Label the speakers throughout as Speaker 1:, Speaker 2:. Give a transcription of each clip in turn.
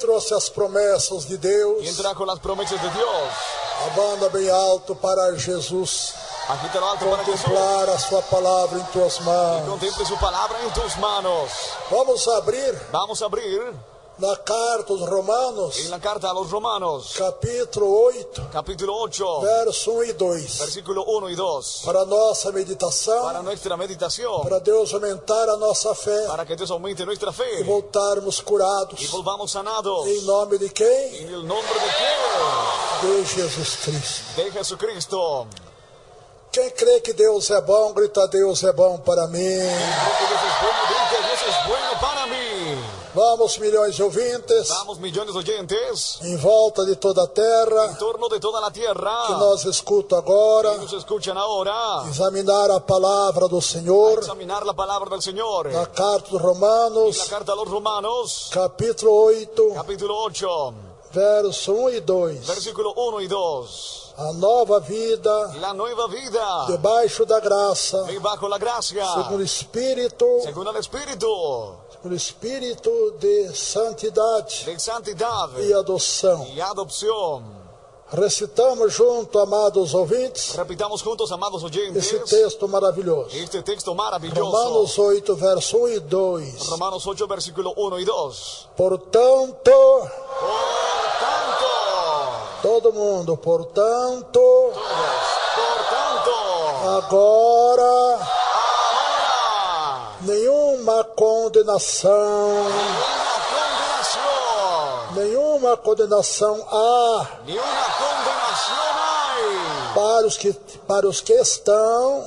Speaker 1: trouxe as promessas de Deus?
Speaker 2: ¿Quién trajo las promesas de Dios?
Speaker 1: A banda bem alto para Jesus.
Speaker 2: Agítalo alto para Jesús.
Speaker 1: Contemplar a sua palavra em tuas mãos.
Speaker 2: Contemple su palabra en tus manos.
Speaker 1: Vamos abrir
Speaker 2: Vamos a abrir
Speaker 1: na carta aos Romanos,
Speaker 2: en la carta a los Romanos,
Speaker 1: capítulo 8,
Speaker 2: capítulo 8,
Speaker 1: verso 1 e 2.
Speaker 2: versículo 1 y 2.
Speaker 1: Para nossa meditação,
Speaker 2: Para nuestra meditación,
Speaker 1: para Deus aumentar a nossa fé
Speaker 2: para que Dios aumente nuestra
Speaker 1: e
Speaker 2: fe
Speaker 1: voltarmos curados.
Speaker 2: y volvamos sanados.
Speaker 1: Em nome de quem?
Speaker 2: En el nombre de quién?
Speaker 1: De Jesus Cristo.
Speaker 2: De Jesucristo.
Speaker 1: Quem crê que Deus é bom, grita: Deus é bom para mim.
Speaker 2: Creo que Dios es bueno, grita, Dios es bueno para mí.
Speaker 1: Vamos, milhões de ouvintes,
Speaker 2: Vamos, millones de oyentes,
Speaker 1: em volta de toda a terra,
Speaker 2: en torno de toda la tierra,
Speaker 1: que nós escuta agora,
Speaker 2: que nos escuchan ahora,
Speaker 1: examinar a palavra do Senhor,
Speaker 2: examinar la palabra del Señor.
Speaker 1: na carta dos
Speaker 2: En la
Speaker 1: Romanos,
Speaker 2: carta a los Romanos,
Speaker 1: capítulo 8,
Speaker 2: capítulo 8,
Speaker 1: verso 1 e 2.
Speaker 2: versículo 1 y 2.
Speaker 1: A nova vida,
Speaker 2: La nueva vida,
Speaker 1: debaixo da graça,
Speaker 2: y bajo la gracia,
Speaker 1: segundo o Espírito,
Speaker 2: según el Espíritu
Speaker 1: o Espírito de santidade
Speaker 2: de santidad
Speaker 1: e adoção.
Speaker 2: y adopción.
Speaker 1: Recitamos junto, amados ouvintes,
Speaker 2: Repitamos juntos, amados oyentes,
Speaker 1: esse texto maravilhoso.
Speaker 2: este texto maravilloso.
Speaker 1: Romanos 8, verso 1 e 2.
Speaker 2: Romanos 8, versículo 1 y 2.
Speaker 1: Portanto,
Speaker 2: Por tanto,
Speaker 1: todo mundo, portanto,
Speaker 2: todos, por tanto,
Speaker 1: agora
Speaker 2: ahora,
Speaker 1: nenhuma condenação,
Speaker 2: nenhuma condenación,
Speaker 1: há
Speaker 2: ni una condenación hay
Speaker 1: para os que estão
Speaker 2: para los que
Speaker 1: em
Speaker 2: están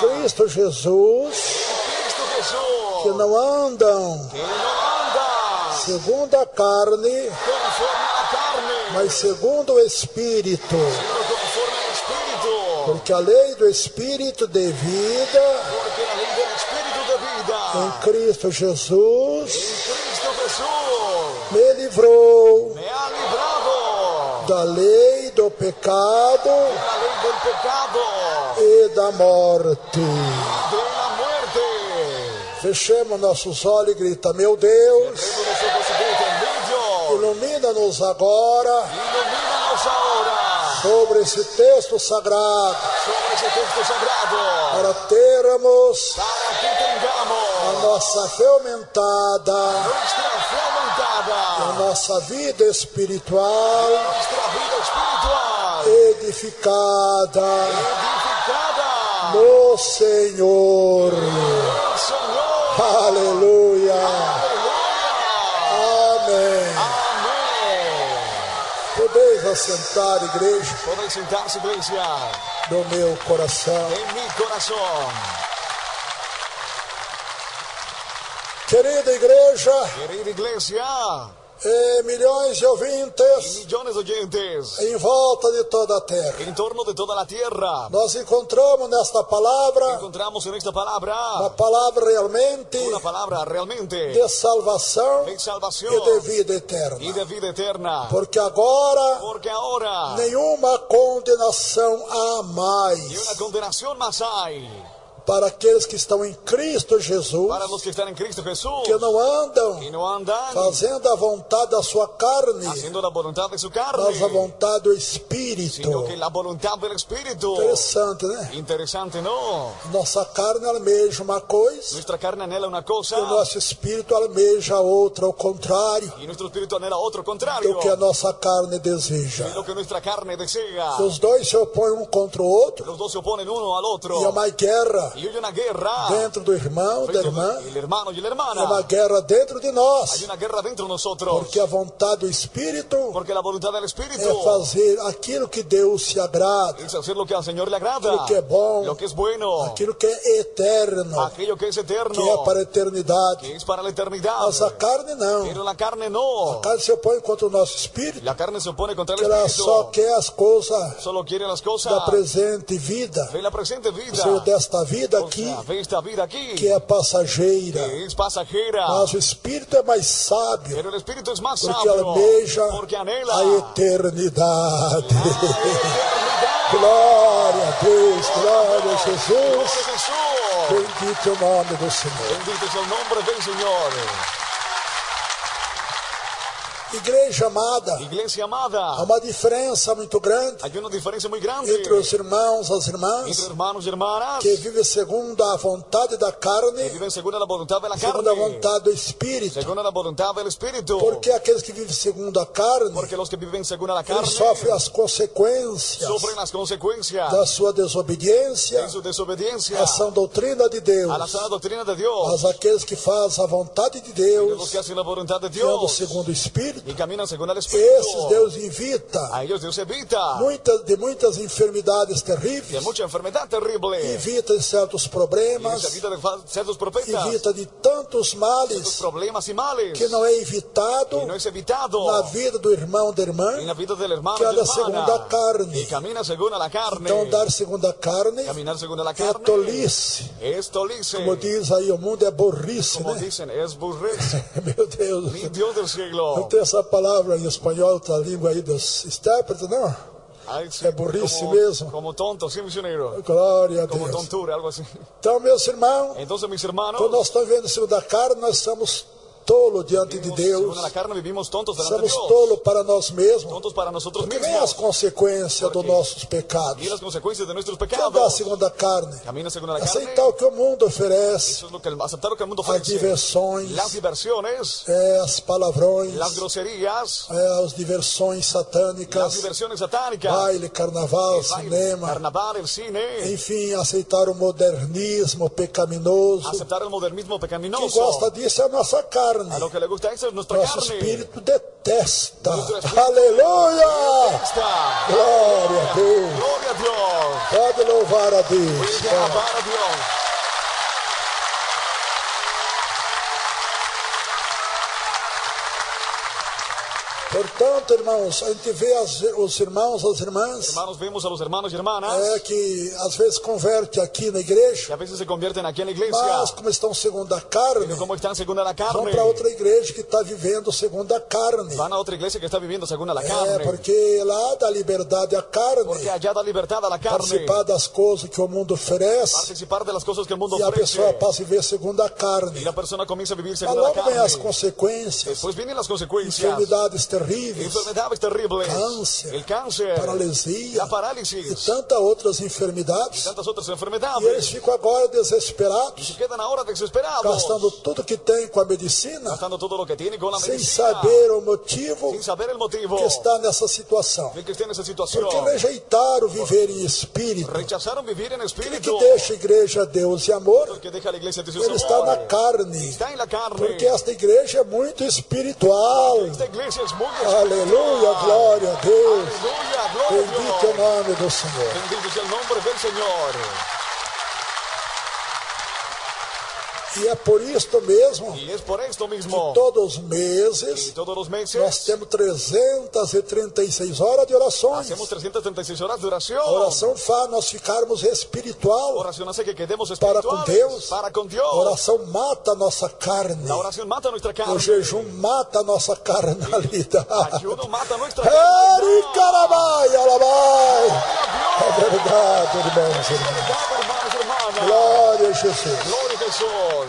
Speaker 1: Cristo Jesus,
Speaker 2: en Cristo Jesús,
Speaker 1: que não andam
Speaker 2: que no andan
Speaker 1: segundo a carne,
Speaker 2: conforme a la carne,
Speaker 1: mas segundo o Espírito.
Speaker 2: sino conforme al Espíritu,
Speaker 1: Porque a lei do Espírito de vida
Speaker 2: porque la ley del Espíritu de vida
Speaker 1: em Cristo Jesus
Speaker 2: en Cristo Jesús
Speaker 1: me livrou
Speaker 2: me ha librado
Speaker 1: da lei do pecado
Speaker 2: de la ley del pecado
Speaker 1: e da morte.
Speaker 2: de la muerte.
Speaker 1: Fechemos nossos olhos e grita: meu Deus,
Speaker 2: Tenemos nosotros su grito en brillo.
Speaker 1: ilumina-nos agora
Speaker 2: Ilumínanos ahora
Speaker 1: sobre esse texto sagrado,
Speaker 2: sobre ese texto sagrado
Speaker 1: para termos
Speaker 2: para que tengamos
Speaker 1: a nossa fé aumentada,
Speaker 2: nuestra fe
Speaker 1: a
Speaker 2: aumentada,
Speaker 1: nossa vida espiritual
Speaker 2: nuestra vida espiritual
Speaker 1: edificada
Speaker 2: edificada
Speaker 1: no Senhor.
Speaker 2: el Señor.
Speaker 1: Aleluia.
Speaker 2: Aleluya.
Speaker 1: Amém.
Speaker 2: Amén.
Speaker 1: Podeis assentar, igreja,
Speaker 2: Podéis sentarse, iglesia,
Speaker 1: no meu coração.
Speaker 2: en mi corazón.
Speaker 1: Querida igreja,
Speaker 2: Querida iglesia,
Speaker 1: milhões de ouvintes
Speaker 2: millones de oyentes
Speaker 1: em volta de toda a terra.
Speaker 2: en torno de toda la tierra,
Speaker 1: Nós encontramos nesta palavra
Speaker 2: encontramos en esta palabra
Speaker 1: uma palavra realmente
Speaker 2: una palabra realmente
Speaker 1: de salvação
Speaker 2: de salvación
Speaker 1: e de vida
Speaker 2: y
Speaker 1: eterna.
Speaker 2: de vida eterna.
Speaker 1: Porque agora
Speaker 2: Porque ahora
Speaker 1: nenhuma condenação há
Speaker 2: ni
Speaker 1: mais
Speaker 2: una condenación más hay
Speaker 1: para aqueles que estão em Cristo Jesus,
Speaker 2: para los que están en Cristo Jesús,
Speaker 1: que não andam
Speaker 2: y no andan
Speaker 1: fazendo a vontade da sua carne,
Speaker 2: haciendo la voluntad de su
Speaker 1: mas a
Speaker 2: carne,
Speaker 1: vontade do Espírito.
Speaker 2: sino que la voluntad del Espíritu.
Speaker 1: Interessante, né?
Speaker 2: Interesante, ¿no?
Speaker 1: Nossa carne almeja uma coisa
Speaker 2: Nuestra carne anhela una cosa
Speaker 1: e o nosso espírito almeja outra, ao contrário
Speaker 2: y nuestro espíritu anhela otro
Speaker 1: do
Speaker 2: contrario,
Speaker 1: que a nossa carne deseja.
Speaker 2: y lo que nuestra carne desea.
Speaker 1: Os dois se opõem um contra o outro
Speaker 2: Los dos se oponen uno al otro
Speaker 1: e é uma guerra
Speaker 2: y hay una guerra
Speaker 1: dentro do irmão, da irmã,
Speaker 2: el hermano y la
Speaker 1: é uma
Speaker 2: hermana.
Speaker 1: guerra dentro de
Speaker 2: Hay
Speaker 1: nós,
Speaker 2: una guerra dentro de nosotros,
Speaker 1: porque a vontade do Espírito
Speaker 2: porque la voluntad del Espíritu
Speaker 1: é fazer aquilo que Deus se agrada,
Speaker 2: es hacer lo que al Señor le agrada,
Speaker 1: aquilo que é bom,
Speaker 2: lo que es bueno,
Speaker 1: aquilo que é eterno,
Speaker 2: aquello que es eterno,
Speaker 1: que é para a eternidade.
Speaker 2: que es para la eternidad.
Speaker 1: Mas a carne não.
Speaker 2: Pero la carne no.
Speaker 1: A carne se opõe contra o nosso espírito,
Speaker 2: La carne se opone contra el
Speaker 1: que ela
Speaker 2: Espíritu.
Speaker 1: só quer as coisas
Speaker 2: Solo quiere las
Speaker 1: da
Speaker 2: cosas
Speaker 1: presente vida,
Speaker 2: de la presente
Speaker 1: ou
Speaker 2: vida.
Speaker 1: seja, desta vida
Speaker 2: O
Speaker 1: aqui,
Speaker 2: sea, de esta vida aquí,
Speaker 1: que é passageira.
Speaker 2: que es pasajera.
Speaker 1: Mas o espírito é mais sábio,
Speaker 2: Pero el Espíritu es más
Speaker 1: porque
Speaker 2: sabio,
Speaker 1: almeja
Speaker 2: porque anhela
Speaker 1: a eternidade.
Speaker 2: eternidad.
Speaker 1: Glória a Deus, glória a Jesus.
Speaker 2: Gloria a Jesús.
Speaker 1: Bendito é o nome do Senhor.
Speaker 2: Bendito es el nombre del Señor.
Speaker 1: Igreja amada,
Speaker 2: Iglesia
Speaker 1: há
Speaker 2: amada,
Speaker 1: uma diferença muito grande
Speaker 2: hay una diferencia muy grande
Speaker 1: entre os irmãos e as
Speaker 2: entre
Speaker 1: irmãs
Speaker 2: hermanos y hermanas
Speaker 1: que vivem segundo a vontade da
Speaker 2: que
Speaker 1: carne,
Speaker 2: viven según la voluntad de la
Speaker 1: segundo a
Speaker 2: carne,
Speaker 1: vontade do Espírito.
Speaker 2: según la voluntad del Espíritu.
Speaker 1: Porque aqueles que vivem segundo a carne,
Speaker 2: Porque los que viven según la carne
Speaker 1: eles sofrem as consequências
Speaker 2: sufren las consecuencias
Speaker 1: da sua desobediência
Speaker 2: de su desobediencia
Speaker 1: à sã doutrina de Deus.
Speaker 2: a la sana doctrina de
Speaker 1: Mas
Speaker 2: Dios.
Speaker 1: aqueles que fazem a vontade de
Speaker 2: De los
Speaker 1: Deus,
Speaker 2: que hacen la voluntad de
Speaker 1: que andam
Speaker 2: Dios
Speaker 1: segundo o Espírito,
Speaker 2: y caminan según el
Speaker 1: esses
Speaker 2: Espíritu,
Speaker 1: Deus evita
Speaker 2: a ellos Dios evita
Speaker 1: muitas enfermidades
Speaker 2: de
Speaker 1: terríveis,
Speaker 2: mucha enfermedad terrible,
Speaker 1: evita de certos
Speaker 2: y
Speaker 1: problemas,
Speaker 2: se evita de ciertos profetas,
Speaker 1: evita de tantos
Speaker 2: ciertos
Speaker 1: males
Speaker 2: problemas y males
Speaker 1: que não é evitado
Speaker 2: y no es evitado
Speaker 1: na vida do irmão da irmã,
Speaker 2: en la vida del hermano
Speaker 1: que
Speaker 2: y
Speaker 1: anda
Speaker 2: hermana,
Speaker 1: segundo a carne.
Speaker 2: y camina según a la carne.
Speaker 1: Então, andar segundo a carne
Speaker 2: Caminar según a la
Speaker 1: é
Speaker 2: carne
Speaker 1: tolice.
Speaker 2: es tolice,
Speaker 1: Como diz aí, o mundo é burrice,
Speaker 2: como
Speaker 1: né?
Speaker 2: dicen, es burrice.
Speaker 1: Meu Deus.
Speaker 2: Mi Dios del
Speaker 1: Não
Speaker 2: cielo.
Speaker 1: tem essa palavra em espanhol, outra língua aí dos intérpretes, não?
Speaker 2: Ay, sí,
Speaker 1: É burrice
Speaker 2: como,
Speaker 1: mesmo.
Speaker 2: como tonto, sí, misionero.
Speaker 1: Glória a
Speaker 2: Como
Speaker 1: Deus.
Speaker 2: tontura, algo así.
Speaker 1: Então, meus irmãos,
Speaker 2: Entonces, mis hermanos,
Speaker 1: quando nós estamos vivendo segundo a carne, nós estamos tolos diante de
Speaker 2: vivimos
Speaker 1: Deus.
Speaker 2: según a la carne, vivimos tontos delante de
Speaker 1: Somos
Speaker 2: Dios.
Speaker 1: tolos para nós mesmos.
Speaker 2: Tontos para nosotros
Speaker 1: Porque vem as
Speaker 2: mismos.
Speaker 1: consequências dos nossos pecados.
Speaker 2: Y las consecuencias de nuestros
Speaker 1: Que andar
Speaker 2: pecados.
Speaker 1: segundo a carne.
Speaker 2: Camina según a la carne.
Speaker 1: Aceitar o que o mundo oferece.
Speaker 2: Eso es lo que aceptar lo que el mundo
Speaker 1: As
Speaker 2: ofrece.
Speaker 1: diversões,
Speaker 2: Las diversiones,
Speaker 1: as palavrões,
Speaker 2: las groserías,
Speaker 1: as diversões
Speaker 2: las
Speaker 1: satânicas,
Speaker 2: diversiones satánicas,
Speaker 1: baile, carnaval,
Speaker 2: el baile,
Speaker 1: cinema.
Speaker 2: carnaval, el cine,
Speaker 1: Enfim, aceitar o modernismo pecaminoso.
Speaker 2: aceptar el modernismo
Speaker 1: Quem
Speaker 2: pecaminoso.
Speaker 1: gosta disso é a nossa carne.
Speaker 2: A lo que le gusta eso es nuestra
Speaker 1: Nosso
Speaker 2: carne.
Speaker 1: espírito detesta.
Speaker 2: Nuestro espíritu
Speaker 1: Aleluia!
Speaker 2: Está.
Speaker 1: Glória a Deus.
Speaker 2: Gloria a Dios.
Speaker 1: Pode louvar a Deus.
Speaker 2: Puede alabar a Dios.
Speaker 1: Portanto, irmãos, a gente vê os irmãos, as irmãs,
Speaker 2: Hermanos, vemos a los hermanos y hermanas
Speaker 1: que às vezes converte aqui na igreja,
Speaker 2: que a veces se convierten aquí en la iglesia,
Speaker 1: mas como estão segundo a carne,
Speaker 2: pero como están según a la
Speaker 1: vão
Speaker 2: carne,
Speaker 1: para outra igreja que está vivendo segundo a carne.
Speaker 2: van a otra iglesia que está viviendo según a la
Speaker 1: É,
Speaker 2: carne,
Speaker 1: porque lá dá liberdade à carne,
Speaker 2: porque allá da libertad a la carne,
Speaker 1: participar das coisas que o mundo oferece,
Speaker 2: participar de las cosas que el mundo
Speaker 1: e a pessoa
Speaker 2: ofrece,
Speaker 1: passa a viver segundo a
Speaker 2: y
Speaker 1: carne.
Speaker 2: la persona comienza a vivir
Speaker 1: Mas
Speaker 2: según a la
Speaker 1: logo vem as
Speaker 2: carne.
Speaker 1: consequências,
Speaker 2: Después vienen las consecuencias,
Speaker 1: enfermidades terríveis,
Speaker 2: enfermedades terribles,
Speaker 1: cáncer,
Speaker 2: el cáncer,
Speaker 1: paralisia
Speaker 2: la
Speaker 1: e
Speaker 2: parálisis,
Speaker 1: tantas outras
Speaker 2: y
Speaker 1: enfermidades.
Speaker 2: tantas otras
Speaker 1: E eles
Speaker 2: enfermedades,
Speaker 1: ficam agora
Speaker 2: y
Speaker 1: desesperados,
Speaker 2: se quedan ahora desesperados,
Speaker 1: gastando tudo que tem com a medicina,
Speaker 2: gastando todo lo que tienen con la
Speaker 1: sem
Speaker 2: medicina,
Speaker 1: saber o motivo
Speaker 2: sin saber el motivo
Speaker 1: que está nessa situação.
Speaker 2: de que estén en esa situación.
Speaker 1: Porque rejeitaram viver em espírito.
Speaker 2: Rechazaron vivir en
Speaker 1: Aquele
Speaker 2: espíritu.
Speaker 1: que deixa a igreja, Deus e amor,
Speaker 2: El que deja la iglesia de su
Speaker 1: ele está na
Speaker 2: amor,
Speaker 1: carne.
Speaker 2: está en la carne.
Speaker 1: Porque esta igreja é muito espiritual.
Speaker 2: Esta iglesia es muy
Speaker 1: Aleluia,
Speaker 2: espiritual.
Speaker 1: glória a Deus.
Speaker 2: Aleluya, gloria a
Speaker 1: Bendito é o
Speaker 2: Dios.
Speaker 1: nome do Senhor.
Speaker 2: Bendito sea el nombre del Señor.
Speaker 1: E é por isto mesmo
Speaker 2: Y es por esto
Speaker 1: que
Speaker 2: mismo
Speaker 1: todos os
Speaker 2: que
Speaker 1: meses
Speaker 2: todos los
Speaker 1: nós
Speaker 2: meses
Speaker 1: temos 336 horas de orações.
Speaker 2: hacemos 336 horas de oración.
Speaker 1: A oração faz nós ficarmos espiritual.
Speaker 2: Oración hace que quedemos
Speaker 1: Para
Speaker 2: espirituales.
Speaker 1: com Deus.
Speaker 2: Para con Dios.
Speaker 1: A oração mata a nossa carne.
Speaker 2: La oración mata nuestra carne.
Speaker 1: O jejum mata a nossa carnalidade.
Speaker 2: Ayuno mata nuestra
Speaker 1: Eri
Speaker 2: carne.
Speaker 1: carabai, alabai.
Speaker 2: Gloria
Speaker 1: É verdade, irmãos e irmãs.
Speaker 2: hermanos, hermanas.
Speaker 1: Glória a Jesus.
Speaker 2: Gloria a Jesús.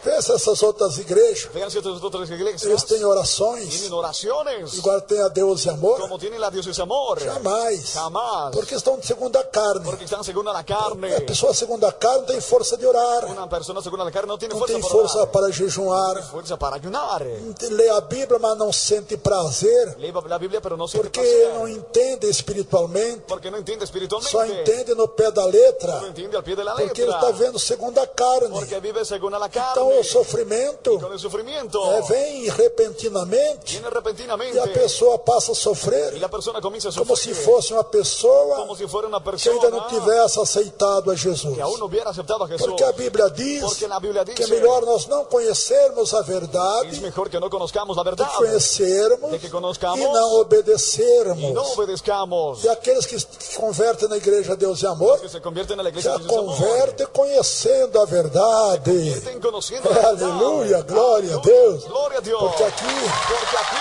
Speaker 1: Pensa essas outras igrejas.
Speaker 2: Vean ciertas otras iglesias.
Speaker 1: Eles têm orações.
Speaker 2: Tienen oraciones.
Speaker 1: Igual tem a Deus e amor.
Speaker 2: Como tiene la Dios ese amor.
Speaker 1: Jamais.
Speaker 2: Jamás.
Speaker 1: Porque estão segundo a carne.
Speaker 2: Porque están según a la carne.
Speaker 1: A pessoa segundo a carne tem força de orar.
Speaker 2: Una persona según a la carne no tiene
Speaker 1: Não
Speaker 2: fuerza
Speaker 1: tem
Speaker 2: para
Speaker 1: força
Speaker 2: orar.
Speaker 1: para jejuar.
Speaker 2: Fuerza para ayunar.
Speaker 1: Lê a Bíblia, mas não sente prazer.
Speaker 2: Lee la Biblia pero no siente
Speaker 1: Porque
Speaker 2: placer.
Speaker 1: não entende espiritualmente.
Speaker 2: Porque no entiende espiritualmente.
Speaker 1: Só entende no pé da letra.
Speaker 2: No entiende al pie de la
Speaker 1: Porque ele
Speaker 2: letra.
Speaker 1: está vendo segundo a carne.
Speaker 2: Porque vive según a la
Speaker 1: Então
Speaker 2: carne.
Speaker 1: o sofrimento
Speaker 2: Con el sufrimiento.
Speaker 1: vem repentinamente
Speaker 2: Viene
Speaker 1: e
Speaker 2: repentinamente.
Speaker 1: a pessoa passa a
Speaker 2: Y
Speaker 1: sofrer
Speaker 2: la persona comienza a
Speaker 1: como
Speaker 2: sufrir.
Speaker 1: se fosse uma pessoa
Speaker 2: Como si fuera una
Speaker 1: que
Speaker 2: persona
Speaker 1: ainda não tivesse aceitado a Jesus.
Speaker 2: que aún no hubiera aceptado a Jesús.
Speaker 1: Porque a Bíblia diz
Speaker 2: Porque la Biblia
Speaker 1: que
Speaker 2: dice
Speaker 1: é melhor nós não conhecermos a
Speaker 2: es
Speaker 1: verdade,
Speaker 2: mejor que no conozcamos la
Speaker 1: de
Speaker 2: verdad
Speaker 1: conhecermos
Speaker 2: de que conozcamos
Speaker 1: e não
Speaker 2: y no
Speaker 1: obedecermos.
Speaker 2: obedezcamos.
Speaker 1: E aqueles que convertem na igreja Deus e amor,
Speaker 2: Que se convierten en la iglesia
Speaker 1: já
Speaker 2: de Dios amor.
Speaker 1: converte conhecendo a verdade.
Speaker 2: Estén conociendo la verdad.
Speaker 1: Aleluia, glória a Deus.
Speaker 2: Gloria a Dios.
Speaker 1: Porque aqui
Speaker 2: Porque aquí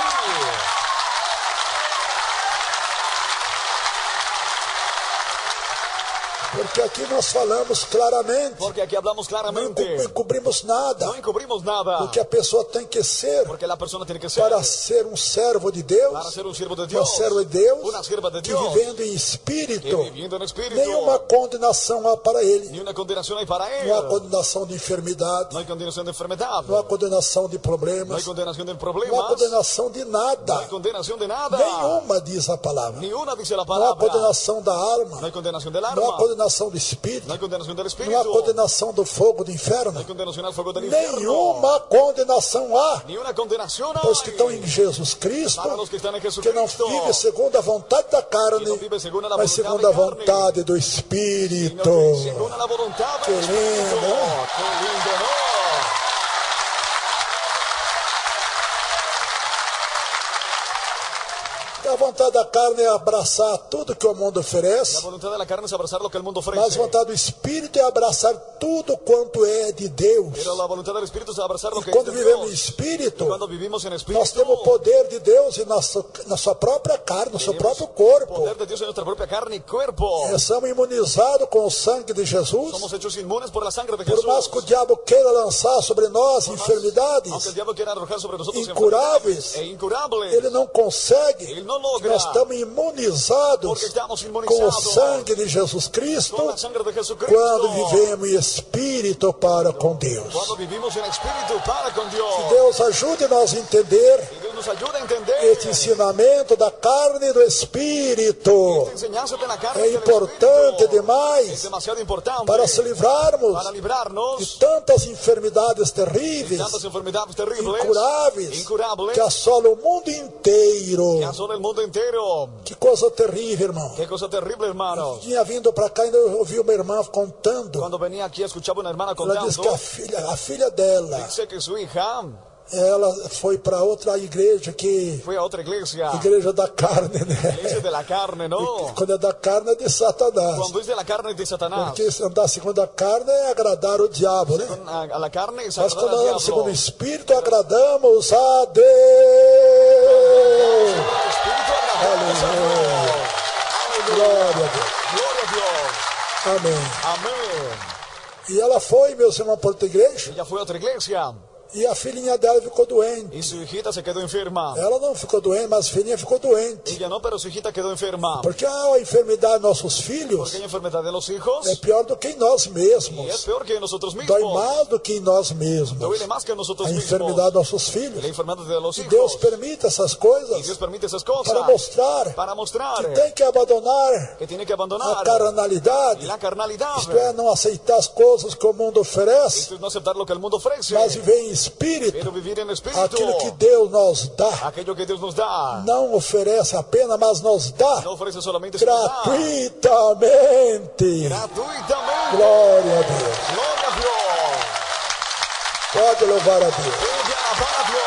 Speaker 1: Porque aqui nós falamos claramente.
Speaker 2: Porque aquí hablamos
Speaker 1: Não
Speaker 2: claramente.
Speaker 1: encobrimos nada.
Speaker 2: No encubrimos nada.
Speaker 1: O que a pessoa tem que ser
Speaker 2: Porque la persona tiene que ser.
Speaker 1: para ser um servo de Deus,
Speaker 2: Para ser un siervo de
Speaker 1: uma
Speaker 2: Dios.
Speaker 1: serva de Deus,
Speaker 2: Una sierva de
Speaker 1: que
Speaker 2: Dios.
Speaker 1: vivendo em
Speaker 2: Que
Speaker 1: espírito,
Speaker 2: viviendo en espíritu.
Speaker 1: nenhuma condenação há para ele.
Speaker 2: Ni una condenación hay para él.
Speaker 1: Não há condenação de enfermidade,
Speaker 2: No hay condenación de enfermedad.
Speaker 1: não há condenação de
Speaker 2: No hay
Speaker 1: problemas,
Speaker 2: condenación de
Speaker 1: não há
Speaker 2: problemas.
Speaker 1: condenação de
Speaker 2: No
Speaker 1: nada.
Speaker 2: hay condenación de nada.
Speaker 1: Nenhuma, diz a palavra.
Speaker 2: Ni una dice la
Speaker 1: Não há
Speaker 2: palabra.
Speaker 1: condenação da
Speaker 2: No
Speaker 1: alma,
Speaker 2: hay condenación del
Speaker 1: não há
Speaker 2: alma.
Speaker 1: condenação do espírito,
Speaker 2: No hay condenación del
Speaker 1: não há
Speaker 2: espíritu.
Speaker 1: condenação do fogo do
Speaker 2: No
Speaker 1: inferno.
Speaker 2: hay condenación al fuego del infierno.
Speaker 1: Nenhuma condenação há
Speaker 2: Ni una condenación
Speaker 1: para os que estão
Speaker 2: hay.
Speaker 1: em Jesus Cristo,
Speaker 2: Para los que están en
Speaker 1: que
Speaker 2: Jesucristo.
Speaker 1: não vive segundo a vontade da
Speaker 2: Que
Speaker 1: carne,
Speaker 2: no vive según la
Speaker 1: mas
Speaker 2: voluntad
Speaker 1: segundo a
Speaker 2: de carne,
Speaker 1: vontade do
Speaker 2: sino
Speaker 1: Espírito.
Speaker 2: que según la voluntad
Speaker 1: Qué
Speaker 2: del Espíritu.
Speaker 1: lindo, ¿no?
Speaker 2: Qué lindo, ¿no?
Speaker 1: A vontade da carne é abraçar tudo que o mundo
Speaker 2: La
Speaker 1: oferece,
Speaker 2: voluntad de la carne es abrazar lo que el mundo
Speaker 1: mas a
Speaker 2: ofrece.
Speaker 1: vontade do Espírito é abraçar tudo quanto é de Deus.
Speaker 2: Pero la voluntad del Espíritu es abrazar lo
Speaker 1: E
Speaker 2: que es
Speaker 1: quando
Speaker 2: de
Speaker 1: vivemos em
Speaker 2: Dios.
Speaker 1: Espírito,
Speaker 2: Cuando vivimos en
Speaker 1: nós
Speaker 2: Espíritu,
Speaker 1: temos o poder de Deus na sua própria carne, no seu
Speaker 2: tenemos
Speaker 1: próprio corpo.
Speaker 2: poder de Dios en nuestra propia carne y cuerpo.
Speaker 1: Somos imunizados com o sangue de Jesus.
Speaker 2: Somos hechos inmunes por la sangre de
Speaker 1: Por mais
Speaker 2: Jesús.
Speaker 1: que o diabo queira lançar sobre nós
Speaker 2: Aunque
Speaker 1: enfermidades
Speaker 2: el diablo quiera arrojar sobre nosotros
Speaker 1: incuráveis,
Speaker 2: enfermedades e incurables,
Speaker 1: ele não consegue.
Speaker 2: Él no logra.
Speaker 1: Nós estamos imunizados
Speaker 2: Porque estamos
Speaker 1: com o
Speaker 2: inmunizados
Speaker 1: sangue de Jesus Cristo
Speaker 2: con la sangre de Jesucristo.
Speaker 1: quando vivemos em espírito para com Deus.
Speaker 2: Cuando vivimos en espíritu para con Dios.
Speaker 1: Deus ajude nós a entender
Speaker 2: Y Dios nos ayuda a entender
Speaker 1: este ensinamento da carne e do espírito.
Speaker 2: esta enseñanza de la carne
Speaker 1: É
Speaker 2: y del
Speaker 1: importante
Speaker 2: espíritu. Es
Speaker 1: demais
Speaker 2: demasiado importante
Speaker 1: para se livrarmos
Speaker 2: para
Speaker 1: de
Speaker 2: librarnos
Speaker 1: tantas enfermidades
Speaker 2: de
Speaker 1: terríveis,
Speaker 2: tantas enfermedades terribles,
Speaker 1: incuráveis,
Speaker 2: incurables,
Speaker 1: que assolam o mundo inteiro.
Speaker 2: que asolan el mundo entero.
Speaker 1: Que coisa terrível, irmão.
Speaker 2: Qué cosa terrible, hermanos.
Speaker 1: Tinha vindo para cá e eu ouvi uma irmã contando.
Speaker 2: Cuando venía aquí escuchaba una hermana
Speaker 1: Ela disse
Speaker 2: contando,
Speaker 1: que a filha dela,
Speaker 2: dice que su hija
Speaker 1: ela foi para outra igreja que
Speaker 2: fue a otra iglesia,
Speaker 1: igreja da carne,
Speaker 2: iglesia
Speaker 1: né?
Speaker 2: de la carne, ¿no?
Speaker 1: Quando é da carne é de Satanás.
Speaker 2: Cuando es de la carne es de Satanás.
Speaker 1: Porque andar segundo a carne é agradar o diabo, né?
Speaker 2: A la carne es
Speaker 1: Mas
Speaker 2: agradar
Speaker 1: quando
Speaker 2: al
Speaker 1: andamos segundo o
Speaker 2: diablo.
Speaker 1: Espírito, agradamos a Deus.
Speaker 2: El Espíritu agradamos a Dios.
Speaker 1: Glória a Deus.
Speaker 2: Gloria a Dios.
Speaker 1: Amém.
Speaker 2: Amén.
Speaker 1: E ela foi, meus irmãos, para outra igreja.
Speaker 2: Ella fue a otra iglesia
Speaker 1: E a filhinha dela ficou doente.
Speaker 2: y su hijita se quedó enferma.
Speaker 1: Ela não ficou doente, mas a filhinha ficou doente.
Speaker 2: Ella no, pero su hijita quedó enferma.
Speaker 1: Porque a enfermidade dos nossos filhos
Speaker 2: Porque hay enfermedad de los hijos
Speaker 1: é pior do que em nós
Speaker 2: y es
Speaker 1: mesmos.
Speaker 2: peor que nosotros
Speaker 1: Dói
Speaker 2: mismos.
Speaker 1: mais do que em nós mesmos.
Speaker 2: Duele más que nosotros
Speaker 1: A
Speaker 2: mismos.
Speaker 1: enfermidade dos nossos filhos.
Speaker 2: La enfermedad de los
Speaker 1: E Deus
Speaker 2: hijos.
Speaker 1: permite essas
Speaker 2: Y
Speaker 1: coisas
Speaker 2: Dios permite esas cosas
Speaker 1: para mostrar
Speaker 2: que
Speaker 1: que tem que abandonar
Speaker 2: tiene que
Speaker 1: a
Speaker 2: abandonar
Speaker 1: carnalidade.
Speaker 2: la carnalidad.
Speaker 1: Isto é, não aceitar as coisas que o mundo oferece,
Speaker 2: Esto es no aceptar lo que el mundo ofrece,
Speaker 1: mas viver em espírito.
Speaker 2: pero vivir en espíritu.
Speaker 1: Aquilo que Deus nos dá,
Speaker 2: Aquello que Dios nos da.
Speaker 1: não oferece apenas, mas nos dá
Speaker 2: No ofrece solamente su verdad.
Speaker 1: gratuitamente.
Speaker 2: Gratuitamente.
Speaker 1: Glória a Deus.
Speaker 2: Gloria a Dios.
Speaker 1: Pode louvar a Deus.
Speaker 2: Puede alabar a Dios.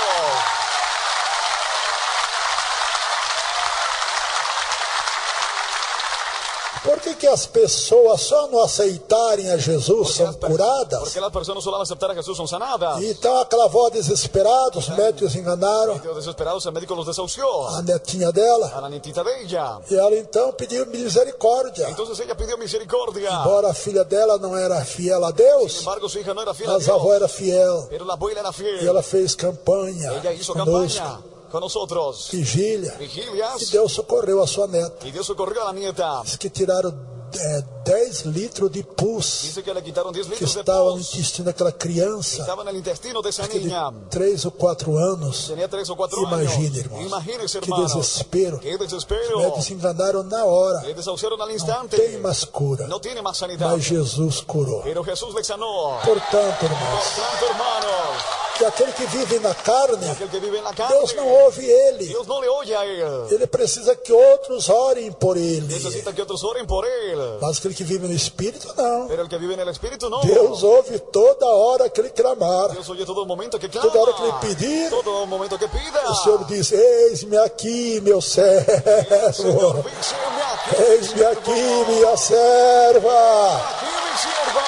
Speaker 1: Por que as pessoas só não aceitarem a Jesus são curadas?
Speaker 2: Porque las personas solo al aceptar a Jesús son sanadas.
Speaker 1: Então aquela avó desesperada, os médicos enganaram
Speaker 2: Dios desesperados, el médico los desahució.
Speaker 1: a netinha dela.
Speaker 2: A la nietita de ella.
Speaker 1: E ela então pediu misericórdia.
Speaker 2: Entonces ella pidió misericordia.
Speaker 1: Embora a filha dela não era fiel a
Speaker 2: Sin
Speaker 1: Deus,
Speaker 2: embargo, su hija no era fiel a
Speaker 1: mas a avó
Speaker 2: Dios.
Speaker 1: era fiel.
Speaker 2: Pero la abuela era
Speaker 1: E
Speaker 2: fiel.
Speaker 1: ela fez campanha
Speaker 2: Ella hizo
Speaker 1: conosco,
Speaker 2: campaña con nosotros.
Speaker 1: vigília. E
Speaker 2: Vigilias.
Speaker 1: Deus socorreu a sua neta.
Speaker 2: Y Dios socorrió a la nieta.
Speaker 1: Diz que tiraram 10 litros de pus
Speaker 2: Dice que le quitaron 10
Speaker 1: que
Speaker 2: litros de
Speaker 1: estava no
Speaker 2: pus.
Speaker 1: intestino daquela criança,
Speaker 2: Estaba en el intestino de esa
Speaker 1: de
Speaker 2: niña.
Speaker 1: 3 ou 4 anos.
Speaker 2: Tenía 3 o 4
Speaker 1: Imagine,
Speaker 2: años.
Speaker 1: irmãos.
Speaker 2: Imagínense,
Speaker 1: Que
Speaker 2: hermanos.
Speaker 1: desespero.
Speaker 2: Qué
Speaker 1: Os
Speaker 2: desespero.
Speaker 1: médicos se enganaram na hora.
Speaker 2: Le desahuciaron al
Speaker 1: Não
Speaker 2: instante.
Speaker 1: tem mais cura,
Speaker 2: No tiene más sanidad.
Speaker 1: mas Jesus curou.
Speaker 2: Pero Jesús le sanó.
Speaker 1: Portanto,
Speaker 2: Por
Speaker 1: irmãos,
Speaker 2: tanto, hermanos,
Speaker 1: que aquele que vive na carne,
Speaker 2: aquel que vive en la carne,
Speaker 1: Deus não ouve ele.
Speaker 2: Dios no le oye a él.
Speaker 1: Ele precisa que outros orem por ele.
Speaker 2: Necesita que otros oren por él.
Speaker 1: Mas aquele que vive no Espírito, não.
Speaker 2: Pero el que vive en el Espíritu no.
Speaker 1: Deus ouve toda hora aquele clamar.
Speaker 2: Dios oye todo momento que clama.
Speaker 1: Toda hora que ele pedir,
Speaker 2: Todo momento que pida.
Speaker 1: o Senhor diz: eis-me aqui, meu
Speaker 2: Señor,
Speaker 1: servo.
Speaker 2: fíjeme aquí,
Speaker 1: Eis-me aqui, minha serva.
Speaker 2: Aquí mi sierva.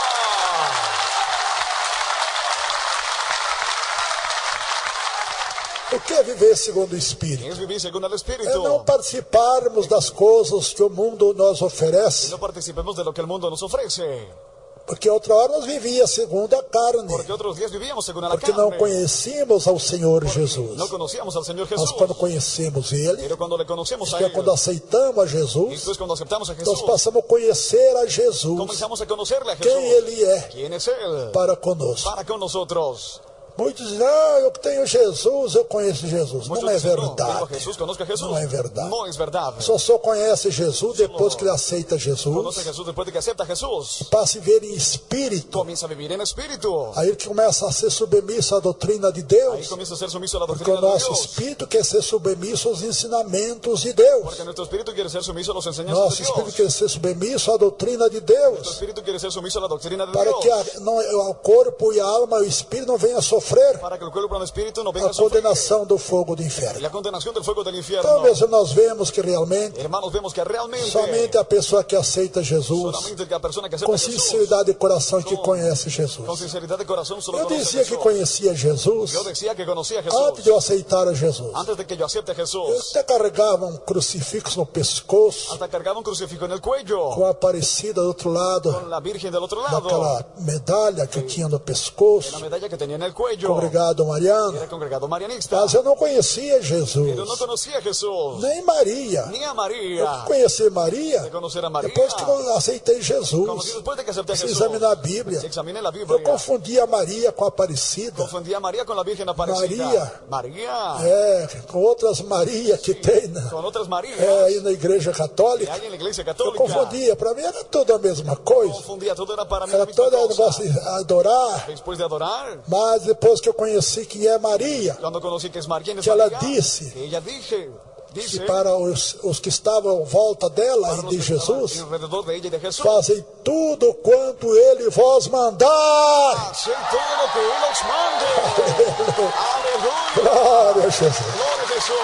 Speaker 1: O que é viver segundo o Espírito?
Speaker 2: Es vivir según el
Speaker 1: É
Speaker 2: Espíritu.
Speaker 1: não participarmos das coisas que o mundo nos
Speaker 2: Y
Speaker 1: oferece.
Speaker 2: no participemos de lo que el mundo nos ofrece.
Speaker 1: Porque outra hora nós vivíamos segundo a carne.
Speaker 2: Porque otros días vivíamos según a la
Speaker 1: Porque não
Speaker 2: carne.
Speaker 1: conhecíamos ao Senhor Jesus.
Speaker 2: No conocíamos al Señor
Speaker 1: Mas
Speaker 2: Jesús.
Speaker 1: quando conhecemos Ele,
Speaker 2: Pero cuando le conocemos a
Speaker 1: que é
Speaker 2: Él,
Speaker 1: quando aceitamos a
Speaker 2: y
Speaker 1: Jesus,
Speaker 2: después cuando aceptamos a
Speaker 1: nós
Speaker 2: Jesús,
Speaker 1: passamos a conhecer a Jesus,
Speaker 2: comenzamos a conocerle a
Speaker 1: quem
Speaker 2: Jesús.
Speaker 1: Ele é
Speaker 2: ¿Quién es Él?
Speaker 1: para conosco.
Speaker 2: Para con nosotros.
Speaker 1: Muitos dizem, eu tenho Jesus, eu conheço Jesus.
Speaker 2: Muchos
Speaker 1: Não é
Speaker 2: dicen, no, tengo a
Speaker 1: verdade.
Speaker 2: Jesús, conozco a Jesús.
Speaker 1: Não é verdade.
Speaker 2: No es verdad.
Speaker 1: Só conhece Jesus depois que ele aceita Jesus,
Speaker 2: Conoce a Jesús después de que acepta a Jesús.
Speaker 1: passa a ver em espírito.
Speaker 2: Comienza a vivir en espíritu.
Speaker 1: Aí ele começa a ser submisso à doutrina de
Speaker 2: Ahí
Speaker 1: Deus.
Speaker 2: comienza a ser sumiso a la
Speaker 1: Porque
Speaker 2: doctrina
Speaker 1: o
Speaker 2: de
Speaker 1: nosso
Speaker 2: Dios.
Speaker 1: espírito quer ser submisso aos ensinamentos de Deus.
Speaker 2: Porque nuestro espíritu quiere ser sumiso a los enseñanzas
Speaker 1: Nosso
Speaker 2: de
Speaker 1: espírito
Speaker 2: Dios.
Speaker 1: quer ser submisso à doutrina de
Speaker 2: Nuestro
Speaker 1: Deus.
Speaker 2: espíritu quiere ser sumiso a la doctrina de
Speaker 1: Para
Speaker 2: Dios.
Speaker 1: que o corpo e a alma e o espírito não venham a sofrer
Speaker 2: Para que el cuerpo y el espíritu no venga
Speaker 1: a
Speaker 2: a sufrir
Speaker 1: condenação do fogo do inferno.
Speaker 2: la condenación del fuego del infierno.
Speaker 1: Então, mesmo nós vemos que realmente
Speaker 2: Hermanos, vemos que realmente
Speaker 1: somente a pessoa que aceita Jesus,
Speaker 2: solamente la persona que acepta
Speaker 1: com
Speaker 2: a Jesús,
Speaker 1: sinceridade de coração, que
Speaker 2: Com-
Speaker 1: conhece
Speaker 2: con
Speaker 1: Jesus.
Speaker 2: sinceridad de corazón, solo
Speaker 1: Eu
Speaker 2: conoce a
Speaker 1: dizia que
Speaker 2: Jesús.
Speaker 1: conhecia Jesus
Speaker 2: Yo decía que conocía a Jesús
Speaker 1: antes de eu aceitar a Jesus.
Speaker 2: antes de que yo acepte a
Speaker 1: Eu
Speaker 2: Jesús.
Speaker 1: até carregava um crucifixo no pescoço,
Speaker 2: Hasta cargaba un crucifijo en el cuello,
Speaker 1: com a Aparecida do outro lado,
Speaker 2: con la Virgen del otro lado,
Speaker 1: daquela medalha que eu tinha no pescoço,
Speaker 2: la medalla que tenía en el cuello.
Speaker 1: congregado mariano.
Speaker 2: Era congregado marianista.
Speaker 1: Mas eu não conhecia
Speaker 2: Pero no
Speaker 1: Jesus,
Speaker 2: conocía a Jesús,
Speaker 1: nem Maria.
Speaker 2: ni a
Speaker 1: Eu
Speaker 2: María.
Speaker 1: conheci Maria
Speaker 2: De conocer a María,
Speaker 1: depois que eu aceitei
Speaker 2: conocí
Speaker 1: Jesus.
Speaker 2: después de que acepté a
Speaker 1: Se
Speaker 2: Jesús.
Speaker 1: examinar a Bíblia,
Speaker 2: Examiné la
Speaker 1: eu
Speaker 2: Biblia.
Speaker 1: confundia Maria com a Aparecida.
Speaker 2: Confundí a María con la Virgen Aparecida.
Speaker 1: María.
Speaker 2: María.
Speaker 1: É, com outras Maria que tem
Speaker 2: Con otras Marías
Speaker 1: aí na Igreja
Speaker 2: que
Speaker 1: Católica.
Speaker 2: hay en la Iglesia
Speaker 1: Eu
Speaker 2: Católica.
Speaker 1: confundia, para mim era tudo a mesma coisa.
Speaker 2: Confundía, todo era para mí la
Speaker 1: Era
Speaker 2: misma
Speaker 1: todo o
Speaker 2: cosa.
Speaker 1: negócio de adorar.
Speaker 2: Después de adorar,
Speaker 1: Mas depois que eu conheci quem é Maria,
Speaker 2: cuando conocí que es María,
Speaker 1: que ela disse
Speaker 2: que ella dice
Speaker 1: que para os que estavam à volta dela
Speaker 2: para
Speaker 1: e
Speaker 2: los
Speaker 1: de
Speaker 2: que estaban
Speaker 1: Jesus,
Speaker 2: alrededor de ella y de Jesús,
Speaker 1: fazem tudo quanto ele vos mandar.
Speaker 2: haced todo lo que Él os mande. Aleluya.
Speaker 1: Glória a Jesus.
Speaker 2: Gloria a Jesús.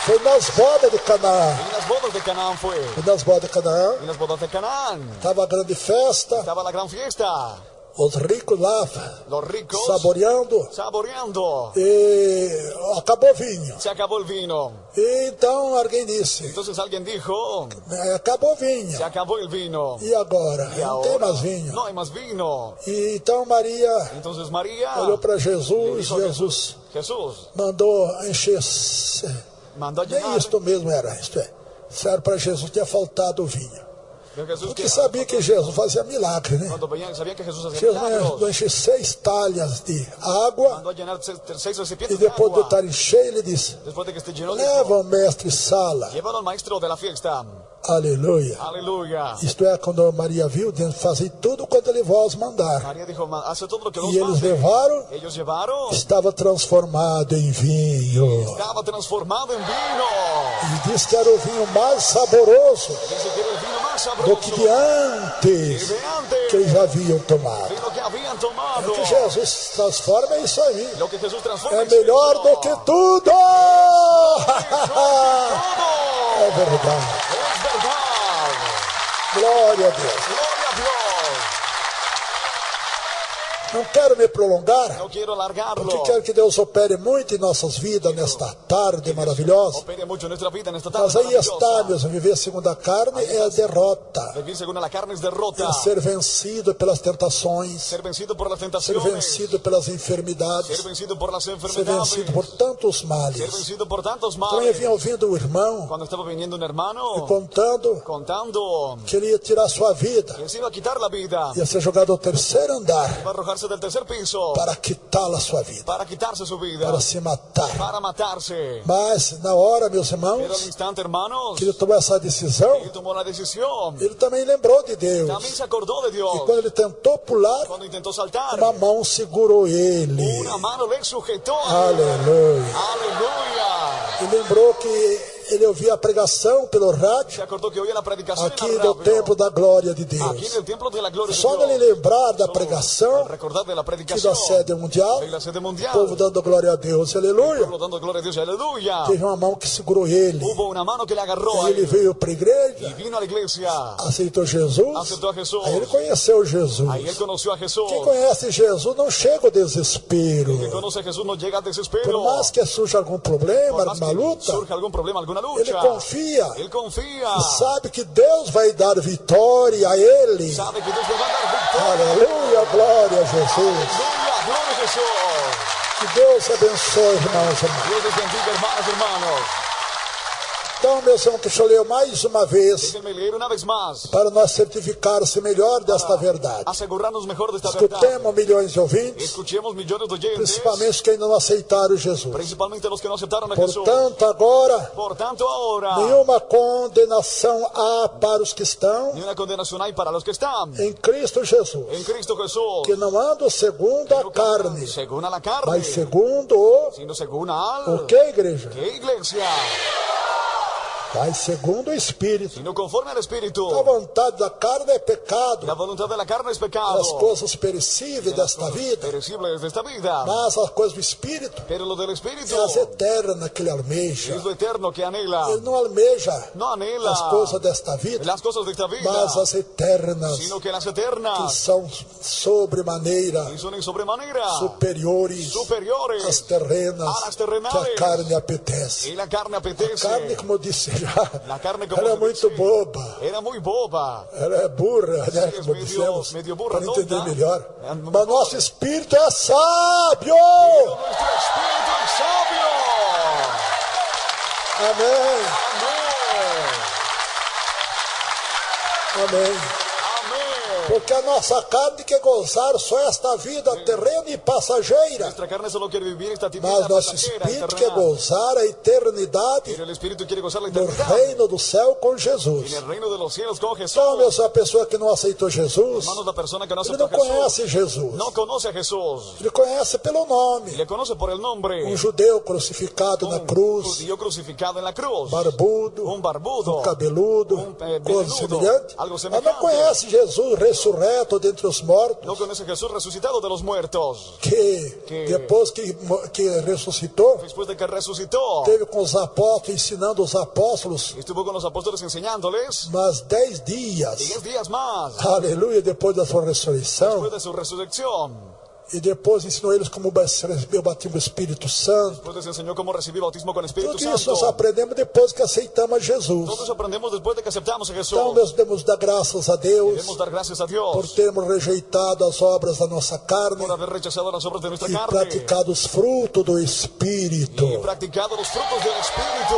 Speaker 1: Foi nas bodas de Canaã.
Speaker 2: En las bodas de Canaán fue.
Speaker 1: Foi nas bodas de Canaã.
Speaker 2: En las bodas de Canaán
Speaker 1: Estava a grande festa.
Speaker 2: estaba la gran fiesta.
Speaker 1: Os ricos lá
Speaker 2: Los ricos
Speaker 1: saboreando.
Speaker 2: saboreando.
Speaker 1: E acabou o vinho.
Speaker 2: Se acabó el vino.
Speaker 1: E então alguém disse,
Speaker 2: Entonces alguien dijo,
Speaker 1: acabou o vinho.
Speaker 2: se acabó el vino.
Speaker 1: E agora?
Speaker 2: Y
Speaker 1: Não tem
Speaker 2: ahora
Speaker 1: mais vinho.
Speaker 2: no hay más vino.
Speaker 1: E então Maria
Speaker 2: Entonces María
Speaker 1: olhou para
Speaker 2: le
Speaker 1: Jesus.
Speaker 2: dijo a
Speaker 1: Jesus
Speaker 2: Jesús
Speaker 1: mandou encher.
Speaker 2: mandó a
Speaker 1: Nem
Speaker 2: llenar.
Speaker 1: isto mesmo era. Isto é, disseram para Jesus que tinha faltado o vinho.
Speaker 2: Pero Jesús
Speaker 1: Porque
Speaker 2: que-
Speaker 1: sabia que Jesus fazia milagre, né?
Speaker 2: cuando sabían que Jesús hacía
Speaker 1: Jesus
Speaker 2: milagros,
Speaker 1: mandou encher 6 talhas de água.
Speaker 2: mandó a llenar 6
Speaker 1: E
Speaker 2: recipientes de
Speaker 1: depois de
Speaker 2: agua.
Speaker 1: estarem cheios, ele disse,
Speaker 2: Después de que esté lleno, dijo,
Speaker 1: leva o mestre Sala.
Speaker 2: llévalo al maestro de la fiesta.
Speaker 1: Aleluia.
Speaker 2: Aleluya.
Speaker 1: Isto é, quando Maria viu, dizendo, fazei tudo quanto ele vos mandar.
Speaker 2: María dijo, hace todo lo que nos
Speaker 1: E eles
Speaker 2: mande.
Speaker 1: levaram,
Speaker 2: Ellos llevaron,
Speaker 1: estava transformado em vinho.
Speaker 2: estaba transformado en vino.
Speaker 1: E disse que era o vinho mais saboroso
Speaker 2: Dice que era el vino más
Speaker 1: do
Speaker 2: sabroso
Speaker 1: que de antes
Speaker 2: de antes.
Speaker 1: que eles já haviam tomado.
Speaker 2: Vino que habían tomado.
Speaker 1: O que Jesus transforma é isso aí.
Speaker 2: Lo que Jesús transforma
Speaker 1: É
Speaker 2: es
Speaker 1: melhor
Speaker 2: eso.
Speaker 1: do que tudo.
Speaker 2: Todo.
Speaker 1: É verdade.
Speaker 2: Es verdad.
Speaker 1: Glória a Deus.
Speaker 2: Gloria a Dios.
Speaker 1: Não quero me prolongar,
Speaker 2: No quiero alargarlo.
Speaker 1: porque quero que Deus opere muito em nossas vidas nesta tarde maravilhosa.
Speaker 2: Opere mucho en nuestra vida en esta tarde
Speaker 1: Mas aí está,
Speaker 2: maravillosa.
Speaker 1: meus, viver segundo a carne é a derrota.
Speaker 2: Vivir según la carne es derrota.
Speaker 1: É ser vencido pelas tentações,
Speaker 2: Ser vencido por las
Speaker 1: ser
Speaker 2: tentaciones.
Speaker 1: vencido pelas enfermidades,
Speaker 2: Ser vencido por las
Speaker 1: ser
Speaker 2: enfermedades.
Speaker 1: vencido por tantos
Speaker 2: Ser
Speaker 1: males.
Speaker 2: vencido por tantos
Speaker 1: Então eu
Speaker 2: males.
Speaker 1: vinha ouvindo o irmão
Speaker 2: Cuando estaba viniendo un hermano
Speaker 1: contando
Speaker 2: contando
Speaker 1: que ele ia tirar sua vida,
Speaker 2: que se iba a quitar la vida,
Speaker 1: ia ser jogado ao terceiro andar
Speaker 2: iba a arrojarse del tercer piso
Speaker 1: para quitá-la sua vida,
Speaker 2: para quitarse su vida,
Speaker 1: para se matar.
Speaker 2: para matarse.
Speaker 1: Mas na hora, meus
Speaker 2: Pero al
Speaker 1: irmãos,
Speaker 2: instante, hermanos,
Speaker 1: que ele tomou essa decisão,
Speaker 2: él tomó la decisión.
Speaker 1: ele também lembrou de Deus.
Speaker 2: También se acordó de Dios.
Speaker 1: E quando ele tentou pular,
Speaker 2: Cuando intentó saltar,
Speaker 1: uma mão segurou ele.
Speaker 2: una mano le sujetó.
Speaker 1: Aleluia.
Speaker 2: Aleluya.
Speaker 1: E lembrou que Ele ouvia a pregação pelo rádio
Speaker 2: Se acordó que oía la predicación
Speaker 1: aqui
Speaker 2: en el
Speaker 1: do
Speaker 2: radio.
Speaker 1: templo da glória de
Speaker 2: Aquí
Speaker 1: Deus.
Speaker 2: en el templo de la gloria de
Speaker 1: Só
Speaker 2: Dios.
Speaker 1: nele lembrar da
Speaker 2: Solo
Speaker 1: pregação
Speaker 2: al recordar de la
Speaker 1: aqui
Speaker 2: predicación
Speaker 1: da sede mundial,
Speaker 2: de la sede
Speaker 1: o
Speaker 2: mundial.
Speaker 1: povo dando glória a Deus, aleluia.
Speaker 2: Pueblo dando gloria a Dios, aleluya.
Speaker 1: Teve uma mão que segurou ele.
Speaker 2: Hubo una mano que le agarró a
Speaker 1: Ele
Speaker 2: él
Speaker 1: veio para a
Speaker 2: y
Speaker 1: igreja,
Speaker 2: vino a la iglesia.
Speaker 1: aceitou Jesus,
Speaker 2: Aceptó a Jesús.
Speaker 1: aí ele conheceu Jesus.
Speaker 2: Ahí él conoció a Jesús.
Speaker 1: Quem conhece Jesus não chega ao desespero.
Speaker 2: Que conoce a Jesús no llega al
Speaker 1: Por
Speaker 2: desespero.
Speaker 1: mais que surja algum problema,
Speaker 2: Por más
Speaker 1: alguma
Speaker 2: que
Speaker 1: luta,
Speaker 2: surja algún problema, alguna
Speaker 1: ele
Speaker 2: lucha,
Speaker 1: confia
Speaker 2: él confía.
Speaker 1: e sabe que Deus vai dar vitória a ele.
Speaker 2: Sabe que Dios le va a dar victoria.
Speaker 1: Aleluia, glória a Jesus.
Speaker 2: Aleluya, gloria a Jesús.
Speaker 1: Que Deus abençoe, irmãos e irmãs.
Speaker 2: Dios les bendiga, hermanos, hermanos.
Speaker 1: Então, meus irmãos, deixa eu ler mais uma vez
Speaker 2: Déjenme leer una vez más.
Speaker 1: para nós certificar-se melhor desta verdade.
Speaker 2: Asegurarnos mejor de esta verdad.
Speaker 1: Escutemos milhões de ouvintes,
Speaker 2: Escuchemos millones de oyentes,
Speaker 1: principalmente que ainda não aceitaram Jesus.
Speaker 2: principalmente los que no aceptaron a Jesús.
Speaker 1: Portanto, agora,
Speaker 2: Por tanto, ahora,
Speaker 1: nenhuma condenação há para os que estão
Speaker 2: ni una condenación hay para los que están
Speaker 1: em Cristo Jesus,
Speaker 2: en Cristo Jesús,
Speaker 1: que não andam segundo a carne,
Speaker 2: según a la carne,
Speaker 1: mas segundo o
Speaker 2: sino según al...
Speaker 1: que, igreja?
Speaker 2: ¿Qué iglesia?
Speaker 1: Mas segundo o Espírito.
Speaker 2: Sino conforme al Espíritu.
Speaker 1: A vontade da carne é pecado,
Speaker 2: La voluntad de la carne es pecado.
Speaker 1: as coisas perecíveis desta vida,
Speaker 2: Perecibles de esta vida.
Speaker 1: mas as coisas do Espírito
Speaker 2: Pero lo del Espíritu
Speaker 1: é as eternas que ele almeja.
Speaker 2: es lo eterno que anhela.
Speaker 1: Ele não almeja
Speaker 2: No anhela
Speaker 1: as coisas desta vida,
Speaker 2: las cosas de esta vida,
Speaker 1: mas as eternas,
Speaker 2: sino que las
Speaker 1: que
Speaker 2: eternas
Speaker 1: são sobremaneira
Speaker 2: y son en sobremanera
Speaker 1: superiores
Speaker 2: superiores
Speaker 1: às terrenas
Speaker 2: a las
Speaker 1: que a
Speaker 2: terrenales.
Speaker 1: carne apetece.
Speaker 2: Y la carne
Speaker 1: A
Speaker 2: apetece.
Speaker 1: carne, como eu disse já,
Speaker 2: La carne, como
Speaker 1: ela é
Speaker 2: se
Speaker 1: muito
Speaker 2: dice,
Speaker 1: boba.
Speaker 2: era muy boba.
Speaker 1: Ela é burra, né?
Speaker 2: Sim,
Speaker 1: Como
Speaker 2: medio-
Speaker 1: dissemos,
Speaker 2: medio burra,
Speaker 1: para entender
Speaker 2: tonta.
Speaker 1: melhor.
Speaker 2: É,
Speaker 1: Mas nosso espírito é sábio.
Speaker 2: Nuestro espíritu es sabio.
Speaker 1: Amém.
Speaker 2: Amén.
Speaker 1: Amém.
Speaker 2: Amén.
Speaker 1: Porque a nossa carne quer gozar só esta vida terrena e passageira.
Speaker 2: Nuestra carne solo quiere vivir esta vida
Speaker 1: Mas nosso
Speaker 2: pasajera,
Speaker 1: espírito quer
Speaker 2: terrenal.
Speaker 1: gozar a eternidade
Speaker 2: Pero el espíritu quiere gozar la
Speaker 1: no
Speaker 2: eternidad
Speaker 1: reino do céu com
Speaker 2: en
Speaker 1: Jesus.
Speaker 2: el reino de los cielos con Jesús.
Speaker 1: Então, essa pessoa que não aceitou Jesus,
Speaker 2: Hermanos, la persona que no
Speaker 1: ele
Speaker 2: acepta
Speaker 1: não
Speaker 2: a Jesús
Speaker 1: conhece Jesus.
Speaker 2: no conoce a Jesús.
Speaker 1: Ele conhece pelo nome.
Speaker 2: Le conoce por el nombre.
Speaker 1: Um judeu crucificado na
Speaker 2: Un
Speaker 1: cruz,
Speaker 2: judío crucificado en la cruz.
Speaker 1: barbudo,
Speaker 2: Un barbudo.
Speaker 1: cabeludo, coisa semelhante.
Speaker 2: algo
Speaker 1: Mas
Speaker 2: semelhante.
Speaker 1: não conhece Jesus ressurreto dentre os mortos,
Speaker 2: No conoce a Jesús resucitado de los muertos.
Speaker 1: que depois que ressuscitou,
Speaker 2: Después de que resucitó,
Speaker 1: teve com os apóstolos, ensinando os apóstolos,
Speaker 2: estuvo con los apóstoles enseñándoles
Speaker 1: mas 10 dias,
Speaker 2: 10 días más
Speaker 1: aleluia, depois da sua ressurreição,
Speaker 2: después de su resurrección.
Speaker 1: e depois ensinou eles como receber o batismo do Espírito Santo.
Speaker 2: Después les enseñó cómo recibir bautismo con Espíritu
Speaker 1: Tudo isso nós
Speaker 2: Santo.
Speaker 1: aprendemos depois que aceitamos a Jesus.
Speaker 2: Todos aprendemos después de que aceptamos a Jesús.
Speaker 1: Então nós devemos dar graças a Deus
Speaker 2: Debemos dar gracias a
Speaker 1: por
Speaker 2: Dios
Speaker 1: termos rejeitado as obras da nossa carne
Speaker 2: por haber rechazado las obras de nuestra
Speaker 1: e
Speaker 2: carne
Speaker 1: praticado os frutos do Espírito.
Speaker 2: y practicado los frutos del Espíritu.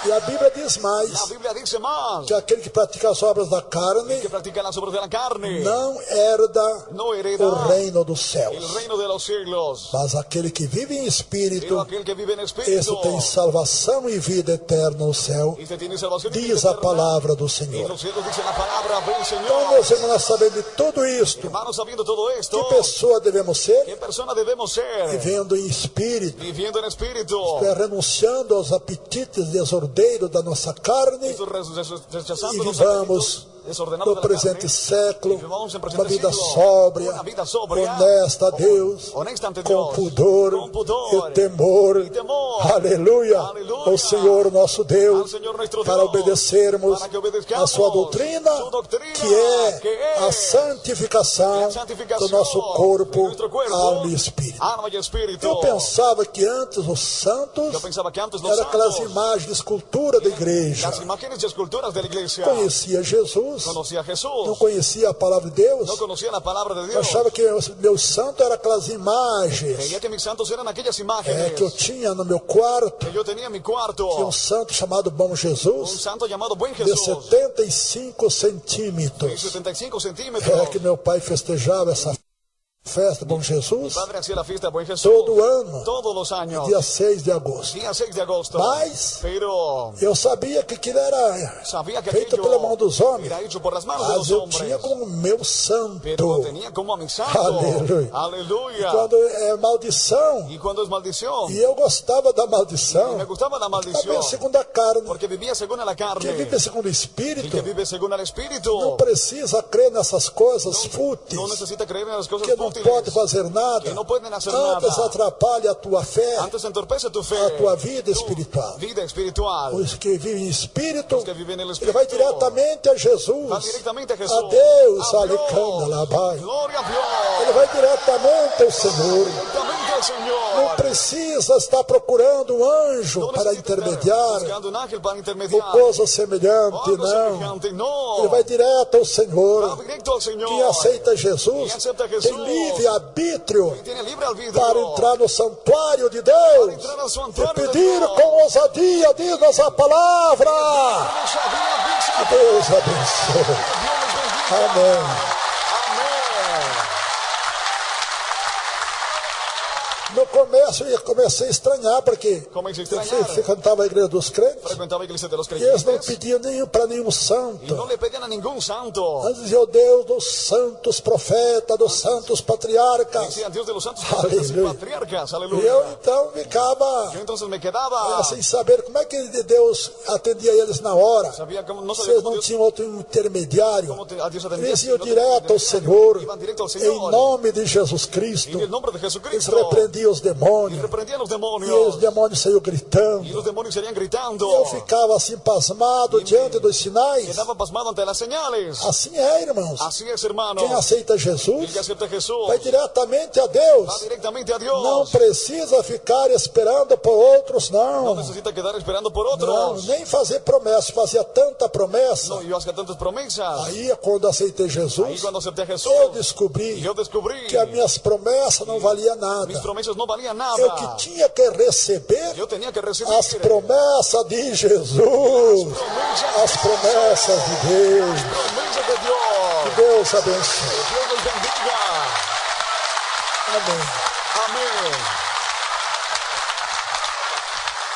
Speaker 1: E a Bíblia diz
Speaker 2: La
Speaker 1: mais,
Speaker 2: Biblia dice más
Speaker 1: que aquele que pratica as obras da carne
Speaker 2: que practica las obras de la carne
Speaker 1: não herda
Speaker 2: no hereda
Speaker 1: o reino dos céus.
Speaker 2: el reino de los siglos.
Speaker 1: Mas aquele que vive em
Speaker 2: Pero
Speaker 1: espírito,
Speaker 2: aquel que vive en
Speaker 1: esse
Speaker 2: Espíritu,
Speaker 1: tem salvação e vida eterna no céu,
Speaker 2: este tiene salvación y vida
Speaker 1: diz a
Speaker 2: eterna.
Speaker 1: palavra do
Speaker 2: En
Speaker 1: Senhor.
Speaker 2: los cielos dice la palabra del
Speaker 1: Então,
Speaker 2: Señor.
Speaker 1: meus irmãos, nós sabendo de tudo isto,
Speaker 2: Hermanos, sabiendo todo esto,
Speaker 1: que pessoa devemos ser?
Speaker 2: ¿qué persona debemos ser?
Speaker 1: Vivendo em espírito,
Speaker 2: Viviendo en Espíritu.
Speaker 1: renunciando aos apetites desordeiros da nossa carne
Speaker 2: Esto rechazando
Speaker 1: e
Speaker 2: los
Speaker 1: vivamos
Speaker 2: apetitos desordenados
Speaker 1: no
Speaker 2: de la
Speaker 1: presente
Speaker 2: carne.
Speaker 1: século
Speaker 2: Y vivamos en
Speaker 1: uma
Speaker 2: presente
Speaker 1: vida
Speaker 2: siglo,
Speaker 1: sóbria,
Speaker 2: una vida sobria,
Speaker 1: honesta a Deus,
Speaker 2: honesta ante
Speaker 1: com
Speaker 2: Dios,
Speaker 1: pudor
Speaker 2: con pudor
Speaker 1: e temor.
Speaker 2: y temor.
Speaker 1: Aleluia!
Speaker 2: Aleluia.
Speaker 1: Ao Senhor nosso
Speaker 2: Al
Speaker 1: Deus,
Speaker 2: Señor nuestro
Speaker 1: para
Speaker 2: Dios,
Speaker 1: obedecermos
Speaker 2: para que obedezcamos
Speaker 1: a sua doutrina,
Speaker 2: su doctrina,
Speaker 1: que é a
Speaker 2: es
Speaker 1: santificação
Speaker 2: la santificación
Speaker 1: do nosso
Speaker 2: de
Speaker 1: corpo,
Speaker 2: nuestro cuerpo,
Speaker 1: alma e espírito.
Speaker 2: alma y espíritu.
Speaker 1: Eu pensava que antes os santos
Speaker 2: Yo pensaba que antes los
Speaker 1: eram aquelas
Speaker 2: santos,
Speaker 1: imagens de escultura da igreja.
Speaker 2: las imágenes y esculturas de la iglesia,
Speaker 1: Conhecia Jesus,
Speaker 2: conocía a Jesús,
Speaker 1: não conhecia a palavra de Deus.
Speaker 2: no conocía la palabra de
Speaker 1: Eu
Speaker 2: Dios.
Speaker 1: achava que meus santos eram aquelas imagens
Speaker 2: Creía que mis santos eran aquellas imágenes
Speaker 1: que eu tinha no meu quarto.
Speaker 2: que yo tenía en mi cuarto.
Speaker 1: Tinha santo chamado Bom
Speaker 2: Un
Speaker 1: Jesus,
Speaker 2: santo llamado Buen
Speaker 1: de
Speaker 2: Jesús,
Speaker 1: 75
Speaker 2: de
Speaker 1: centímetros.
Speaker 2: 75 centímetros.
Speaker 1: Que meu pai festejava essa Festa Bom Jesus,
Speaker 2: Padre hacía la fiesta de Buen Jesús
Speaker 1: todo ano,
Speaker 2: todos los años,
Speaker 1: dia 6 de agosto.
Speaker 2: día 6 de agosto.
Speaker 1: Mas
Speaker 2: Pero
Speaker 1: eu sabia que aquilo era
Speaker 2: sabía que
Speaker 1: feito
Speaker 2: aquello
Speaker 1: pela mão dos homens,
Speaker 2: era hecho por las manos de
Speaker 1: mas
Speaker 2: los
Speaker 1: eu
Speaker 2: hombres.
Speaker 1: tinha como meu santo.
Speaker 2: Pero lo tenía como a mi santo.
Speaker 1: Aleluia.
Speaker 2: Aleluya.
Speaker 1: Quando é maldição,
Speaker 2: Y cuando es maldición,
Speaker 1: e eu gostava da
Speaker 2: me
Speaker 1: maldição,
Speaker 2: gustaba la maldición,
Speaker 1: também segundo a carne.
Speaker 2: porque vivía según a la
Speaker 1: Quem
Speaker 2: carne.
Speaker 1: vive segundo o
Speaker 2: El
Speaker 1: Espírito
Speaker 2: que vive según el Espíritu
Speaker 1: não precisa crer nessas coisas
Speaker 2: no
Speaker 1: fúteis,
Speaker 2: necesita creer en las cosas
Speaker 1: que não
Speaker 2: fútiles,
Speaker 1: pode fazer nada,
Speaker 2: que no pueden hacer
Speaker 1: antes
Speaker 2: nada.
Speaker 1: atrapalha a tua fé,
Speaker 2: Antes entorpece tu fe,
Speaker 1: a tua vida
Speaker 2: tu
Speaker 1: espiritual.
Speaker 2: vida espiritual.
Speaker 1: Os que vivem em Espírito,
Speaker 2: Los que viven en el
Speaker 1: ele
Speaker 2: Espíritu
Speaker 1: vai diretamente a
Speaker 2: van
Speaker 1: Jesus,
Speaker 2: directamente a Jesús.
Speaker 1: a Deus,
Speaker 2: A
Speaker 1: alecanda lá vai.
Speaker 2: Gloria a Dios.
Speaker 1: Ele vai diretamente ao Senhor.
Speaker 2: Directamente al Señor.
Speaker 1: Não precisa estar procurando um anjo
Speaker 2: No
Speaker 1: para
Speaker 2: necesita estar
Speaker 1: intermediar,
Speaker 2: buscando un ángel para
Speaker 1: ou
Speaker 2: intermediar.
Speaker 1: coisa semelhante,
Speaker 2: Algo
Speaker 1: não.
Speaker 2: semejante, no.
Speaker 1: Ele vai direto ao Senhor.
Speaker 2: Va directo al Señor.
Speaker 1: Quem aceita Jesus
Speaker 2: Quem aceita Jesus
Speaker 1: tem livre arbítrio
Speaker 2: Tiene libre albedrío
Speaker 1: para entrar no santuário de
Speaker 2: para
Speaker 1: Deus
Speaker 2: entrar al
Speaker 1: e
Speaker 2: santuario de
Speaker 1: pedir
Speaker 2: Dios.
Speaker 1: com ousadia, diz a palavra.
Speaker 2: Vamos a Dios.
Speaker 1: Que Deus abençoe.
Speaker 2: Dios les bendiga.
Speaker 1: Amém.
Speaker 2: Amén.
Speaker 1: No começo eu comecei a estranhar, porque
Speaker 2: Comecei a
Speaker 1: eu
Speaker 2: estranhar.
Speaker 1: frequentava a igreja dos crentes
Speaker 2: Frecuentaba la iglesia de los
Speaker 1: e eles não
Speaker 2: creyentes
Speaker 1: pediam para nenhum
Speaker 2: y
Speaker 1: santo.
Speaker 2: no le pedían a ningún santo.
Speaker 1: Eles diziam, o Deus dos santos profetas, dos santos patriarcas.
Speaker 2: Decían Dios de los santos profetas y
Speaker 1: Aleluia.
Speaker 2: patriarcas.
Speaker 1: E eu
Speaker 2: Aleluya.
Speaker 1: então ficava
Speaker 2: Yo entonces me quedaba.
Speaker 1: sem saber como é que Deus atendia eles na hora.
Speaker 2: No sabía
Speaker 1: Vocês
Speaker 2: cómo
Speaker 1: não
Speaker 2: Dios,
Speaker 1: tinham outro intermediário.
Speaker 2: cómo a Dios atendía.
Speaker 1: Eles iam
Speaker 2: No
Speaker 1: direto ao
Speaker 2: tenían
Speaker 1: Senhor,
Speaker 2: Iban directo al
Speaker 1: em
Speaker 2: Señor.
Speaker 1: nome de Jesus Cristo.
Speaker 2: En el nombre de
Speaker 1: Eles
Speaker 2: Jesucristo.
Speaker 1: repreendiam os
Speaker 2: Y
Speaker 1: demônios.
Speaker 2: reprendían los
Speaker 1: E os
Speaker 2: demonios.
Speaker 1: demônios saíam
Speaker 2: Y
Speaker 1: gritando.
Speaker 2: los demonios serían gritando.
Speaker 1: E eu ficava assim pasmado diante dos sinais.
Speaker 2: Quedaba pasmado ante las señales.
Speaker 1: Assim é, irmãos.
Speaker 2: Así es, hermano.
Speaker 1: Quem aceita
Speaker 2: El
Speaker 1: Jesus
Speaker 2: que acepta a Jesús
Speaker 1: vai diretamente a
Speaker 2: va
Speaker 1: Deus.
Speaker 2: directamente a
Speaker 1: Não
Speaker 2: Dios.
Speaker 1: precisa ficar esperando por outros,
Speaker 2: No
Speaker 1: não.
Speaker 2: necesita quedar esperando por
Speaker 1: Não,
Speaker 2: otros.
Speaker 1: nem fazer promessa. Fazia tanta promessa.
Speaker 2: No, yo hacía tantas promesas.
Speaker 1: Aí, quando aceitei
Speaker 2: Ahí
Speaker 1: Jesus,
Speaker 2: cuando acepté a Jesús,
Speaker 1: eu descobri
Speaker 2: yo descubrí
Speaker 1: que as minhas promessas não valiam
Speaker 2: mis
Speaker 1: nada.
Speaker 2: promesas no valían
Speaker 1: Eu
Speaker 2: nada.
Speaker 1: que tinha que receber
Speaker 2: Yo tenía que recibir
Speaker 1: as promessas de Jesus, as promessas de Deus.
Speaker 2: promesas de Dios.
Speaker 1: Que Deus abençoe.
Speaker 2: Dios los bendiga.
Speaker 1: Amém.
Speaker 2: Amén.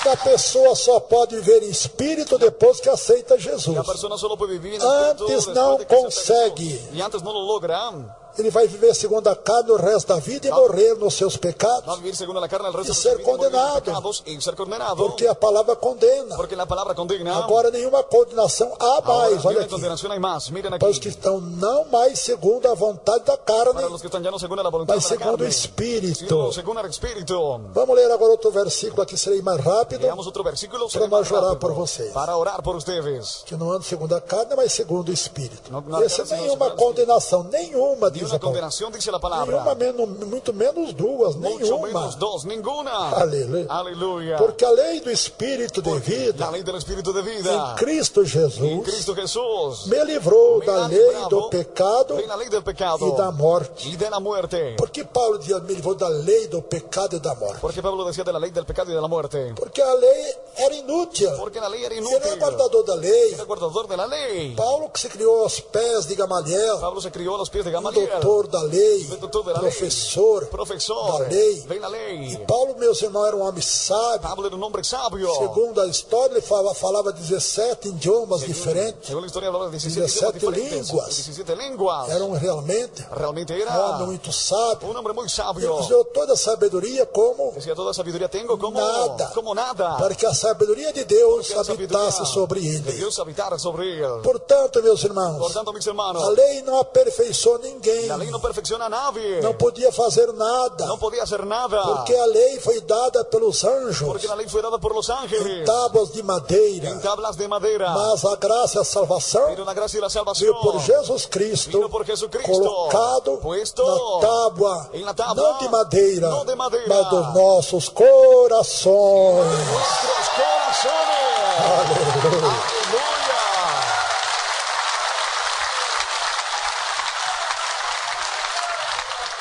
Speaker 1: A pessoa só pode viver em espírito depois que aceita Jesus.
Speaker 2: La persona solo puede vivir en espíritu
Speaker 1: Antes
Speaker 2: después
Speaker 1: não
Speaker 2: de que acepta a
Speaker 1: consegue.
Speaker 2: Jesús. Y antes no lo logra.
Speaker 1: Ele vai viver segundo a carne o resto da vida e morrer nos seus
Speaker 2: Va a
Speaker 1: pecados,
Speaker 2: vivir según la carne el resto
Speaker 1: Y
Speaker 2: de
Speaker 1: ser
Speaker 2: su vida y morir en
Speaker 1: condenado.
Speaker 2: pecados y ser condenado.
Speaker 1: porque a palavra condena.
Speaker 2: Porque la palabra condena.
Speaker 1: Agora nenhuma condenação há
Speaker 2: Ahora,
Speaker 1: mais, olha
Speaker 2: libre
Speaker 1: aqui.
Speaker 2: condenación hay más. Miren
Speaker 1: Para os
Speaker 2: aquí.
Speaker 1: que estão não mais segundo a vontade da carne,
Speaker 2: Para los que están ya no según la voluntad
Speaker 1: mas
Speaker 2: de la
Speaker 1: segundo o
Speaker 2: carne,
Speaker 1: Espírito.
Speaker 2: sino según el Espíritu.
Speaker 1: Vamos ler agora outro versículo aqui, serei mais rápido,
Speaker 2: Leamos otro versículo
Speaker 1: para nós orar por vocês.
Speaker 2: para orar por ustedes.
Speaker 1: Que não anda segundo a carne, mas segundo o Espírito.
Speaker 2: Não
Speaker 1: Essa
Speaker 2: quero
Speaker 1: nenhuma
Speaker 2: segundo o
Speaker 1: condenação, nenhuma,
Speaker 2: Ni
Speaker 1: diz
Speaker 2: una
Speaker 1: a palavra.
Speaker 2: condenación dice la palabra.
Speaker 1: Nenhuma, muito menos duas,
Speaker 2: Mucho
Speaker 1: nenhuma.
Speaker 2: menos dos, ninguna.
Speaker 1: Aleluia.
Speaker 2: Aleluya.
Speaker 1: Porque a lei do Espírito de vida,
Speaker 2: La ley del Espíritu de vida.
Speaker 1: em Cristo
Speaker 2: En
Speaker 1: Jesus,
Speaker 2: Cristo Jesús.
Speaker 1: me livrou
Speaker 2: Me
Speaker 1: da
Speaker 2: ha
Speaker 1: lei
Speaker 2: librado
Speaker 1: do pecado
Speaker 2: de la ley del pecado
Speaker 1: e da morte.
Speaker 2: y de la muerte.
Speaker 1: Por que Paulo dizia, me livrou da lei do pecado e da morte?
Speaker 2: Porque Pablo decía de la ley del pecado y de la muerte.
Speaker 1: Porque a lei era inútil.
Speaker 2: Porque la ley era
Speaker 1: Ele
Speaker 2: inútil.
Speaker 1: era guardador da lei.
Speaker 2: Era guardador de la ley.
Speaker 1: Paulo que se criou aos pés de Gamaliel,
Speaker 2: Pablo se crió a los pies de Gamaliel.
Speaker 1: doutor da lei,
Speaker 2: Doutor da lei.
Speaker 1: professor
Speaker 2: Profesor
Speaker 1: da lei.
Speaker 2: de la ley.
Speaker 1: E Paulo, meus irmãos, era um homem sábio.
Speaker 2: Pablo era un hombre sabio.
Speaker 1: Segundo a história, ele falava 17 idiomas diferentes.
Speaker 2: Según la historia hablaba de 17
Speaker 1: 17
Speaker 2: idiomas diferentes.
Speaker 1: línguas.
Speaker 2: 17 lenguas.
Speaker 1: Era realmente
Speaker 2: Realmente
Speaker 1: um
Speaker 2: era
Speaker 1: homem muito sábio.
Speaker 2: un hombre muy
Speaker 1: Ele
Speaker 2: sabio.
Speaker 1: usou toda a sabedoria como
Speaker 2: Decía, toda sabiduría tengo como
Speaker 1: nada.
Speaker 2: como nada.
Speaker 1: para que a sabedoria de Deus
Speaker 2: Que la sabiduría
Speaker 1: habitasse sobre
Speaker 2: de
Speaker 1: ele.
Speaker 2: Dios habitara sobre él.
Speaker 1: Portanto, meus
Speaker 2: Por
Speaker 1: irmãos,
Speaker 2: tanto, mis hermanos,
Speaker 1: a lei não aperfeiçoou ninguém.
Speaker 2: la ley no perfecciona a nadie.
Speaker 1: Não podia fazer nada.
Speaker 2: No podía hacer nada.
Speaker 1: Porque a lei foi dada pelos anjos,
Speaker 2: Porque la ley fue dada por los
Speaker 1: em
Speaker 2: ángeles.
Speaker 1: tábuas de madeira.
Speaker 2: En tablas de madera.
Speaker 1: Mas a graça e a salvação
Speaker 2: Pero la gracia y la salvación
Speaker 1: veio por Jesus Cristo,
Speaker 2: vino por Jesucristo,
Speaker 1: colocado
Speaker 2: puesto
Speaker 1: na tábua,
Speaker 2: en la tabla,
Speaker 1: não de madeira,
Speaker 2: no de madera,
Speaker 1: mas dos nossos corações.
Speaker 2: nuestros corazones.
Speaker 1: Aleluia.
Speaker 2: Aleluya.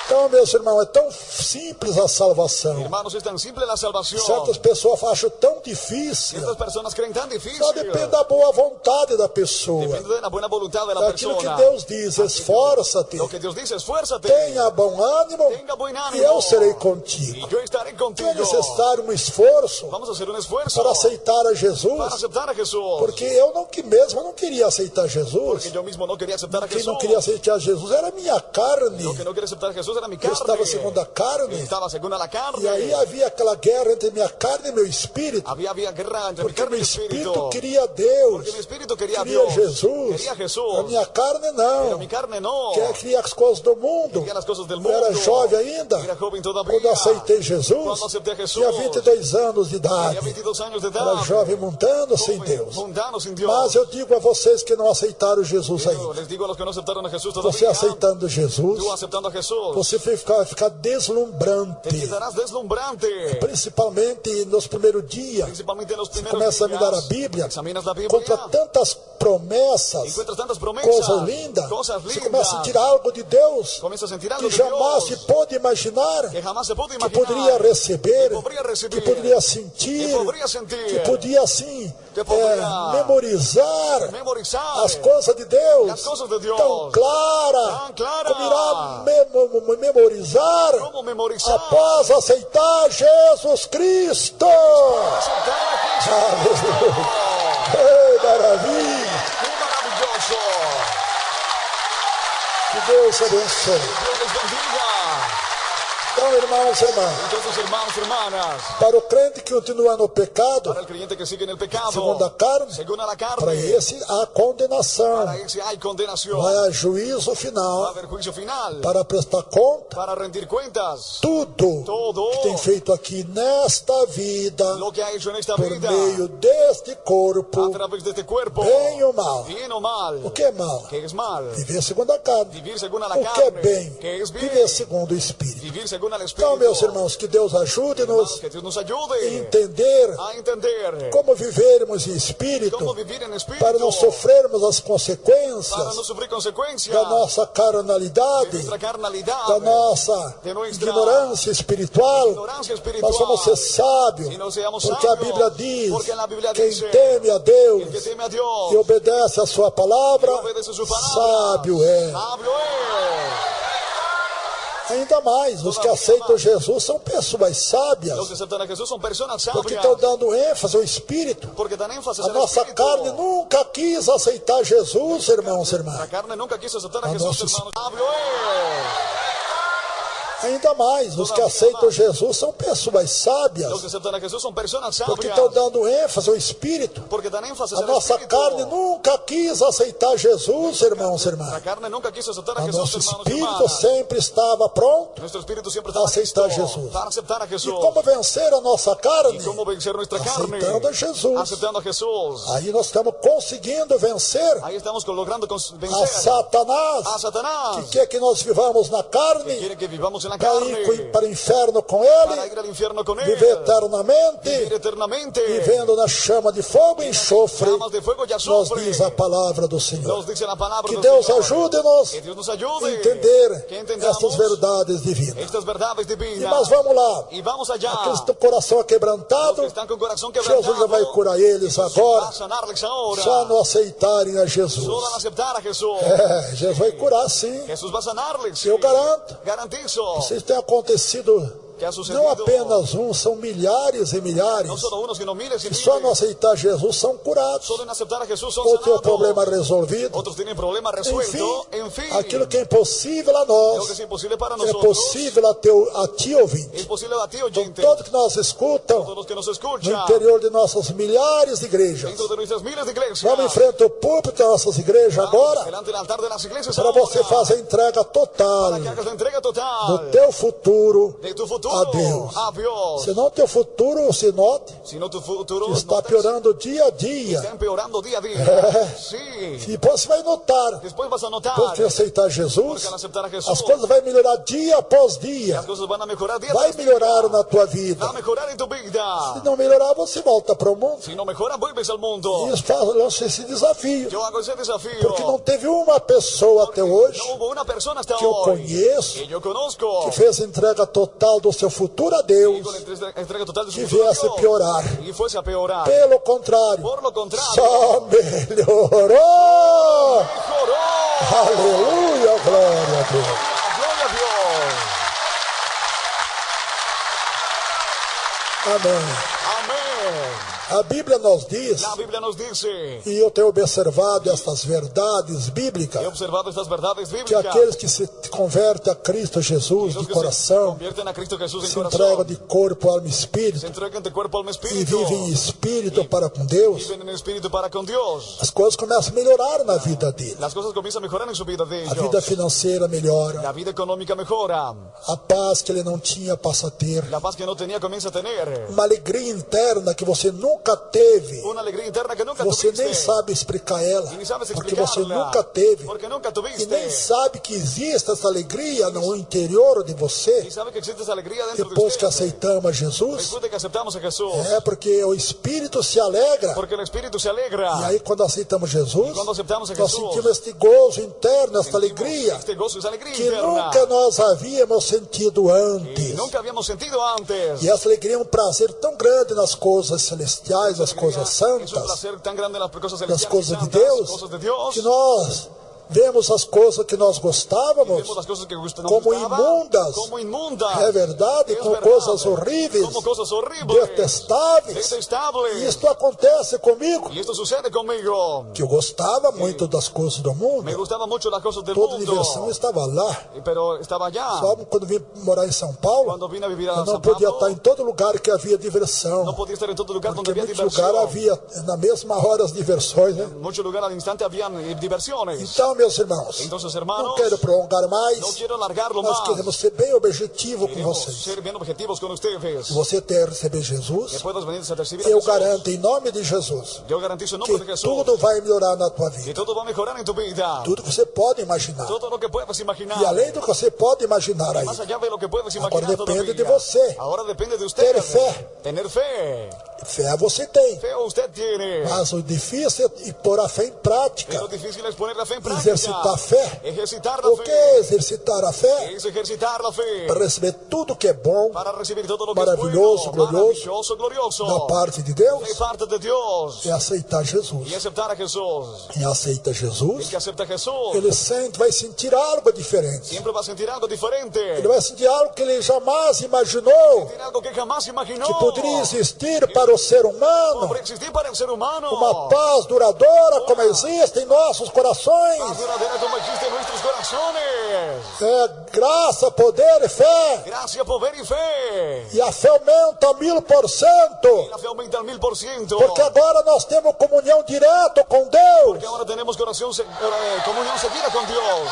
Speaker 1: Então Então, meus irmãos, é tão simples a salvação.
Speaker 2: Hermanos, es tan simple la salvación.
Speaker 1: Certas pessoas acham tão difícil.
Speaker 2: Estas personas creen tan difícil.
Speaker 1: Só depende da boa vontade da pessoa.
Speaker 2: Depende de la buena voluntad de la
Speaker 1: Daquilo que
Speaker 2: persona.
Speaker 1: Deus diz, esforça-te,
Speaker 2: Lo que Dios dice, esfuérzate.
Speaker 1: tenha bom ânimo,
Speaker 2: Tenga buen ánimo.
Speaker 1: e eu serei contigo.
Speaker 2: Y yo estaré
Speaker 1: É
Speaker 2: contigo.
Speaker 1: necessário um esforço
Speaker 2: Vamos a hacer un esfuerzo
Speaker 1: para aceitar a
Speaker 2: para
Speaker 1: Jesus,
Speaker 2: aceptar a Jesús.
Speaker 1: porque eu mesmo não queria aceitar
Speaker 2: Porque
Speaker 1: Jesus.
Speaker 2: yo mismo no quería aceptar a
Speaker 1: Quem
Speaker 2: Jesús.
Speaker 1: não queria aceitar Jesus era a minha carne.
Speaker 2: Lo que no quería aceptar a Jesús era mi
Speaker 1: Eu
Speaker 2: carne.
Speaker 1: estava segundo a carne.
Speaker 2: Estaba según a la carne.
Speaker 1: E aí havia aquela guerra entre minha carne e meu espírito.
Speaker 2: Había guerra entre mi
Speaker 1: Porque
Speaker 2: carne y
Speaker 1: meu
Speaker 2: mi espíritu.
Speaker 1: espírito queria Deus,
Speaker 2: Porque mi espíritu quería a
Speaker 1: queria
Speaker 2: Dios.
Speaker 1: Jesus.
Speaker 2: Quería a Jesús.
Speaker 1: A minha carne
Speaker 2: Pero
Speaker 1: não.
Speaker 2: mi carne no.
Speaker 1: Queria as coisas do mundo.
Speaker 2: Quería las cosas del
Speaker 1: Eu
Speaker 2: mundo.
Speaker 1: era jovem ainda.
Speaker 2: Era joven todavía.
Speaker 1: Quando aceitei Jesus,
Speaker 2: Cuando acepté a Jesús.
Speaker 1: tinha 22 anos de
Speaker 2: Tenía
Speaker 1: idade.
Speaker 2: 22 años de edad.
Speaker 1: Era jovem mundano sem Deus.
Speaker 2: Mundano sin Dios.
Speaker 1: Mas eu digo a vocês que não aceitaram Jesus
Speaker 2: Yo
Speaker 1: ainda.
Speaker 2: les digo a los que no aceptaron a Jesús todavía.
Speaker 1: Você aceitando Jesus,
Speaker 2: Tú aceptando a Jesús.
Speaker 1: você vai ficar
Speaker 2: Te
Speaker 1: deslumbrante.
Speaker 2: quitarás deslumbrante.
Speaker 1: Principalmente nos primeiros dias.
Speaker 2: Principalmente en los
Speaker 1: Você
Speaker 2: primeros
Speaker 1: começa a
Speaker 2: días.
Speaker 1: mirar a Bíblia,
Speaker 2: Examinas la Biblia.
Speaker 1: contra tantas promessas,
Speaker 2: Encuentras tantas promesas.
Speaker 1: coisas lindas.
Speaker 2: Cosas
Speaker 1: Você
Speaker 2: lindas.
Speaker 1: começa a sentir algo de Deus
Speaker 2: Comienzas a sentir algo
Speaker 1: que
Speaker 2: de
Speaker 1: jamais se
Speaker 2: Dios.
Speaker 1: pode imaginar,
Speaker 2: Que jamás se puede
Speaker 1: que
Speaker 2: imaginar.
Speaker 1: poderia receber,
Speaker 2: Que poderia receber.
Speaker 1: que poderia sentir,
Speaker 2: Que poderia sentir.
Speaker 1: que podia assim
Speaker 2: Que poderia
Speaker 1: memorizar
Speaker 2: Memorizar.
Speaker 1: as coisas de Deus,
Speaker 2: As coisas de Deus.
Speaker 1: tão clara,
Speaker 2: Tan clara.
Speaker 1: como irá memorizar
Speaker 2: ¿Cómo memorizar?
Speaker 1: após aceitar Jesus Cristo.
Speaker 2: Aceptar a Cristo.
Speaker 1: Aleluia. Ei, maravilha.
Speaker 2: ¡Qué maravilloso!
Speaker 1: Que Deus abençoe.
Speaker 2: Dios les bendiga.
Speaker 1: Então, irmãos e irmãs,
Speaker 2: Entonces, hermanos, hermanas,
Speaker 1: para o crente que continua no pecado,
Speaker 2: para el creyente que sigue en el pecado,
Speaker 1: segundo a carne,
Speaker 2: según a la
Speaker 1: para
Speaker 2: carne,
Speaker 1: esse há condenação,
Speaker 2: para ese hay condenación,
Speaker 1: vai haver juízo
Speaker 2: va a
Speaker 1: final,
Speaker 2: haber juicio final,
Speaker 1: para prestar conta,
Speaker 2: para rendir cuentas,
Speaker 1: tudo
Speaker 2: todo
Speaker 1: que tem feito aqui nesta vida,
Speaker 2: lo que ha hecho en esta
Speaker 1: por
Speaker 2: vida,
Speaker 1: meio deste corpo,
Speaker 2: a través de este cuerpo,
Speaker 1: bem ou mal.
Speaker 2: bien o mal.
Speaker 1: O que é mal?
Speaker 2: ¿Qué es mal?
Speaker 1: Viver segundo a carne.
Speaker 2: Vivir según a la
Speaker 1: O que é
Speaker 2: carne.
Speaker 1: bem?
Speaker 2: ¿Qué es bien?
Speaker 1: Viver segundo o Espírito.
Speaker 2: Vivir según al Espíritu.
Speaker 1: Então, meus irmãos, que Deus ajude-nos
Speaker 2: Que Dios nos ayude
Speaker 1: a entender
Speaker 2: a entender
Speaker 1: como vivermos em espírito,
Speaker 2: cómo vivir en espíritu
Speaker 1: para não sofrermos as
Speaker 2: para
Speaker 1: consequências
Speaker 2: no sufrir consecuencias
Speaker 1: da nossa
Speaker 2: de
Speaker 1: carnalidade,
Speaker 2: nuestra carnalidad,
Speaker 1: da nossa
Speaker 2: de nuestra
Speaker 1: ignorância espiritual.
Speaker 2: ignorancia espiritual.
Speaker 1: Nós vamos ser sábios,
Speaker 2: Y no seamos
Speaker 1: porque a
Speaker 2: sabios,
Speaker 1: Bíblia diz:
Speaker 2: porque la Biblia
Speaker 1: quem
Speaker 2: dice,
Speaker 1: teme a
Speaker 2: el
Speaker 1: Deus
Speaker 2: que teme a Dios
Speaker 1: e obedece a sua palavra,
Speaker 2: y obedece su palabra,
Speaker 1: sábio é.
Speaker 2: sabio es.
Speaker 1: Ainda mais, os que aceitam Jesus são pessoas sábias,
Speaker 2: Los que aceptan a Jesús son personas
Speaker 1: porque
Speaker 2: sabias,
Speaker 1: estão dando ênfase ao Espírito.
Speaker 2: porque dan énfasis
Speaker 1: A
Speaker 2: al
Speaker 1: nossa
Speaker 2: Espíritu.
Speaker 1: carne nunca quis aceitar Jesus, irmãos e
Speaker 2: La
Speaker 1: irmãs.
Speaker 2: carne nunca quiso aceptar a
Speaker 1: A
Speaker 2: Jesús,
Speaker 1: nosso
Speaker 2: hermanos. Sabio es.
Speaker 1: Ainda mais, os que aceitam Jesus são pessoas sábias,
Speaker 2: Los que aceptan a Jesús son personas
Speaker 1: porque
Speaker 2: sabias,
Speaker 1: estão dando ênfase ao Espírito.
Speaker 2: porque dan énfasis
Speaker 1: A
Speaker 2: al
Speaker 1: nossa
Speaker 2: Espíritu.
Speaker 1: carne nunca quis aceitar Jesus, irmãos e
Speaker 2: La
Speaker 1: irmãs.
Speaker 2: carne nunca quiso aceptar a
Speaker 1: O
Speaker 2: Jesús,
Speaker 1: nosso
Speaker 2: hermanos y
Speaker 1: espírito
Speaker 2: hermanas.
Speaker 1: sempre estava pronto
Speaker 2: Nuestro espíritu siempre
Speaker 1: para
Speaker 2: está listo
Speaker 1: aceitar Jesus.
Speaker 2: para aceptar a
Speaker 1: E
Speaker 2: Jesús.
Speaker 1: como vencer a nossa carne?
Speaker 2: ¿Y cómo vencer nuestra carne?
Speaker 1: Aceitando a Jesus.
Speaker 2: Aceptando a Jesús.
Speaker 1: Aí nós estamos conseguindo vencer
Speaker 2: Ahí estamos logrando
Speaker 1: a
Speaker 2: vencer a
Speaker 1: Satanás,
Speaker 2: Satanás.
Speaker 1: que quer que nós vivamos na carne,
Speaker 2: Quiere que vivamos en la
Speaker 1: para
Speaker 2: carne,
Speaker 1: ir para o inferno com
Speaker 2: para
Speaker 1: ele,
Speaker 2: ir al infierno con él,
Speaker 1: viver eternamente,
Speaker 2: vivir eternamente,
Speaker 1: vivendo na chama de fogo e enxofre,
Speaker 2: llamas de fuego y
Speaker 1: nos
Speaker 2: azufre.
Speaker 1: diz a palavra do Senhor.
Speaker 2: Nos dice la palabra
Speaker 1: Que
Speaker 2: del
Speaker 1: Deus
Speaker 2: Señor.
Speaker 1: ajude-nos
Speaker 2: Que Dios nos
Speaker 1: a
Speaker 2: ayude
Speaker 1: entender
Speaker 2: que entendamos
Speaker 1: estas verdades divinas.
Speaker 2: estas verdades
Speaker 1: E
Speaker 2: divinas.
Speaker 1: nós vamos lá,
Speaker 2: Y vamos allá.
Speaker 1: aqueles que têm o coração
Speaker 2: Los
Speaker 1: aquebrantado,
Speaker 2: que están con corazón
Speaker 1: Jesus
Speaker 2: quebrantado,
Speaker 1: já vai curar eles
Speaker 2: va
Speaker 1: agora,
Speaker 2: a sanarles ahora.
Speaker 1: só não aceitarem a Jesus.
Speaker 2: Solo al aceptar a Jesús.
Speaker 1: Jesus vai curar sim,
Speaker 2: Jesús va a sanarles.
Speaker 1: eu garanto.
Speaker 2: Garantizo
Speaker 1: Isso tem acontecido.
Speaker 2: que ha sucedido.
Speaker 1: Não apenas um, são milhares e milhares.
Speaker 2: No solo unos, sino miles y
Speaker 1: Que só no
Speaker 2: miles.
Speaker 1: aceitar Jesus são curados.
Speaker 2: Solo en aceptar a Jesús son
Speaker 1: Outro tem o
Speaker 2: sanados.
Speaker 1: problema resolvido.
Speaker 2: Otros tienen problemas
Speaker 1: Enfim,
Speaker 2: resueltos. En fin,
Speaker 1: aquilo que é impossível a
Speaker 2: lo que
Speaker 1: nós,
Speaker 2: es imposible para
Speaker 1: é
Speaker 2: nosotros,
Speaker 1: possível a ti, ouvinte.
Speaker 2: es posible a ti, oyente.
Speaker 1: Todos que nos escutam
Speaker 2: Todos los que nos
Speaker 1: no
Speaker 2: escuchan,
Speaker 1: interior de nossas milhares de igrejas.
Speaker 2: dentro de nuestras miles de iglesias,
Speaker 1: Vamos em frente ao púlpito das nossas igrejas agora,
Speaker 2: delante del altar de las iglesias,
Speaker 1: para você fazer a entrega total
Speaker 2: para que hagas la entrega total
Speaker 1: do teu futuro
Speaker 2: de tu futuro
Speaker 1: a Deus.
Speaker 2: a Dios.
Speaker 1: Senão teu futuro, se note,
Speaker 2: Si no, tu futuro
Speaker 1: está
Speaker 2: notas,
Speaker 1: piorando dia a dia.
Speaker 2: está empeorando día a día. Sí.
Speaker 1: E depois você vai notar,
Speaker 2: Después vas a notar,
Speaker 1: depois que aceitar
Speaker 2: porque
Speaker 1: Jesus,
Speaker 2: al aceptar a Jesús,
Speaker 1: as coisas vão melhorar dia após dia.
Speaker 2: las cosas van a mejorar día
Speaker 1: Vai
Speaker 2: tras día.
Speaker 1: melhorar na tua vida.
Speaker 2: Va a mejorar en tu vida.
Speaker 1: Se não melhorar, você volta para o mundo.
Speaker 2: Si no mejora, vuelves al mundo.
Speaker 1: E lança esse desafio.
Speaker 2: Yo hago ese desafío.
Speaker 1: Porque não teve uma pessoa até hoje
Speaker 2: No hubo una persona hasta
Speaker 1: que eu
Speaker 2: hoy
Speaker 1: conheço
Speaker 2: que yo conozco
Speaker 1: que fez entrega total do seu futuro a
Speaker 2: y
Speaker 1: Deus,
Speaker 2: con entrega total de su
Speaker 1: que
Speaker 2: futuro a
Speaker 1: viesse a
Speaker 2: Dios,
Speaker 1: piorar.
Speaker 2: y fuese a peorar.
Speaker 1: Pelo contrário,
Speaker 2: Por lo contrario,
Speaker 1: só melhorou.
Speaker 2: mejoró.
Speaker 1: Aleluia, glória a Deus.
Speaker 2: Gloria a Dios.
Speaker 1: Amém.
Speaker 2: Amén.
Speaker 1: A Bíblia nos diz,
Speaker 2: La Biblia nos dice,
Speaker 1: e eu tenho observado estas verdades
Speaker 2: he
Speaker 1: bíblicas,
Speaker 2: observado estas verdades
Speaker 1: que
Speaker 2: bíblicas.
Speaker 1: aqueles que se convertem a Cristo Jesus
Speaker 2: Los
Speaker 1: de
Speaker 2: que se
Speaker 1: coração,
Speaker 2: convierten a Cristo Jesús en
Speaker 1: se entregam
Speaker 2: corazón,
Speaker 1: de corpo, alma e
Speaker 2: se
Speaker 1: espírito,
Speaker 2: entregan de cuerpo, alma,
Speaker 1: e
Speaker 2: espíritu,
Speaker 1: vivem em espírito para com Deus,
Speaker 2: viven en espíritu para con Dios.
Speaker 1: as coisas começam a melhorar na vida dele.
Speaker 2: Las cosas comienzan a mejorar en su vida de
Speaker 1: A vida
Speaker 2: ellos.
Speaker 1: financeira melhora,
Speaker 2: La vida económica mejora.
Speaker 1: a paz que ele não tinha passa a ter,
Speaker 2: La paz que no tenía comienza a tener.
Speaker 1: uma alegria interna que você nunca teve,
Speaker 2: Una alegría interna que nunca
Speaker 1: você
Speaker 2: tuviste.
Speaker 1: nem sabe explicar ela,
Speaker 2: Y ni sabes
Speaker 1: porque
Speaker 2: explicarla.
Speaker 1: você nunca teve,
Speaker 2: Porque nunca
Speaker 1: e
Speaker 2: tuviste.
Speaker 1: nem sabe que existe essa alegria no interior de
Speaker 2: Y
Speaker 1: você,
Speaker 2: sabe que existe esa alegría dentro de
Speaker 1: depois que
Speaker 2: usted.
Speaker 1: aceitamos a Jesus.
Speaker 2: Después de que aceptamos a Jesús.
Speaker 1: É porque o Espírito se alegra.
Speaker 2: Porque el Espíritu se alegra.
Speaker 1: E aí quando aceitamos Jesus,
Speaker 2: Quando aceptamos a
Speaker 1: nós
Speaker 2: Jesus,
Speaker 1: sentimos este gozo interno, esta alegria,
Speaker 2: Este gozo, esa alegría
Speaker 1: que
Speaker 2: interna.
Speaker 1: nunca nós havíamos sentido
Speaker 2: Y
Speaker 1: antes.
Speaker 2: nunca habíamos sentido antes.
Speaker 1: E essa alegria é um prazer tão grande nas coisas celestiais, nas coisas
Speaker 2: Es un
Speaker 1: santas,
Speaker 2: placer tan grande en las cosas
Speaker 1: nas
Speaker 2: celestiales y
Speaker 1: coisas de
Speaker 2: santas,
Speaker 1: Deus,
Speaker 2: cosas de Dios.
Speaker 1: que nós vemos as coisas que nós gostávamos
Speaker 2: Vemos las cosas que nos
Speaker 1: como
Speaker 2: gustaban
Speaker 1: inmundas.
Speaker 2: como inmundas.
Speaker 1: É verdade,
Speaker 2: Es
Speaker 1: com
Speaker 2: verdad.
Speaker 1: coisas horríveis,
Speaker 2: Como cosas horribles,
Speaker 1: detestáveis.
Speaker 2: detestables.
Speaker 1: E isto acontece comigo,
Speaker 2: Y esto sucede conmigo.
Speaker 1: que eu gostava muito das coisas do mundo.
Speaker 2: Me gustaban mucho las cosas del
Speaker 1: Toda
Speaker 2: mundo.
Speaker 1: diversão estava lá.
Speaker 2: Pero estaba allá.
Speaker 1: Só quando vim morar em São Paulo,
Speaker 2: Cuando vine a vivir a
Speaker 1: eu não
Speaker 2: San
Speaker 1: podia
Speaker 2: Pablo,
Speaker 1: estar em todo lugar que havia diversão.
Speaker 2: no podía estar en todo lugar
Speaker 1: Porque
Speaker 2: donde
Speaker 1: em
Speaker 2: había
Speaker 1: muitos
Speaker 2: diversión.
Speaker 1: lugares havia, na mesma hora, as diversões, né?
Speaker 2: En muchos lugares al instante habían diversiones.
Speaker 1: Então, meus irmãos,
Speaker 2: Entonces,
Speaker 1: não
Speaker 2: hermanos,
Speaker 1: quero prolongar
Speaker 2: no
Speaker 1: mais.
Speaker 2: quiero alargarlo
Speaker 1: Nós
Speaker 2: más.
Speaker 1: queremos ser bem objetivo com
Speaker 2: Queremos
Speaker 1: vocês.
Speaker 2: ser bien objetivos con ustedes.
Speaker 1: Se você ter receber
Speaker 2: Que
Speaker 1: Jesus,
Speaker 2: puedas venir a recibir a
Speaker 1: eu
Speaker 2: Jesús.
Speaker 1: garanto em nome de Jesus
Speaker 2: Yo garantizo en nombre de
Speaker 1: que
Speaker 2: Jesús
Speaker 1: tudo vai melhorar na tua
Speaker 2: que
Speaker 1: vida.
Speaker 2: todo va a mejorar en tu vida.
Speaker 1: Tudo que você pode imaginar.
Speaker 2: Todo lo que puedas imaginar.
Speaker 1: E além do que você pode imaginar
Speaker 2: Más
Speaker 1: aí,
Speaker 2: allá de lo que puedas
Speaker 1: Agora
Speaker 2: imaginar
Speaker 1: depende de
Speaker 2: todavía.
Speaker 1: você.
Speaker 2: Ahora depende de usted.
Speaker 1: Ter fé.
Speaker 2: Tener fe.
Speaker 1: fé você tem.
Speaker 2: Fe usted tiene.
Speaker 1: Mas o difícil é pôr a fé em prática.
Speaker 2: Lo difícil es poner la fe en práctica.
Speaker 1: Exercitar a fé.
Speaker 2: Ejercitar la
Speaker 1: O
Speaker 2: fe.
Speaker 1: que é exercitar a fé?
Speaker 2: Es ejercitar la fe.
Speaker 1: Para receber tudo que é bom
Speaker 2: Para recibir todo lo que
Speaker 1: Maravilhoso,
Speaker 2: es bueno,
Speaker 1: glorioso,
Speaker 2: maravilloso, glorioso,
Speaker 1: da parte de
Speaker 2: de
Speaker 1: Deus
Speaker 2: parte de Dios.
Speaker 1: é aceitar Jesus.
Speaker 2: Y aceptar a Jesús.
Speaker 1: Quem aceita
Speaker 2: El
Speaker 1: Jesus,
Speaker 2: que acepta a Jesús
Speaker 1: ele vai sentir algo diferente.
Speaker 2: siempre va a sentir algo diferente.
Speaker 1: Ele vai sentir algo que ele jamais imaginou
Speaker 2: Sentir algo que jamás imaginó.
Speaker 1: que poderia existir para o ser humano.
Speaker 2: Podría existir para el ser humano.
Speaker 1: Uma paz duradoura como existe em nossos corações.
Speaker 2: Paz duradera como existe en nuestros corazones.
Speaker 1: É graça, poder e fé.
Speaker 2: Gracia, poder y fe.
Speaker 1: E a fé aumenta 1000%.
Speaker 2: Y la fe aumenta al 1000%.
Speaker 1: Porque agora nós temos comunhão direta com Deus.
Speaker 2: Porque ahora tenemos comunión seguida con Dios.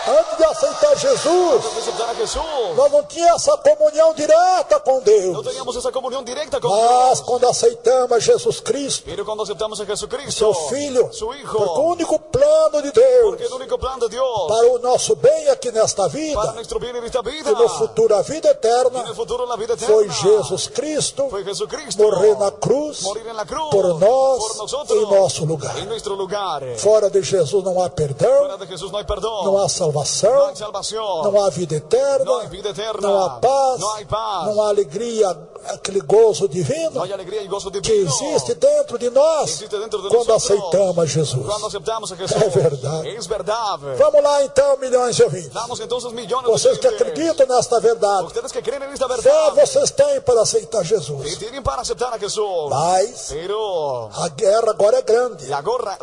Speaker 1: Antes de aceitar Jesus,
Speaker 2: Antes de aceptar a Jesús,
Speaker 1: nós não tínhamos essa comunhão direta com
Speaker 2: no
Speaker 1: Deus.
Speaker 2: teníamos esa comunión directa con
Speaker 1: Mas
Speaker 2: Dios.
Speaker 1: quando aceitamos a Jesus Cristo,
Speaker 2: Pero cuando aceptamos a Jesucristo,
Speaker 1: seu Filho,
Speaker 2: su
Speaker 1: porque o
Speaker 2: Hijo,
Speaker 1: único plano de Deus
Speaker 2: porque el único plan de Dios
Speaker 1: para o nosso bem aqui nesta
Speaker 2: para
Speaker 1: vida
Speaker 2: nuestro bien en esta vida
Speaker 1: e no futuro a vida
Speaker 2: y
Speaker 1: eterna
Speaker 2: en el futuro la vida eterna
Speaker 1: foi Jesus Cristo
Speaker 2: fue Jesucristo
Speaker 1: morrer na cruz
Speaker 2: morir en la cruz
Speaker 1: por nós
Speaker 2: por nosotros
Speaker 1: em nosso lugar.
Speaker 2: en nuestro lugar.
Speaker 1: Fora de Jesus não há perdão,
Speaker 2: Fuera de Jesús no hay perdón,
Speaker 1: não há
Speaker 2: no
Speaker 1: salvação,
Speaker 2: hay salvación,
Speaker 1: não há vida eterna,
Speaker 2: no hay vida eterna,
Speaker 1: não há paz,
Speaker 2: no hay paz,
Speaker 1: não há alegria, aquele gozo
Speaker 2: no
Speaker 1: divino
Speaker 2: hay alegría y gozo
Speaker 1: que
Speaker 2: divino
Speaker 1: existe dentro de nós
Speaker 2: existe dentro de
Speaker 1: quando
Speaker 2: nosotros
Speaker 1: aceitamos a Jesus.
Speaker 2: cuando aceptamos a Jesús.
Speaker 1: É verdade.
Speaker 2: Es verdad.
Speaker 1: Vamos lá então, milhões de ouvintes.
Speaker 2: Damos entonces millones
Speaker 1: Vocês
Speaker 2: de
Speaker 1: que
Speaker 2: gente.
Speaker 1: acreditam nesta verdade,
Speaker 2: Ustedes que creen en esta
Speaker 1: fé
Speaker 2: verdad,
Speaker 1: vocês têm para aceitar
Speaker 2: que
Speaker 1: Jesus.
Speaker 2: tienen para aceptar a Jesús.
Speaker 1: Mas
Speaker 2: Pero
Speaker 1: a guerra agora é grande.
Speaker 2: la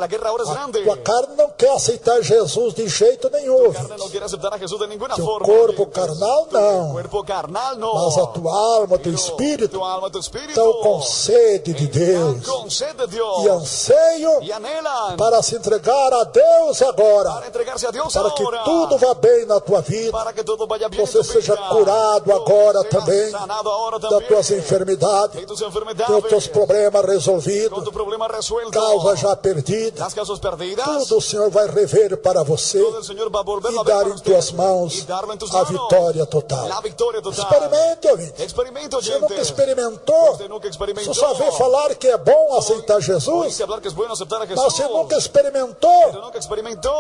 Speaker 2: guerra ahora es grande.
Speaker 1: Tua carne não quer aceitar Jesus de jeito nenhum.
Speaker 2: La carne no quiere aceptar a Jesús de ninguna
Speaker 1: Teu
Speaker 2: forma.
Speaker 1: corpo carnal
Speaker 2: Tu
Speaker 1: não.
Speaker 2: cuerpo carnal no.
Speaker 1: Mas a tua alma, teu
Speaker 2: Pero
Speaker 1: espírito
Speaker 2: tu alma, tu espíritu.
Speaker 1: estão com sede de Deus
Speaker 2: Con sed de Dios.
Speaker 1: e anseio
Speaker 2: Y anhelan
Speaker 1: para se entregar a Deus agora,
Speaker 2: para entregarse a Dios
Speaker 1: para que
Speaker 2: ahora.
Speaker 1: tudo vá bem na tua vida,
Speaker 2: Para que todo vaya bien
Speaker 1: você
Speaker 2: en tu
Speaker 1: seja
Speaker 2: vida.
Speaker 1: curado agora
Speaker 2: Seas
Speaker 1: também
Speaker 2: sanado ahora
Speaker 1: das
Speaker 2: también.
Speaker 1: tuas enfermidades,
Speaker 2: De tus
Speaker 1: dos
Speaker 2: enfermedades.
Speaker 1: teus problemas
Speaker 2: Con
Speaker 1: resolvidos,
Speaker 2: tu problema resuelto.
Speaker 1: causas já perdidas.
Speaker 2: Las causas perdidas.
Speaker 1: Tudo o Senhor vai rever para você
Speaker 2: Todo el Señor va a volverlo
Speaker 1: e
Speaker 2: a ver
Speaker 1: dar
Speaker 2: para
Speaker 1: em
Speaker 2: usted.
Speaker 1: tuas mãos
Speaker 2: Y darlo en tus
Speaker 1: a
Speaker 2: manos.
Speaker 1: vitória total.
Speaker 2: La victoria total.
Speaker 1: Experimente, ouvinte.
Speaker 2: Experimento,
Speaker 1: Você
Speaker 2: gente.
Speaker 1: nunca experimentou?
Speaker 2: Você nunca experimentou.
Speaker 1: Você só vê falar que é bom aceitar Jesus,
Speaker 2: Oíste hablar que es bueno aceptar a Jesús.
Speaker 1: mas você nunca experimentou.
Speaker 2: Pero nunca experimentó.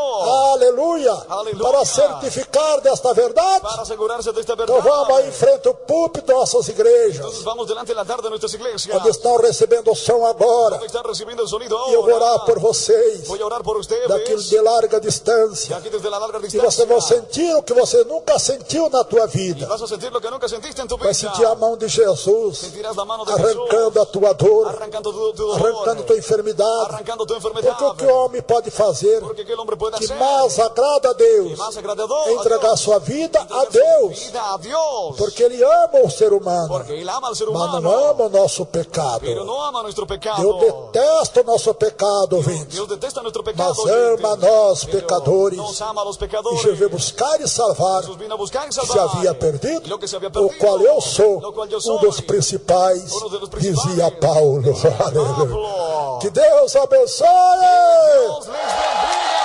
Speaker 1: Aleluia!
Speaker 2: Aleluia.
Speaker 1: Para certificar desta verdade,
Speaker 2: Para asegurarse de esta verdad.
Speaker 1: então vamos aí em frente ao púlpito das nossas igrejas,
Speaker 2: Entonces vamos delante del altar de nuestras iglesias.
Speaker 1: onde estão recebendo o som agora.
Speaker 2: Donde están recibiendo el sonido
Speaker 1: E eu vou
Speaker 2: ahora.
Speaker 1: orar por vocês,
Speaker 2: Voy a orar por ustedes.
Speaker 1: daquilo de larga
Speaker 2: De
Speaker 1: distância.
Speaker 2: aquí desde la larga
Speaker 1: E
Speaker 2: distancia.
Speaker 1: você vai sentir o que você nunca sentiu na tua
Speaker 2: Y
Speaker 1: vida.
Speaker 2: vas a sentir lo que nunca sentiste en tu vida.
Speaker 1: Vai sentir a mão de Jesus
Speaker 2: Sentirás la mano de
Speaker 1: arrancando
Speaker 2: Jesús.
Speaker 1: a tua dor,
Speaker 2: Arrancando tu dolor.
Speaker 1: arrancando tua enfermidade.
Speaker 2: Arrancando tu enfermedad.
Speaker 1: Porque o que o homem pode fazer,
Speaker 2: Porque ¿qué el hombre puede
Speaker 1: que
Speaker 2: hacer?
Speaker 1: mais agrada a Deus,
Speaker 2: Más agradador
Speaker 1: é entregar sua vida a
Speaker 2: entregar su
Speaker 1: Deus.
Speaker 2: vida a Dios.
Speaker 1: Porque Ele ama o ser humano,
Speaker 2: Porque Él ama al ser
Speaker 1: mas
Speaker 2: humano.
Speaker 1: não ama o nosso pecado.
Speaker 2: Pero no ama nuestro pecado.
Speaker 1: Deus detesta o nosso pecado, ouvinte.
Speaker 2: Dios detesta nuestro pecado.
Speaker 1: Mas ama a nós,
Speaker 2: Pero
Speaker 1: pecadores.
Speaker 2: nos ama a los
Speaker 1: E
Speaker 2: pecadores.
Speaker 1: Jesus veio buscar e salvar
Speaker 2: Jesús vino a buscar y
Speaker 1: o que
Speaker 2: salvar
Speaker 1: se havia perdido,
Speaker 2: lo que se había
Speaker 1: o
Speaker 2: perdido,
Speaker 1: qual eu sou
Speaker 2: lo cual yo
Speaker 1: um
Speaker 2: soy,
Speaker 1: dos principais,
Speaker 2: uno de los principales.
Speaker 1: dizia Paulo. Aleluia.
Speaker 2: Pablo.
Speaker 1: Que Deus abençoe!
Speaker 2: Dios les bendiga.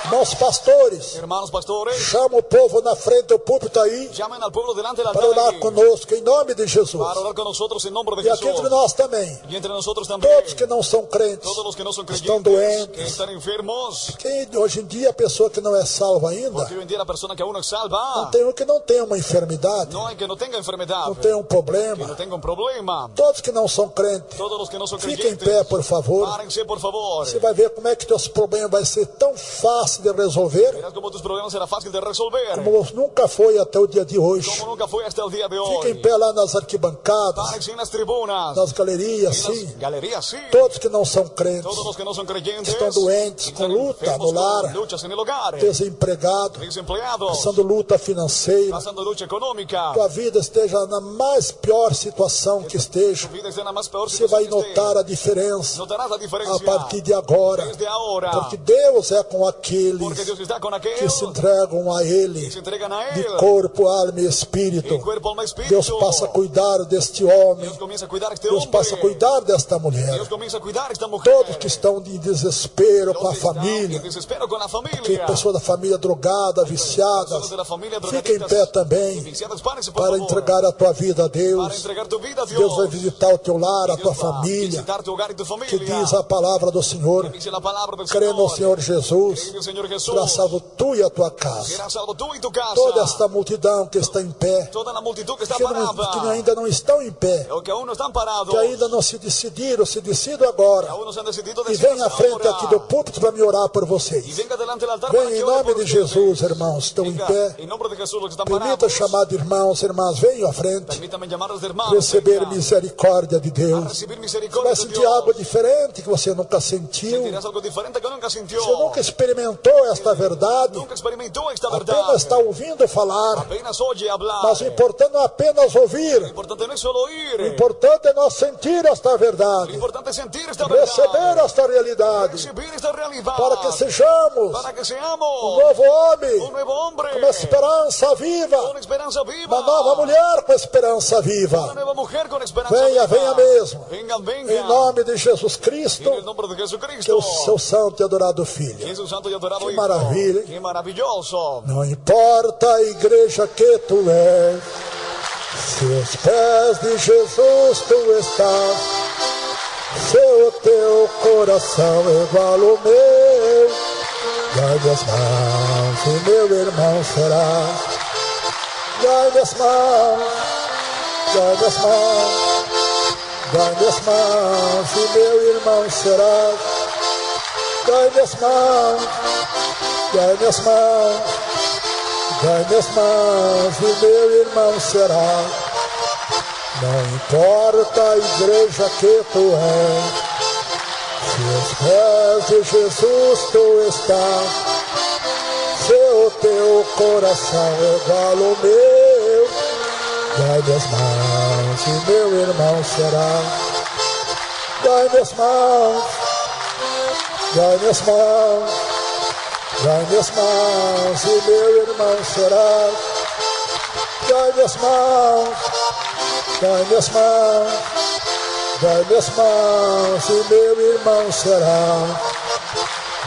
Speaker 1: Irmãos pastores,
Speaker 2: Hermanos pastores,
Speaker 1: chama o povo na frente do púlpito aí
Speaker 2: llamen al pueblo delante del
Speaker 1: para
Speaker 2: altar
Speaker 1: orar
Speaker 2: ahí,
Speaker 1: conosco em nome de Jesus.
Speaker 2: para orar con nosotros en nombre de
Speaker 1: E aqui
Speaker 2: Jesús.
Speaker 1: entre nós também,
Speaker 2: Y entre nosotros también.
Speaker 1: todos que não são crentes,
Speaker 2: Todos los que no son
Speaker 1: estão
Speaker 2: creyentes, que
Speaker 1: doentes.
Speaker 2: están enfermos.
Speaker 1: Quem hoje em dia a pessoa que não é salva ainda,
Speaker 2: Porque hoy en día la persona que aún no es salva,
Speaker 1: não tem um que não tem uma enfermidade,
Speaker 2: no hay que no tenga enfermedad,
Speaker 1: não tem um
Speaker 2: que
Speaker 1: problema.
Speaker 2: no tenga un problema.
Speaker 1: Todos que não são crentes,
Speaker 2: Todos los que no son
Speaker 1: fiquem em
Speaker 2: creyentes,
Speaker 1: pé, por favor.
Speaker 2: párense por favor.
Speaker 1: Você vai ver como é que teus problemas vai ser tão fácil de resolver,
Speaker 2: Verás como tus problemas será fácil de resolver,
Speaker 1: como nunca foi até o dia de hoje.
Speaker 2: como nunca fue hasta el día de
Speaker 1: Fiquem em
Speaker 2: hoy.
Speaker 1: pé lá nas arquibancadas,
Speaker 2: Párense en las tribunas,
Speaker 1: nas galerias,
Speaker 2: en
Speaker 1: sim.
Speaker 2: las galerías, sí.
Speaker 1: Todos que não são crentes,
Speaker 2: Todos los que no son creyentes
Speaker 1: estão doentes, com
Speaker 2: están
Speaker 1: luta
Speaker 2: enfermos,
Speaker 1: no lar,
Speaker 2: con luchas en el hogar,
Speaker 1: desempregados,
Speaker 2: desempleados,
Speaker 1: passando luta financeira.
Speaker 2: pasando lucha económica.
Speaker 1: Tua vida esteja na mais pior situação que esteja.
Speaker 2: Tu vida está en la más peor
Speaker 1: Você vai
Speaker 2: situación que
Speaker 1: notar a diferença
Speaker 2: notarás la
Speaker 1: a
Speaker 2: diferencia
Speaker 1: partir de agora,
Speaker 2: desde ahora,
Speaker 1: porque Deus é com
Speaker 2: porque
Speaker 1: aqueles
Speaker 2: Dios está con
Speaker 1: que
Speaker 2: aquellos
Speaker 1: se entregam a Ele
Speaker 2: que se entregan a
Speaker 1: de
Speaker 2: Él,
Speaker 1: corpo, alma e espírito.
Speaker 2: en cuerpo, alma y espíritu.
Speaker 1: Deus passa a cuidar deste homem,
Speaker 2: Dios comienza a cuidar a este
Speaker 1: Deus
Speaker 2: hombre.
Speaker 1: passa a cuidar desta mulher.
Speaker 2: Dios comienza a cuidar a esta mujer.
Speaker 1: Todos que estão em desespero com a
Speaker 2: Los que están
Speaker 1: família,
Speaker 2: en desespero con la
Speaker 1: que
Speaker 2: familia.
Speaker 1: pessoa da família drogada, viciadas,
Speaker 2: Personas de la familia
Speaker 1: fica em
Speaker 2: drogadictas
Speaker 1: pé
Speaker 2: y
Speaker 1: também
Speaker 2: viciadas, párense, por
Speaker 1: para
Speaker 2: favor,
Speaker 1: entregar a tua vida a
Speaker 2: para
Speaker 1: Deus.
Speaker 2: entregar tu vida a Dios.
Speaker 1: Deus vai visitar o teu lar, a
Speaker 2: Dios
Speaker 1: tua
Speaker 2: va a
Speaker 1: família,
Speaker 2: visitar tu hogar y tu
Speaker 1: que
Speaker 2: familia.
Speaker 1: diz a palavra do Senhor.
Speaker 2: Dice la palabra del
Speaker 1: Crê no Senhor
Speaker 2: Cree
Speaker 1: Jesus,
Speaker 2: en el Señor Jesús.
Speaker 1: será salvo tu e a tua casa.
Speaker 2: Serás salvo tú y tu casa.
Speaker 1: Toda esta multidão que está em pé,
Speaker 2: Toda la multitud que está
Speaker 1: que
Speaker 2: parada,
Speaker 1: ainda não estão em pé,
Speaker 2: o que aún no están parados,
Speaker 1: que ainda não se decidiram, se decidam agora.
Speaker 2: aún no se han decidido
Speaker 1: E vem à
Speaker 2: decidirse
Speaker 1: frente
Speaker 2: ahora.
Speaker 1: aqui do púlpito para me orar por
Speaker 2: Y
Speaker 1: vocês.
Speaker 2: venga delante del altar para
Speaker 1: Vem
Speaker 2: que
Speaker 1: em
Speaker 2: ore
Speaker 1: nome
Speaker 2: por
Speaker 1: de
Speaker 2: ustedes.
Speaker 1: Jesus, irmãos, estão em
Speaker 2: Venga,
Speaker 1: pé.
Speaker 2: en nombre de Jesús, los que están
Speaker 1: Permita
Speaker 2: parados,
Speaker 1: chamar de irmãos, irmãs, venham à frente.
Speaker 2: permítame llamarlos de hermanos,
Speaker 1: Receber
Speaker 2: venga,
Speaker 1: misericórdia de
Speaker 2: a
Speaker 1: Deus.
Speaker 2: recibir
Speaker 1: Você
Speaker 2: misericordia
Speaker 1: vai
Speaker 2: de
Speaker 1: sentir
Speaker 2: Dios.
Speaker 1: algo diferente que você nunca sentiu.
Speaker 2: Sentirás algo diferente que nunca sintió.
Speaker 1: Você nunca experimentou esta verdade.
Speaker 2: Nunca experimentó esta verdad.
Speaker 1: Apenas está ouvindo falar.
Speaker 2: Apenas oye hablar.
Speaker 1: Mas o importante não é apenas ouvir.
Speaker 2: Lo importante no es solo
Speaker 1: O
Speaker 2: oír.
Speaker 1: importante é nós sentir esta
Speaker 2: Lo
Speaker 1: verdade.
Speaker 2: importante es sentir esta verdad.
Speaker 1: Receber esta realidade.
Speaker 2: Recibir esta realidad.
Speaker 1: Para que sejamos
Speaker 2: Para que
Speaker 1: um
Speaker 2: seamos
Speaker 1: novo homem.
Speaker 2: un nuevo hombre.
Speaker 1: Uma esperança viva.
Speaker 2: Una esperanza viva.
Speaker 1: Uma nova mulher com esperança
Speaker 2: Una
Speaker 1: viva.
Speaker 2: nueva mujer con esperanza
Speaker 1: Venha,
Speaker 2: viva.
Speaker 1: venha mesmo.
Speaker 2: Vengan, vengan.
Speaker 1: Em nome de Jesus Cristo,
Speaker 2: En el nombre de Jesucristo.
Speaker 1: teu seu santo e adorado Filho.
Speaker 2: Jesús santo y adorado
Speaker 1: Que
Speaker 2: Hijo.
Speaker 1: maravilha.
Speaker 2: Qué maravilloso.
Speaker 1: Não importa a igreja que tu és, se aos pés de Jesus tu estás, se o teu coração é igual ao meu, dai-me as mãos e meu irmão serás. Dai-me as mãos, dai-me as mãos, dai-me as mãos e meu irmão serás. Dai-me as mãos, dai-me as mãos, dai-me as mãos e meu irmão será. Não importa a igreja que tu és, se aos pés de Jesus tu estás. Se o teu coração é igual ao meu, dai minhas mãos e meu irmão será. Dai minhas mãos, dai minhas mãos, dai minhas mãos e meu irmão será. Dai minhas mãos, dai minhas mãos, dai minhas mãos e meu irmão será.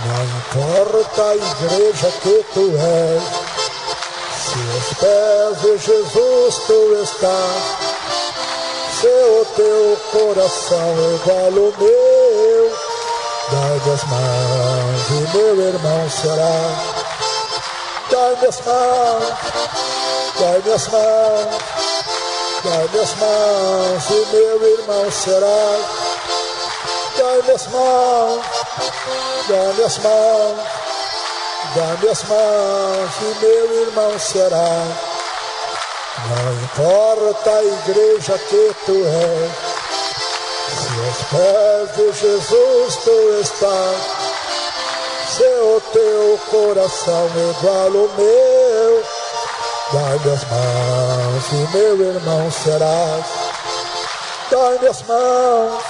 Speaker 1: Não importa a igreja que tu és, se aos pés de Jesus tu estás. Se o teu coração é igual ao meu, dai minhas mãos e meu irmão será. Dai minhas mãos, dai minhas mãos, dai minhas mãos e meu irmão será. Dai minhas mãos, dai minhas mãos, dai minhas mãos e meu irmão será. Não importa a igreja que tu és, se aos pés de Jesus tu estás. Se o teu coração é igual ao meu, dai minhas mãos e meu irmão serás. Dai minhas mãos,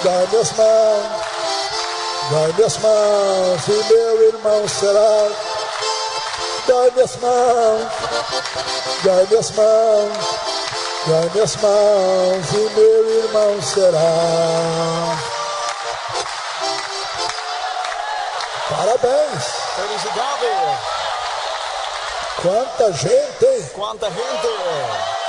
Speaker 1: dai minhas mãos, dai minhas mãos e meu irmão serás. Dai minhas mãos, dai minhas mãos, dai minhas mãos e meu irmão será. Parabéns!
Speaker 2: Felicidades!
Speaker 1: Quanta gente, hein?
Speaker 2: Quanta gente!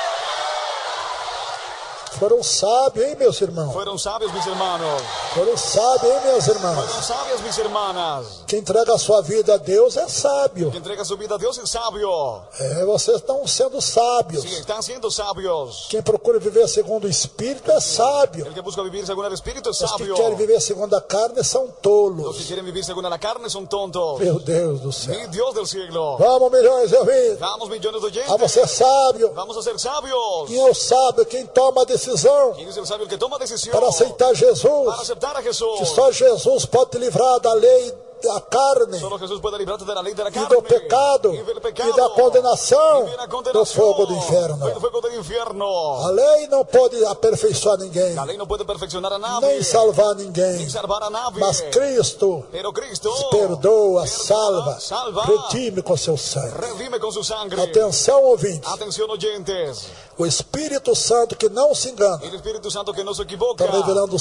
Speaker 1: Foram sábios, hein, meus irmãos?
Speaker 2: Fueron sabios, mis hermanos.
Speaker 1: Foram sábios, hein, minhas irmãs?
Speaker 2: Fueron sabias, mis hermanas.
Speaker 1: Quem entrega a sua vida a Deus é sábio.
Speaker 2: Que entrega su vida a Dios es sabio.
Speaker 1: Vocês estão sendo sábios.
Speaker 2: Sí, están siendo sabios.
Speaker 1: Quem procura viver segundo o Espírito é sábio.
Speaker 2: El que busca vivir según el Espíritu es
Speaker 1: Os que
Speaker 2: sabio.
Speaker 1: querem viver segundo a carne são
Speaker 2: Los que
Speaker 1: tolos.
Speaker 2: quieren vivir según la carne son tontos.
Speaker 1: Meu Deus do céu.
Speaker 2: Mi Dios del cielo.
Speaker 1: Vamos, milhões de ouvintes.
Speaker 2: Vamos, millones de oyentes.
Speaker 1: A você sábio.
Speaker 2: Vamos a ser sabios.
Speaker 1: Quem é o sábio? Quem toma a decisão
Speaker 2: ¿Quién es el sabio? El que toma decisión
Speaker 1: para aceitar
Speaker 2: para
Speaker 1: Jesus.
Speaker 2: aceptar a Jesús.
Speaker 1: Que só Jesus pode te livrar da lei da carne
Speaker 2: Solo Jesús puede librarte de la ley de la
Speaker 1: e
Speaker 2: carne.
Speaker 1: do pecado
Speaker 2: Y del pecado.
Speaker 1: e da condenação
Speaker 2: Y de la
Speaker 1: do
Speaker 2: condenación.
Speaker 1: fogo do inferno.
Speaker 2: Del fuego del infierno.
Speaker 1: A lei não pode aperfeiçoar ninguém,
Speaker 2: La ley no puede perfeccionar a nadie.
Speaker 1: nem salvar ninguém,
Speaker 2: Ni salvar a nadie.
Speaker 1: mas Cristo
Speaker 2: Pero Cristo
Speaker 1: perdoa,
Speaker 2: perdona,
Speaker 1: salva,
Speaker 2: salva,
Speaker 1: redime com seu sangue.
Speaker 2: redime con su sangre.
Speaker 1: Atenção, ouvinte,
Speaker 2: Atención, oyentes.
Speaker 1: o Espírito Santo que não se engana
Speaker 2: El Espíritu Santo que no se equivoca.
Speaker 1: está revelando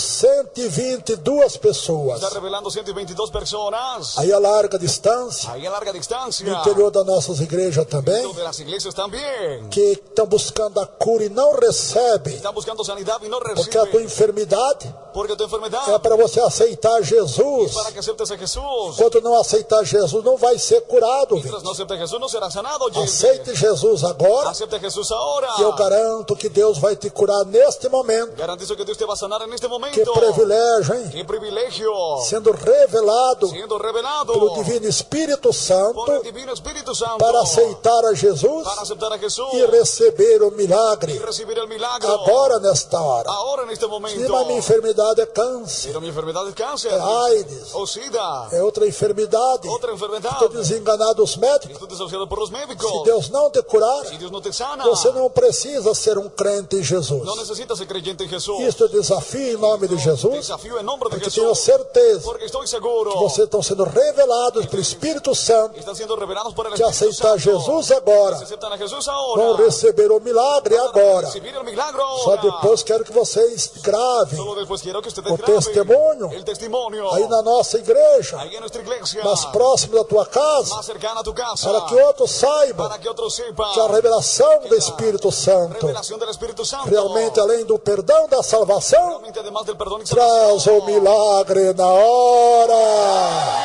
Speaker 1: 122 pessoas
Speaker 2: Está revelando 122 personas.
Speaker 1: aí a larga distância,
Speaker 2: Ahí a larga distancia.
Speaker 1: no interior das nossas igrejas também,
Speaker 2: De las iglesias también.
Speaker 1: que estão buscando a cura e não recebem,
Speaker 2: Están buscando sanidad y no
Speaker 1: porque a tua
Speaker 2: reciben.
Speaker 1: enfermidade
Speaker 2: Porque tu enfermedad
Speaker 1: é para você aceitar Jesus.
Speaker 2: para que aceptes a Jesús.
Speaker 1: Enquanto não aceitar Jesus, não vai ser curado.
Speaker 2: Mientras no acepte a Jesús, no será sanado, oyente.
Speaker 1: Aceite Jesus agora
Speaker 2: Acepte a Jesús ahora.
Speaker 1: e eu garanto que Deus vai te curar neste momento.
Speaker 2: Garantizo que Dios te va a sanar en este momento.
Speaker 1: Que privilégio, hein?
Speaker 2: Qué privilegio.
Speaker 1: Sendo revelado
Speaker 2: Siendo revelado
Speaker 1: pelo Divino Espírito Santo
Speaker 2: por el Divino Espíritu Santo.
Speaker 1: para aceitar a Jesus
Speaker 2: Para aceptar a Jesús.
Speaker 1: e receber o
Speaker 2: Y
Speaker 1: milagre
Speaker 2: recibir el milagro.
Speaker 1: agora nesta hora.
Speaker 2: Ahora en este
Speaker 1: Se
Speaker 2: momento.
Speaker 1: a minha enfermidade é câncer,
Speaker 2: Pero mi enfermedad es cáncer.
Speaker 1: é AIDS,
Speaker 2: O SIDA.
Speaker 1: é outra enfermidade.
Speaker 2: Otra enfermedad.
Speaker 1: Estou desenganado dos médicos.
Speaker 2: Estoy desahuciado por los médicos.
Speaker 1: Se Deus não te curar,
Speaker 2: Si Dios no te sana,
Speaker 1: você não precisa ser um crente em Jesus.
Speaker 2: no necesitas ser creyente en Jesús.
Speaker 1: Isto é desafio em nome de Jesus,
Speaker 2: Desafío en nombre de
Speaker 1: porque tenho
Speaker 2: Jesús.
Speaker 1: certeza
Speaker 2: Porque estoy seguro
Speaker 1: que vocês estão sendo revelados pelo Espírito Santo,
Speaker 2: están siendo revelados por el
Speaker 1: que
Speaker 2: Espíritu
Speaker 1: aceitar
Speaker 2: Santo.
Speaker 1: Jesus agora,
Speaker 2: Si aceptan a Jesús ahora,
Speaker 1: vão receber o milagre
Speaker 2: van a
Speaker 1: agora.
Speaker 2: recibir el milagro
Speaker 1: Só
Speaker 2: ahora.
Speaker 1: depois quero que vocês gravem
Speaker 2: Solo después quiero que ustedes
Speaker 1: o
Speaker 2: graben
Speaker 1: testemunho
Speaker 2: el testimonio
Speaker 1: aí na nossa igreja,
Speaker 2: ahí en nuestra iglesia,
Speaker 1: mais próximo da tua casa,
Speaker 2: más cercana a tu casa,
Speaker 1: para que outros saibam
Speaker 2: para que otros sepan
Speaker 1: que a revelação do Espírito Santo,
Speaker 2: revelación del Espíritu Santo,
Speaker 1: realmente além do perdão da salvação,
Speaker 2: realmente además del perdón y
Speaker 1: traz
Speaker 2: salvación,
Speaker 1: o milagre na hora.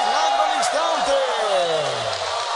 Speaker 2: milagro al instante.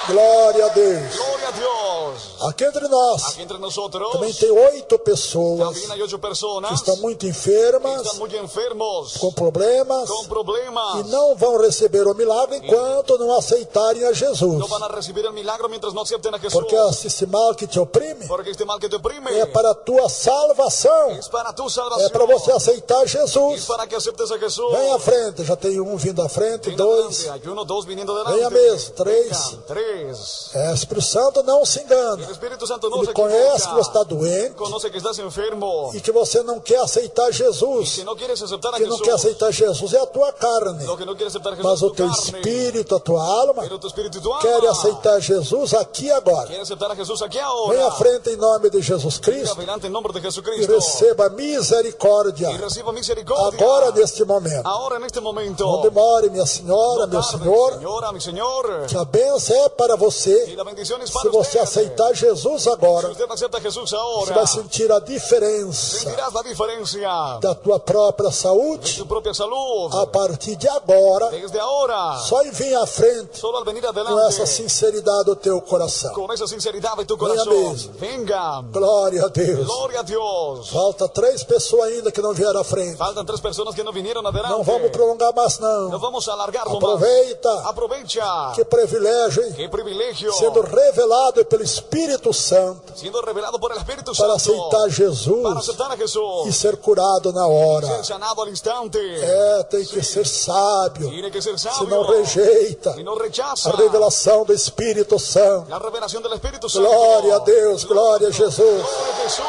Speaker 1: Glória a Deus.
Speaker 2: Gloria a Dios.
Speaker 1: Aqui entre nós,
Speaker 2: aquí entre nosotros,
Speaker 1: também tem 8 pessoas
Speaker 2: también hay 8
Speaker 1: que
Speaker 2: personas
Speaker 1: estão muito
Speaker 2: que
Speaker 1: enfermas,
Speaker 2: están muy enfermos,
Speaker 1: com problemas,
Speaker 2: con problemas,
Speaker 1: e não vão receber o milagre enquanto não aceitarem a Jesus.
Speaker 2: no van a recibir el milagro mientras no acepten a Jesús,
Speaker 1: Porque esse mal que te oprime
Speaker 2: porque este mal que te oprime
Speaker 1: é para a tua salvação,
Speaker 2: es para tu
Speaker 1: é
Speaker 2: salvación,
Speaker 1: para você aceitar
Speaker 2: es
Speaker 1: Jesus.
Speaker 2: para que aceptes a Jesús.
Speaker 1: Vem à frente, já tem um vindo à frente,
Speaker 2: Venga
Speaker 1: 2.
Speaker 2: adelante, hay 1, 2 viniendo delante.
Speaker 1: Venha mesmo, 3.
Speaker 2: Vengan, 3.
Speaker 1: O Espírito Santo não se engana.
Speaker 2: El Espíritu Santo no
Speaker 1: Ele
Speaker 2: se
Speaker 1: conhece que você está
Speaker 2: equivoca.
Speaker 1: doente
Speaker 2: Conoce que estás enfermo
Speaker 1: e que você não quer aceitar
Speaker 2: y
Speaker 1: Jesus.
Speaker 2: que no quieres aceptar a
Speaker 1: Que não
Speaker 2: Jesús.
Speaker 1: quer aceitar Jesus é a tua carne.
Speaker 2: Lo que no quieres aceptar a Jesús
Speaker 1: Mas
Speaker 2: es
Speaker 1: o
Speaker 2: tu
Speaker 1: teu
Speaker 2: carne.
Speaker 1: espírito, a tua alma,
Speaker 2: Pero tu espíritu y tu alma
Speaker 1: quer aceitar Jesus aqui e agora.
Speaker 2: quiere aceptar a Jesús aquí
Speaker 1: Venha
Speaker 2: ahora.
Speaker 1: à frente em nome de Jesus
Speaker 2: Venga
Speaker 1: Cristo
Speaker 2: adelante en nombre de
Speaker 1: e
Speaker 2: Jesucristo
Speaker 1: receba misericórdia
Speaker 2: y reciba misericordia.
Speaker 1: agora neste momento.
Speaker 2: Ahora en este momento.
Speaker 1: Não demore, minha senhora,
Speaker 2: No
Speaker 1: meu
Speaker 2: tarde,
Speaker 1: senhor,
Speaker 2: señora, mi señor.
Speaker 1: que a bênção é para
Speaker 2: Y
Speaker 1: você.
Speaker 2: la bendición es
Speaker 1: Se
Speaker 2: para
Speaker 1: você
Speaker 2: usted.
Speaker 1: aceitar Jesus
Speaker 2: Si
Speaker 1: agora,
Speaker 2: usted acepta a Jesús
Speaker 1: você
Speaker 2: ahora,
Speaker 1: vai sentir a diferença
Speaker 2: sentirás la diferencia
Speaker 1: da tua própria
Speaker 2: de
Speaker 1: saúde
Speaker 2: tu propia salud.
Speaker 1: a partir de agora.
Speaker 2: Desde ahora,
Speaker 1: Só em vir à frente
Speaker 2: solo al venir
Speaker 1: com
Speaker 2: adelante,
Speaker 1: essa sinceridade do teu coração.
Speaker 2: con esa sinceridad de tu
Speaker 1: Venga
Speaker 2: corazón,
Speaker 1: mesmo.
Speaker 2: venga.
Speaker 1: Glória a Deus.
Speaker 2: Gloria a Dios.
Speaker 1: Falta 3 pessoas ainda que não vieram à frente.
Speaker 2: Faltan 3 personas que no vinieron adelante.
Speaker 1: Não vamos prolongar mais
Speaker 2: No
Speaker 1: não.
Speaker 2: vamos a alargarlo más.
Speaker 1: Aproveita.
Speaker 2: Aprovecha.
Speaker 1: Que privilégio, hein?
Speaker 2: Qué privilegio.
Speaker 1: Sendo revelado pelo Espírito Santo
Speaker 2: Siendo revelado por el Espíritu
Speaker 1: para
Speaker 2: Santo.
Speaker 1: aceitar
Speaker 2: Para
Speaker 1: Jesus
Speaker 2: aceptar a Jesús.
Speaker 1: e ser curado na hora.
Speaker 2: Ser sanado al instante.
Speaker 1: É, tem que ser sábio,
Speaker 2: Tiene que ser
Speaker 1: se
Speaker 2: sabio.
Speaker 1: não rejeita
Speaker 2: Y no rechaza
Speaker 1: a revelação do Espírito Santo.
Speaker 2: la revelación del Espíritu Santo.
Speaker 1: Glória a Deus, glória a Jesus.
Speaker 2: Gloria a Jesús.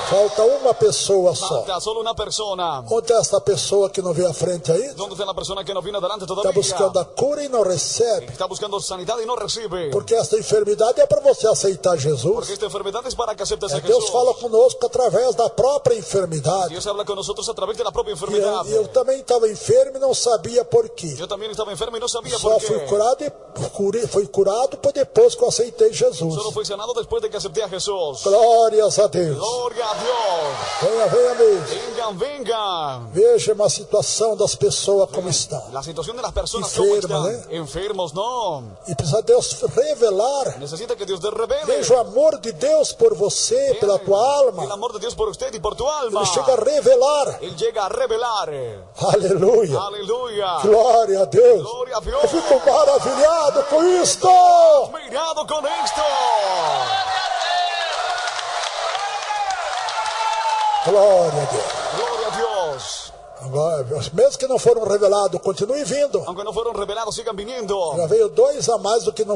Speaker 1: Falta uma pessoa só.
Speaker 2: Falta solo una persona.
Speaker 1: Onde é essa pessoa que não veio à frente aí?
Speaker 2: ¿Dónde está la persona que no vino adelante
Speaker 1: Está
Speaker 2: todavía?
Speaker 1: buscando a cura e não recebe.
Speaker 2: Está buscando sanidad y no recibe.
Speaker 1: Porque esta enfermidade é para você aceitar
Speaker 2: Porque
Speaker 1: Jesus.
Speaker 2: esta enfermedad es para que aceptes a
Speaker 1: Deus
Speaker 2: Jesús.
Speaker 1: fala conosco através da própria enfermidade.
Speaker 2: Dios habla con nosotros a través de la propia
Speaker 1: E
Speaker 2: enfermedad.
Speaker 1: eu também estava enfermo e não sabia por quê.
Speaker 2: Yo también estaba enfermo y no sabía
Speaker 1: Só
Speaker 2: por
Speaker 1: fui
Speaker 2: qué.
Speaker 1: fui curado por depois que eu aceitei Jesus.
Speaker 2: Solo fui sanado después de que acepté a Jesús.
Speaker 1: Glórias a Deus.
Speaker 2: Gloria a Dios.
Speaker 1: Venha, venha mesmo.
Speaker 2: Vengan, vengan.
Speaker 1: Veja uma situação das pessoas como estão.
Speaker 2: La situación de las personas
Speaker 1: Enfermas,
Speaker 2: como están. Enfermos, no.
Speaker 1: E precisa Deus revelar.
Speaker 2: Necesita que Dios te revele.
Speaker 1: Veja o amor de Deus por você, pela tua
Speaker 2: El
Speaker 1: alma.
Speaker 2: amor de Dios por usted y por tu alma.
Speaker 1: Ele chega a revelar.
Speaker 2: Él llega a revelar.
Speaker 1: Aleluia.
Speaker 2: Aleluya.
Speaker 1: Glória a Deus.
Speaker 2: Gloria a Dios.
Speaker 1: Eu fico maravilhado com isto.
Speaker 2: Mirado con esto.
Speaker 1: Glória a Deus.
Speaker 2: Gloria a Dios.
Speaker 1: Agora, mesmo que não foram revelados, continue vindo.
Speaker 2: Aunque no fueron revelados, sigan viniendo.
Speaker 1: Já veio 2 a mais do que não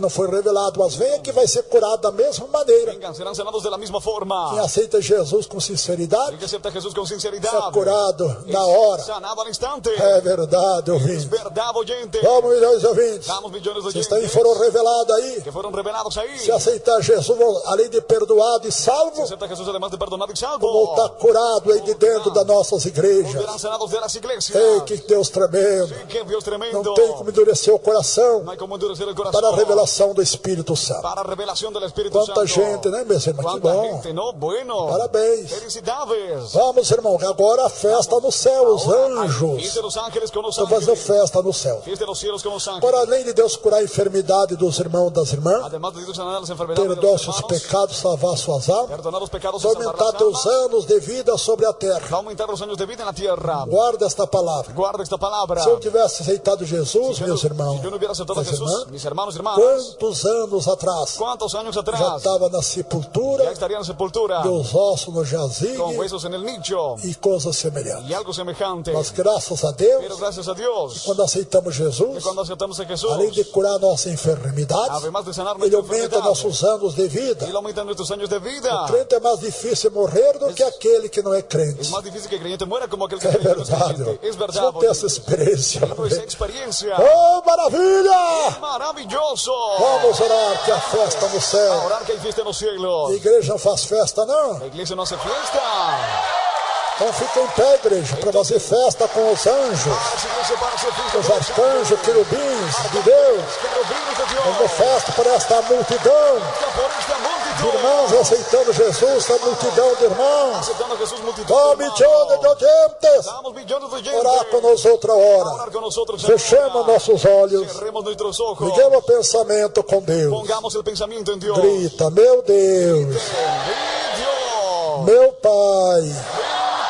Speaker 1: foi revelado. Mas venha que vai ser curado da mesma maneira.
Speaker 2: Vengan, serán sanados de la misma
Speaker 1: Quem
Speaker 2: forma.
Speaker 1: aceita Jesus com
Speaker 2: El
Speaker 1: sinceridade
Speaker 2: que acepta a Jesús con
Speaker 1: é
Speaker 2: sinceridad
Speaker 1: curado na
Speaker 2: es
Speaker 1: hora.
Speaker 2: sanado al instante.
Speaker 1: É verdade,
Speaker 2: Es
Speaker 1: ouvinte.
Speaker 2: verdad, oyente.
Speaker 1: Vamos, milhões de ouvintes.
Speaker 2: Damos millones de
Speaker 1: Vocês também
Speaker 2: oyentes
Speaker 1: foram revelados aí.
Speaker 2: que fueron revelados ahí.
Speaker 1: Se aceitar Jesus, além de perdoado e salvo,
Speaker 2: Si acepta a Jesús además de perdonado y salvo,
Speaker 1: vão voltar curado aí de dentro das nossas igrejas.
Speaker 2: volverán sanados de las iglesias.
Speaker 1: Ei, que Deus tremendo.
Speaker 2: Sí, que Dios tremendo.
Speaker 1: Não tem como endurecer o coração
Speaker 2: No hay como endurecer el corazón
Speaker 1: para a revelação do Espírito Santo.
Speaker 2: para a revelación del Espíritu
Speaker 1: Quanta
Speaker 2: Santo.
Speaker 1: gente, né, meu irmão? Que
Speaker 2: Cuánta
Speaker 1: bom.
Speaker 2: gente, ¿no? Bueno.
Speaker 1: Parabéns.
Speaker 2: Felicidades.
Speaker 1: Vamos, irmão, que agora a festa no céu, os
Speaker 2: Ahora, hay
Speaker 1: anjos
Speaker 2: fiesta de los ángeles con los
Speaker 1: estão fazendo
Speaker 2: ángeles.
Speaker 1: festa no céu.
Speaker 2: Fiesta de los cielos con los ángeles.
Speaker 1: Agora, além de Deus curar a enfermidade dos irmãos e das irmãs,
Speaker 2: Además de Dios sanar las enfermedades de
Speaker 1: perdoar
Speaker 2: los
Speaker 1: seus
Speaker 2: hermanos,
Speaker 1: pecados, salvar suas almas,
Speaker 2: perdonar los pecados y salvar
Speaker 1: aumentar
Speaker 2: las
Speaker 1: teus
Speaker 2: almas,
Speaker 1: anos de vida sobre a
Speaker 2: va
Speaker 1: terra.
Speaker 2: a aumentar los años de vida en la tierra.
Speaker 1: Guarda esta palavra.
Speaker 2: Guarda esta palabra.
Speaker 1: Se eu tivesse aceitado Jesus, meus irmãos,
Speaker 2: Si yo no hubiera aceptado a
Speaker 1: minhas
Speaker 2: Jesús,
Speaker 1: irmãs,
Speaker 2: mis hermanos y hermanas,
Speaker 1: quantos anos atrás
Speaker 2: ¿cuántos años
Speaker 1: já
Speaker 2: atrás
Speaker 1: estava na
Speaker 2: ya
Speaker 1: sepultura,
Speaker 2: estaría en sepultura
Speaker 1: meus ossos no
Speaker 2: con
Speaker 1: jazigue
Speaker 2: huesos en el nicho
Speaker 1: e coisas semelhantes.
Speaker 2: y algo semejante?
Speaker 1: Mas graças a
Speaker 2: Pero
Speaker 1: Deus,
Speaker 2: gracias a Dios,
Speaker 1: quando aceitamos
Speaker 2: que
Speaker 1: Jesus,
Speaker 2: cuando aceptamos a Jesús,
Speaker 1: além de curar nossa enfermidade,
Speaker 2: además de sanar
Speaker 1: Ele
Speaker 2: nuestra
Speaker 1: aumenta
Speaker 2: enfermedad,
Speaker 1: nossos anos de vida.
Speaker 2: Él aumenta nuestros años de
Speaker 1: O
Speaker 2: vida.
Speaker 1: crente é mais difícil morrer do que aquele que não é
Speaker 2: Es
Speaker 1: crente.
Speaker 2: más difícil que el creyente muera como aquel que
Speaker 1: É
Speaker 2: cree que no es
Speaker 1: verdade.
Speaker 2: creyente. Es
Speaker 1: Você
Speaker 2: verdad.
Speaker 1: não tem essa
Speaker 2: porque
Speaker 1: experiência.
Speaker 2: tengo esa experiencia.
Speaker 1: Oh, maravilha!
Speaker 2: Maravilloso.
Speaker 1: Vamos orar que a festa no
Speaker 2: A
Speaker 1: céu.
Speaker 2: orar que hay fiesta en los
Speaker 1: A
Speaker 2: cielos.
Speaker 1: igreja não faz festa, não?
Speaker 2: La iglesia no hace fiesta.
Speaker 1: Então fica em pé, igreja, para fazer festa com os anjos,
Speaker 2: Para iglesia, para hacer fiesta
Speaker 1: os
Speaker 2: con los
Speaker 1: arcanjos, querubins de Deus.
Speaker 2: querubines de Dios.
Speaker 1: Fazendo festa para esta multidão.
Speaker 2: Por esta multitud.
Speaker 1: Irmãos aceitando Jesus, a multidão de irmãos.
Speaker 2: Aceptando a Jesús, multitud de
Speaker 1: Ó,
Speaker 2: hermanos.
Speaker 1: milhões de ouvintes.
Speaker 2: Damos millones de gente.
Speaker 1: Orar conosco outra hora.
Speaker 2: Orar con nosotros en
Speaker 1: Fechemos
Speaker 2: hora.
Speaker 1: nossos olhos.
Speaker 2: Cerremos nuestros ojos.
Speaker 1: Liguemos o pensamento com Deus.
Speaker 2: Pongamos el pensamiento en Dios.
Speaker 1: Grita, meu Deus,
Speaker 2: Dios,
Speaker 1: meu Pai,
Speaker 2: mi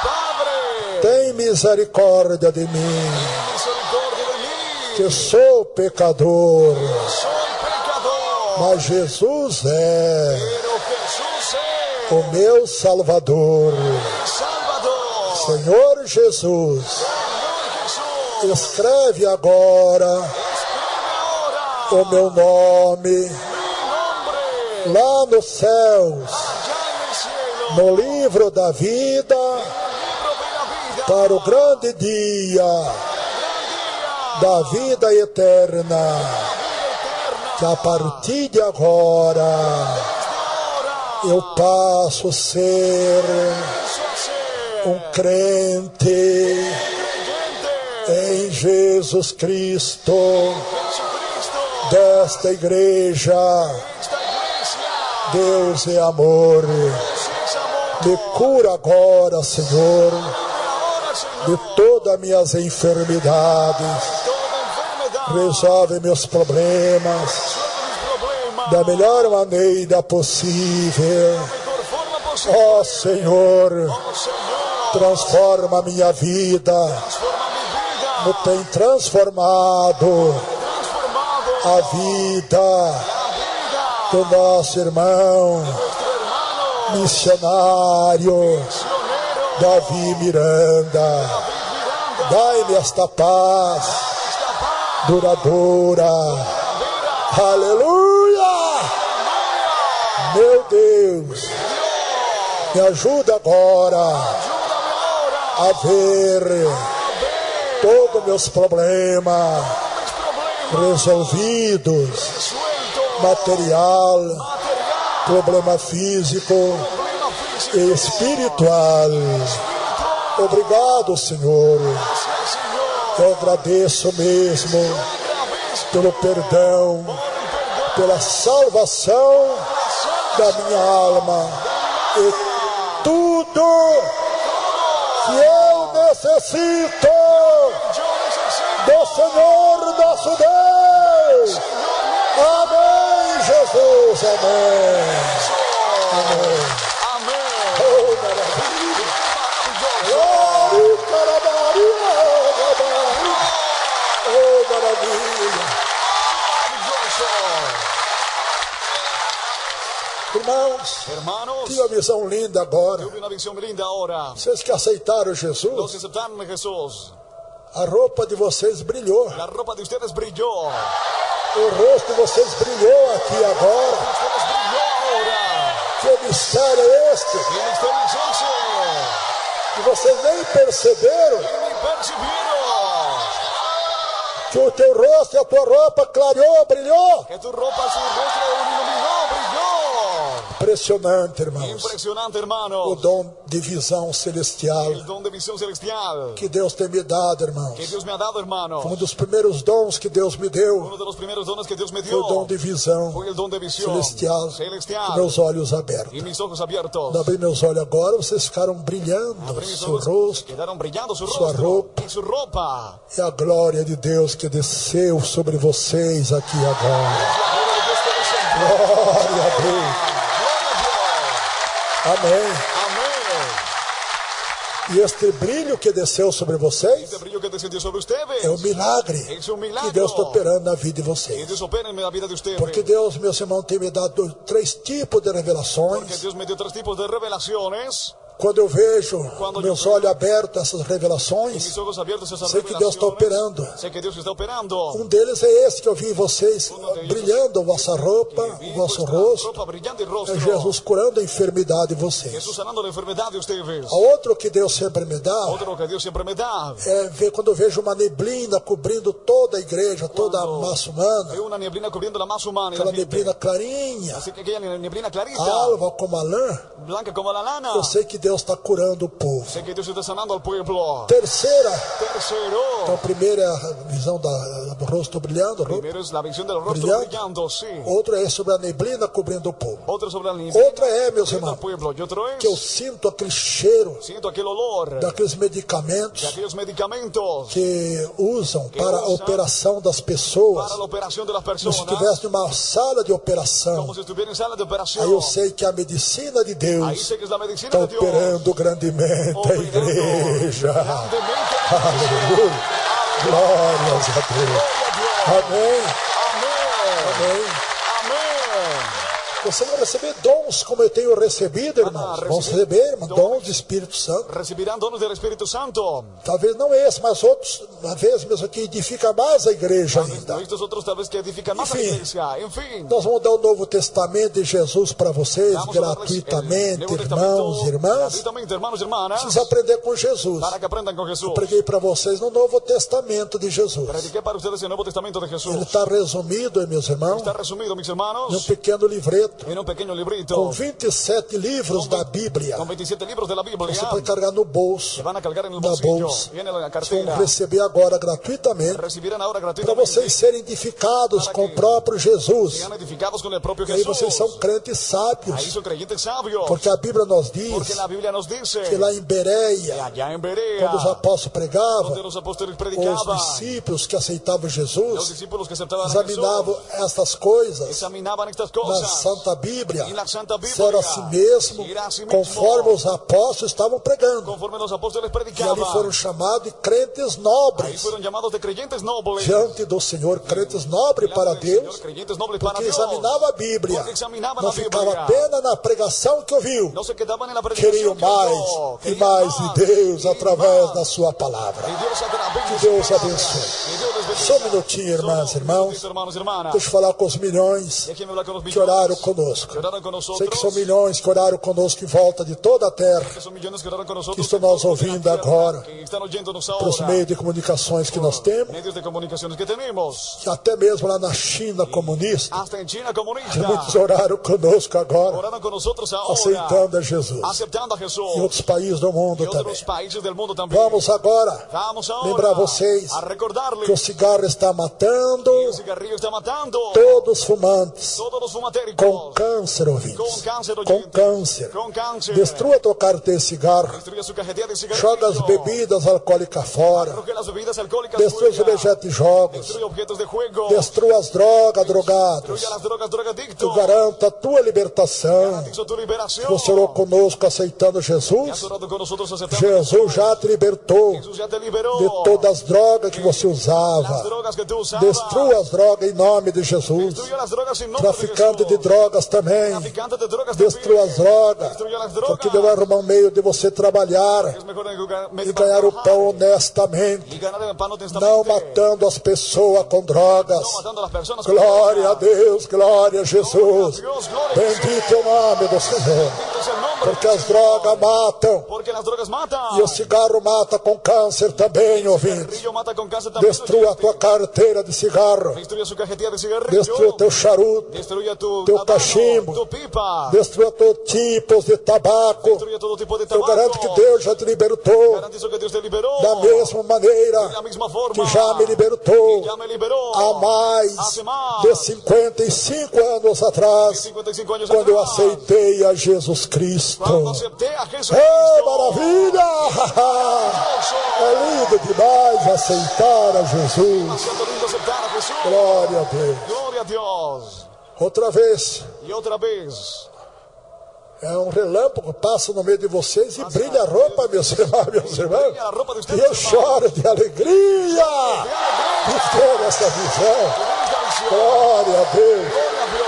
Speaker 2: Padre,
Speaker 1: tem misericórdia de mim,
Speaker 2: misericordia de mí.
Speaker 1: que sou pecador.
Speaker 2: Soy pecador,
Speaker 1: Mas Jesus é
Speaker 2: pero Jesús es
Speaker 1: o meu Salvador.
Speaker 2: Salvador.
Speaker 1: Senhor Jesus,
Speaker 2: Señor Jesús,
Speaker 1: escreve agora
Speaker 2: escribe ahora
Speaker 1: o meu nome
Speaker 2: mi nombre
Speaker 1: lá nos céus,
Speaker 2: allá en el cielo,
Speaker 1: no livro da vida,
Speaker 2: libro de la vida,
Speaker 1: para o grande dia da vida eterna, que a partir de agora eu passo a ser um crente em Jesus Cristo,
Speaker 2: Jesucristo,
Speaker 1: desta igreja.
Speaker 2: esta iglesia,
Speaker 1: Deus é amor.
Speaker 2: es amor.
Speaker 1: Me cura agora, Senhor,
Speaker 2: Ahora, Señor,
Speaker 1: de todas as minhas enfermidades.
Speaker 2: toda enfermedad,
Speaker 1: Resolve meus problemas
Speaker 2: resuelve mis problemas,
Speaker 1: da melhor maneira possível.
Speaker 2: mejor forma posible.
Speaker 1: Ó Senhor,
Speaker 2: Oh, Señor,
Speaker 1: transforma minha vida.
Speaker 2: transforma mi vida,
Speaker 1: Me tem transformado
Speaker 2: transformado
Speaker 1: a vida
Speaker 2: la vida
Speaker 1: do nosso irmão
Speaker 2: de nuestro hermano
Speaker 1: missionário
Speaker 2: misionero
Speaker 1: Davi Miranda.
Speaker 2: David Miranda.
Speaker 1: Dai-me esta paz
Speaker 2: Esta paz
Speaker 1: duradoura.
Speaker 2: verdadera,
Speaker 1: Aleluia! Meu Deus, me ajuda agora
Speaker 2: ayúdame ahora
Speaker 1: a ver todos meus problemas
Speaker 2: mis problemas
Speaker 1: resolvidos.
Speaker 2: resueltos,
Speaker 1: Material,
Speaker 2: material,
Speaker 1: problema físico
Speaker 2: problema físico,
Speaker 1: e espiritual. Obrigado, Senhor.
Speaker 2: gracias, Señor,
Speaker 1: Eu agradeço mesmo
Speaker 2: agradezco
Speaker 1: pelo perdão,
Speaker 2: por el perdón,
Speaker 1: pela salvação da minha alma e tudo que eu necessito
Speaker 2: yo necesito,
Speaker 1: do Senhor nosso Deus. Amém, Jesus, amém. Amém.
Speaker 2: amén,
Speaker 1: Oh, maravilha.
Speaker 2: maravilloso,
Speaker 1: Glória, carabaria, carabaria. Oh, maravilha.
Speaker 2: maravilloso.
Speaker 1: Irmãos,
Speaker 2: Hermanos,
Speaker 1: que uma visão linda agora.
Speaker 2: tuve una visión linda ahora.
Speaker 1: Vocês que aceitaram
Speaker 2: Los
Speaker 1: Jesus,
Speaker 2: aceptaron a Jesús.
Speaker 1: a roupa de vocês brilhou.
Speaker 2: La ropa de ustedes brilló.
Speaker 1: O rosto de vocês brilhou aqui agora.
Speaker 2: Ustedes brilló ahora.
Speaker 1: Que mistério é este?
Speaker 2: Y el misterio es ese.
Speaker 1: Que vocês nem perceberam
Speaker 2: Y ni percibieron
Speaker 1: que o teu rosto e a tua roupa clareou, brilhou.
Speaker 2: que tu ropa, su rostro iluminó, brilló.
Speaker 1: Impressionante, irmãos.
Speaker 2: Impresionante,
Speaker 1: O
Speaker 2: hermanos.
Speaker 1: dom de visão celestial
Speaker 2: El don de visión celestial
Speaker 1: que Deus tem me dado, irmãos.
Speaker 2: que Dios me ha dado, hermanos.
Speaker 1: Um dos primeiros dons que Deus me deu
Speaker 2: Uno de los primeros dones que Dios me
Speaker 1: foi
Speaker 2: dio
Speaker 1: o dom de visão
Speaker 2: fue el don de visión
Speaker 1: celestial, com
Speaker 2: celestial
Speaker 1: meus olhos abertos.
Speaker 2: y mis ojos abiertos.
Speaker 1: Quando abri meus olhos agora, vocês ficaram brilhando,
Speaker 2: Abrí mis
Speaker 1: seu
Speaker 2: ojos,
Speaker 1: rosto
Speaker 2: quedaron brillando su
Speaker 1: Sua
Speaker 2: rostro
Speaker 1: roupa.
Speaker 2: y su ropa.
Speaker 1: e a glória de Deus que desceu sobre vocês aqui agora.
Speaker 2: La gloria de Dios que descendió.
Speaker 1: Glória a Deus. Amém.
Speaker 2: Amén.
Speaker 1: E este brilho que desceu sobre vocês
Speaker 2: Este brillo que descendió sobre ustedes
Speaker 1: é um milagre
Speaker 2: es un milagro
Speaker 1: que Deus está operando na vida de
Speaker 2: que
Speaker 1: vocês.
Speaker 2: Dios opera en la vida de ustedes.
Speaker 1: Porque Deus, meus irmãos, tem me dado 3 tipos de
Speaker 2: Porque
Speaker 1: revelações.
Speaker 2: Dios me dio 3 tipos de revelaciones.
Speaker 1: Quando eu vejo
Speaker 2: Quando
Speaker 1: meus
Speaker 2: eu-
Speaker 1: olhos abertos a essas
Speaker 2: En
Speaker 1: revelações,
Speaker 2: mis ojos abiertos esas
Speaker 1: sei que Deus está
Speaker 2: revelaciones.
Speaker 1: operando.
Speaker 2: Sé que Dios está operando.
Speaker 1: Um deles é esse que eu vi em vocês, brilhando a vossa roupa,
Speaker 2: Vi
Speaker 1: o vosso
Speaker 2: vuestra
Speaker 1: rosto.
Speaker 2: ropa brillante y
Speaker 1: É
Speaker 2: rostro.
Speaker 1: Jesus curando a enfermidade de vocês.
Speaker 2: Jesús sanando la enfermedad de ustedes.
Speaker 1: A outro que Deus sempre me dá
Speaker 2: Otro que Dios siempre me da.
Speaker 1: é ver quando eu vejo uma neblina cobrindo toda a igreja, toda a massa humana,
Speaker 2: Veo una neblina cubriendo la masa humana y la
Speaker 1: aquela
Speaker 2: gente.
Speaker 1: neblina clarinha,
Speaker 2: Así que aquella neblina clarita,
Speaker 1: alva como a lã.
Speaker 2: blanca como la lana.
Speaker 1: Eu sei que Deus está curando o povo.
Speaker 2: Sé que Dios está sanando al pueblo.
Speaker 1: Terceira,
Speaker 2: Tercero.
Speaker 1: então primeira é a visão do rosto brilhando.
Speaker 2: Primero es la visión del rostro
Speaker 1: Brillando.
Speaker 2: brillando, sí.
Speaker 1: Outra é sobre a neblina cobrindo o povo.
Speaker 2: Otro sobre la niebla
Speaker 1: Outra é, meus
Speaker 2: del
Speaker 1: irmãos,
Speaker 2: pueblo. Y otro
Speaker 1: que eu
Speaker 2: es,
Speaker 1: sinto aquele cheiro
Speaker 2: siento aquel olor
Speaker 1: daqueles
Speaker 2: de
Speaker 1: medicamentos
Speaker 2: aquellos medicamentos
Speaker 1: que usam para a
Speaker 2: usam
Speaker 1: operação das pessoas,
Speaker 2: para la operación de las
Speaker 1: como se
Speaker 2: personas,
Speaker 1: estivesse numa sala de operação.
Speaker 2: como si estuviera en sala de
Speaker 1: Aí
Speaker 2: operación.
Speaker 1: eu sei que a medicina de
Speaker 2: Ahí
Speaker 1: Deus
Speaker 2: sé que es la medicina
Speaker 1: está
Speaker 2: de Dios.
Speaker 1: operando grandemente a igreja.
Speaker 2: Grandemente.
Speaker 1: Aleluia. Glórias a Deus. Amém.
Speaker 2: Amén.
Speaker 1: Amém.
Speaker 2: Amén.
Speaker 1: Você vai receber dons como eu tenho recebido, irmãos. Vamos receber, irmãos, dons do Espírito Santo.
Speaker 2: Recibirán dones del Espíritu Santo.
Speaker 1: Talvez não esse, mas outros, às vezes, mesmo que edifica mais a igreja ainda.
Speaker 2: Estos otros tal vez que edifican más a la
Speaker 1: Enfim.
Speaker 2: iglesia. En fin.
Speaker 1: Nós vamos dar o Novo Testamento de Jesus para vocês,
Speaker 2: Vamos a darles
Speaker 1: gratuitamente,
Speaker 2: el Nuevo
Speaker 1: irmãos e
Speaker 2: Testamento
Speaker 1: irmãs.
Speaker 2: gratuitamente, hermanos y hermanas,
Speaker 1: Precisa aprender com Jesus.
Speaker 2: para que aprendan con Jesús.
Speaker 1: Preguei para vocês no Novo Testamento de Jesus.
Speaker 2: Prediqué para ustedes el Nuevo Testamento de Jesús.
Speaker 1: Ele está resumido, meus irmãos,
Speaker 2: Está resumido, mis
Speaker 1: em um
Speaker 2: hermanos,
Speaker 1: pequeno livreto,
Speaker 2: en un pequeño
Speaker 1: com
Speaker 2: librito
Speaker 1: 27 livros da Bíblia.
Speaker 2: con 27 libros de la Biblia.
Speaker 1: Você pode carregar no bolso,
Speaker 2: Que van a cargar en el
Speaker 1: na
Speaker 2: bolsillo,
Speaker 1: bolsa.
Speaker 2: y en la
Speaker 1: Vocês vão
Speaker 2: cartera.
Speaker 1: receber agora gratuitamente,
Speaker 2: Recibirán ahora
Speaker 1: para
Speaker 2: gratuitamente.
Speaker 1: vocês serem edificados com o próprio Jesus.
Speaker 2: Sean edificados con el propio
Speaker 1: E aí
Speaker 2: Jesús.
Speaker 1: vocês são crentes
Speaker 2: Ahí
Speaker 1: sábios,
Speaker 2: son creyentes sabios.
Speaker 1: porque a Bíblia nos
Speaker 2: Porque
Speaker 1: diz
Speaker 2: la Biblia nos dice
Speaker 1: que lá em
Speaker 2: que
Speaker 1: Bereia,
Speaker 2: allá en Berea,
Speaker 1: quando os apóstolos pregavam,
Speaker 2: donde los apóstoles
Speaker 1: os
Speaker 2: predicaban,
Speaker 1: discípulos que aceitavam
Speaker 2: los
Speaker 1: Jesus
Speaker 2: discípulos que aceptaban a
Speaker 1: examinavam
Speaker 2: Jesús,
Speaker 1: estas coisas
Speaker 2: examinaban estas
Speaker 1: na
Speaker 2: cosas
Speaker 1: Santa Bíblia,
Speaker 2: en la Santa Biblia,
Speaker 1: disseram a si mesmo,
Speaker 2: era a si mismo,
Speaker 1: conforme os apóstolos estavam pregando.
Speaker 2: conforme los apóstoles
Speaker 1: E ali
Speaker 2: predicaban.
Speaker 1: foram chamados de crentes
Speaker 2: Ahí
Speaker 1: nobres
Speaker 2: fueron llamados de creyentes nobles.
Speaker 1: diante do Senhor, crentes nobres para
Speaker 2: Delante del
Speaker 1: Deus,
Speaker 2: Señor, creyentes nobles para
Speaker 1: porque
Speaker 2: Dios.
Speaker 1: examinava a Bíblia,
Speaker 2: Porque examinaban
Speaker 1: não
Speaker 2: la
Speaker 1: ficava
Speaker 2: Biblia.
Speaker 1: apenas na pregação que ouviu,
Speaker 2: No se quedaban en la
Speaker 1: queriam
Speaker 2: predicación.
Speaker 1: mais e
Speaker 2: querían
Speaker 1: mais de
Speaker 2: más,
Speaker 1: Deus
Speaker 2: y
Speaker 1: através
Speaker 2: más.
Speaker 1: da sua palavra.
Speaker 2: Y Dios a través de
Speaker 1: Que
Speaker 2: su
Speaker 1: Deus
Speaker 2: palabra.
Speaker 1: abençoe.
Speaker 2: Que Dios les bendiga.
Speaker 1: Só um minutinho, irmãs e
Speaker 2: Solo un
Speaker 1: irmãos.
Speaker 2: minutito, hermanos y hermanas.
Speaker 1: Deixa eu falar com os milhões
Speaker 2: Déjenme hablar con los
Speaker 1: que
Speaker 2: millones
Speaker 1: oraram conosco.
Speaker 2: que oraron con
Speaker 1: Sei
Speaker 2: nosotros.
Speaker 1: que são milhões que oraram conosco em volta de toda a terra,
Speaker 2: Que son millones que oraron con nosotros.
Speaker 1: que estão nos ouvindo agora,
Speaker 2: Que están oyéndonos
Speaker 1: pelos
Speaker 2: ahora.
Speaker 1: meios de comunicações que nós temos,
Speaker 2: Medios de comunicaciones que tenemos.
Speaker 1: que até mesmo lá na China comunista,
Speaker 2: Hasta en China
Speaker 1: que
Speaker 2: comunista.
Speaker 1: muitos oraram conosco agora,
Speaker 2: Oraron con nosotros ahora.
Speaker 1: aceitando a Jesus.
Speaker 2: Aceptando a Jesús.
Speaker 1: Em outros países do mundo
Speaker 2: Y
Speaker 1: também.
Speaker 2: otros países del mundo también.
Speaker 1: Vamos agora
Speaker 2: Vamos ahora
Speaker 1: lembrar vocês
Speaker 2: a recordarles
Speaker 1: que o cigarro está matando
Speaker 2: que el cigarrillo está matando
Speaker 1: todos os fumantes
Speaker 2: todos los fumatéricos
Speaker 1: com câncer, ouvintes.
Speaker 2: con cáncer,
Speaker 1: Com
Speaker 2: oyentes,
Speaker 1: câncer.
Speaker 2: con cáncer.
Speaker 1: Destrua tua carteira de cigarro.
Speaker 2: Destruya su cajetilla de cigarrillo.
Speaker 1: Joga as bebidas alcoólicas fora.
Speaker 2: Arroje las bebidas alcohólicas
Speaker 1: Destrua os
Speaker 2: fuera.
Speaker 1: objetos de jogos.
Speaker 2: Destruye objetos de juego.
Speaker 1: Destrua as drogas, drogados.
Speaker 2: Destruya las drogas, drogadictos.
Speaker 1: Tu garanta a tua libertação.
Speaker 2: Garantizo tu liberación.
Speaker 1: Você orou conosco aceitando
Speaker 2: Has
Speaker 1: Jesus.
Speaker 2: orado con nosotros aceptando.
Speaker 1: Jesus já te libertou
Speaker 2: Jesús ya te liberó
Speaker 1: de todas as drogas que você
Speaker 2: las
Speaker 1: usava.
Speaker 2: drogas que tú usabas.
Speaker 1: Destrua as drogas em nome de Jesus.
Speaker 2: Destruye las drogas en nombre
Speaker 1: Traficante
Speaker 2: de
Speaker 1: de
Speaker 2: Jesús.
Speaker 1: drogas também.
Speaker 2: Traficante de drogas
Speaker 1: Destrua
Speaker 2: también.
Speaker 1: as drogas.
Speaker 2: Destruye las drogas.
Speaker 1: Porque Deus vai arrumar um meio de você trabalhar
Speaker 2: Es mejor
Speaker 1: e ganhar o pão honestamente.
Speaker 2: y ganar el pan honestamente.
Speaker 1: Não matando as pessoas com drogas.
Speaker 2: No matando a las personas con
Speaker 1: Glória a
Speaker 2: drogas.
Speaker 1: Deus, glória a Jesus.
Speaker 2: Dios, gloria a Jesús.
Speaker 1: Bendito é o nome do Senhor.
Speaker 2: Bendito es el nombre
Speaker 1: Porque
Speaker 2: del
Speaker 1: as
Speaker 2: Señor.
Speaker 1: drogas matam.
Speaker 2: Porque las drogas matan.
Speaker 1: E o cigarro mata com câncer também, ouvinte.
Speaker 2: Cigarrillo mata con cáncer también.
Speaker 1: Destrua a tua carteira de cigarro.
Speaker 2: Destruye su cajetilla de cigarrillo.
Speaker 1: Destrua o teu charuto.
Speaker 2: Destruye tu
Speaker 1: teu
Speaker 2: habano,
Speaker 1: cachimbo.
Speaker 2: tu pipa.
Speaker 1: Destrua todos os tipos de tabaco.
Speaker 2: Destruye todo tipo de
Speaker 1: Eu
Speaker 2: tabaco.
Speaker 1: garanto que Deus já te libertou.
Speaker 2: Garantizo que Dios te liberó.
Speaker 1: Da mesma maneira
Speaker 2: de la misma forma
Speaker 1: que já me libertou.
Speaker 2: que ya me liberó.
Speaker 1: Há mais
Speaker 2: Hace más
Speaker 1: de 55 anos
Speaker 2: de
Speaker 1: atrás,
Speaker 2: 55 años
Speaker 1: quando eu
Speaker 2: atrás,
Speaker 1: aceitei a Jesus Cristo.
Speaker 2: cuando acepté a Jesús.
Speaker 1: É maravilha! É lindo demais aceitar a Jesus.
Speaker 2: Haciendo lindo aceptar a Jesús.
Speaker 1: Glória a Deus.
Speaker 2: Gloria a Dios.
Speaker 1: Outra vez,
Speaker 2: Y otra vez.
Speaker 1: é um relâmpago que passa no meio de vocês e brilha a roupa, meus irmãos, meus irmãos.
Speaker 2: Brilha a roupa de
Speaker 1: E
Speaker 2: ustedes,
Speaker 1: eu
Speaker 2: hermanos.
Speaker 1: choro de alegria de ter essa visão. Glória a Deus.
Speaker 2: Gloria a Dios.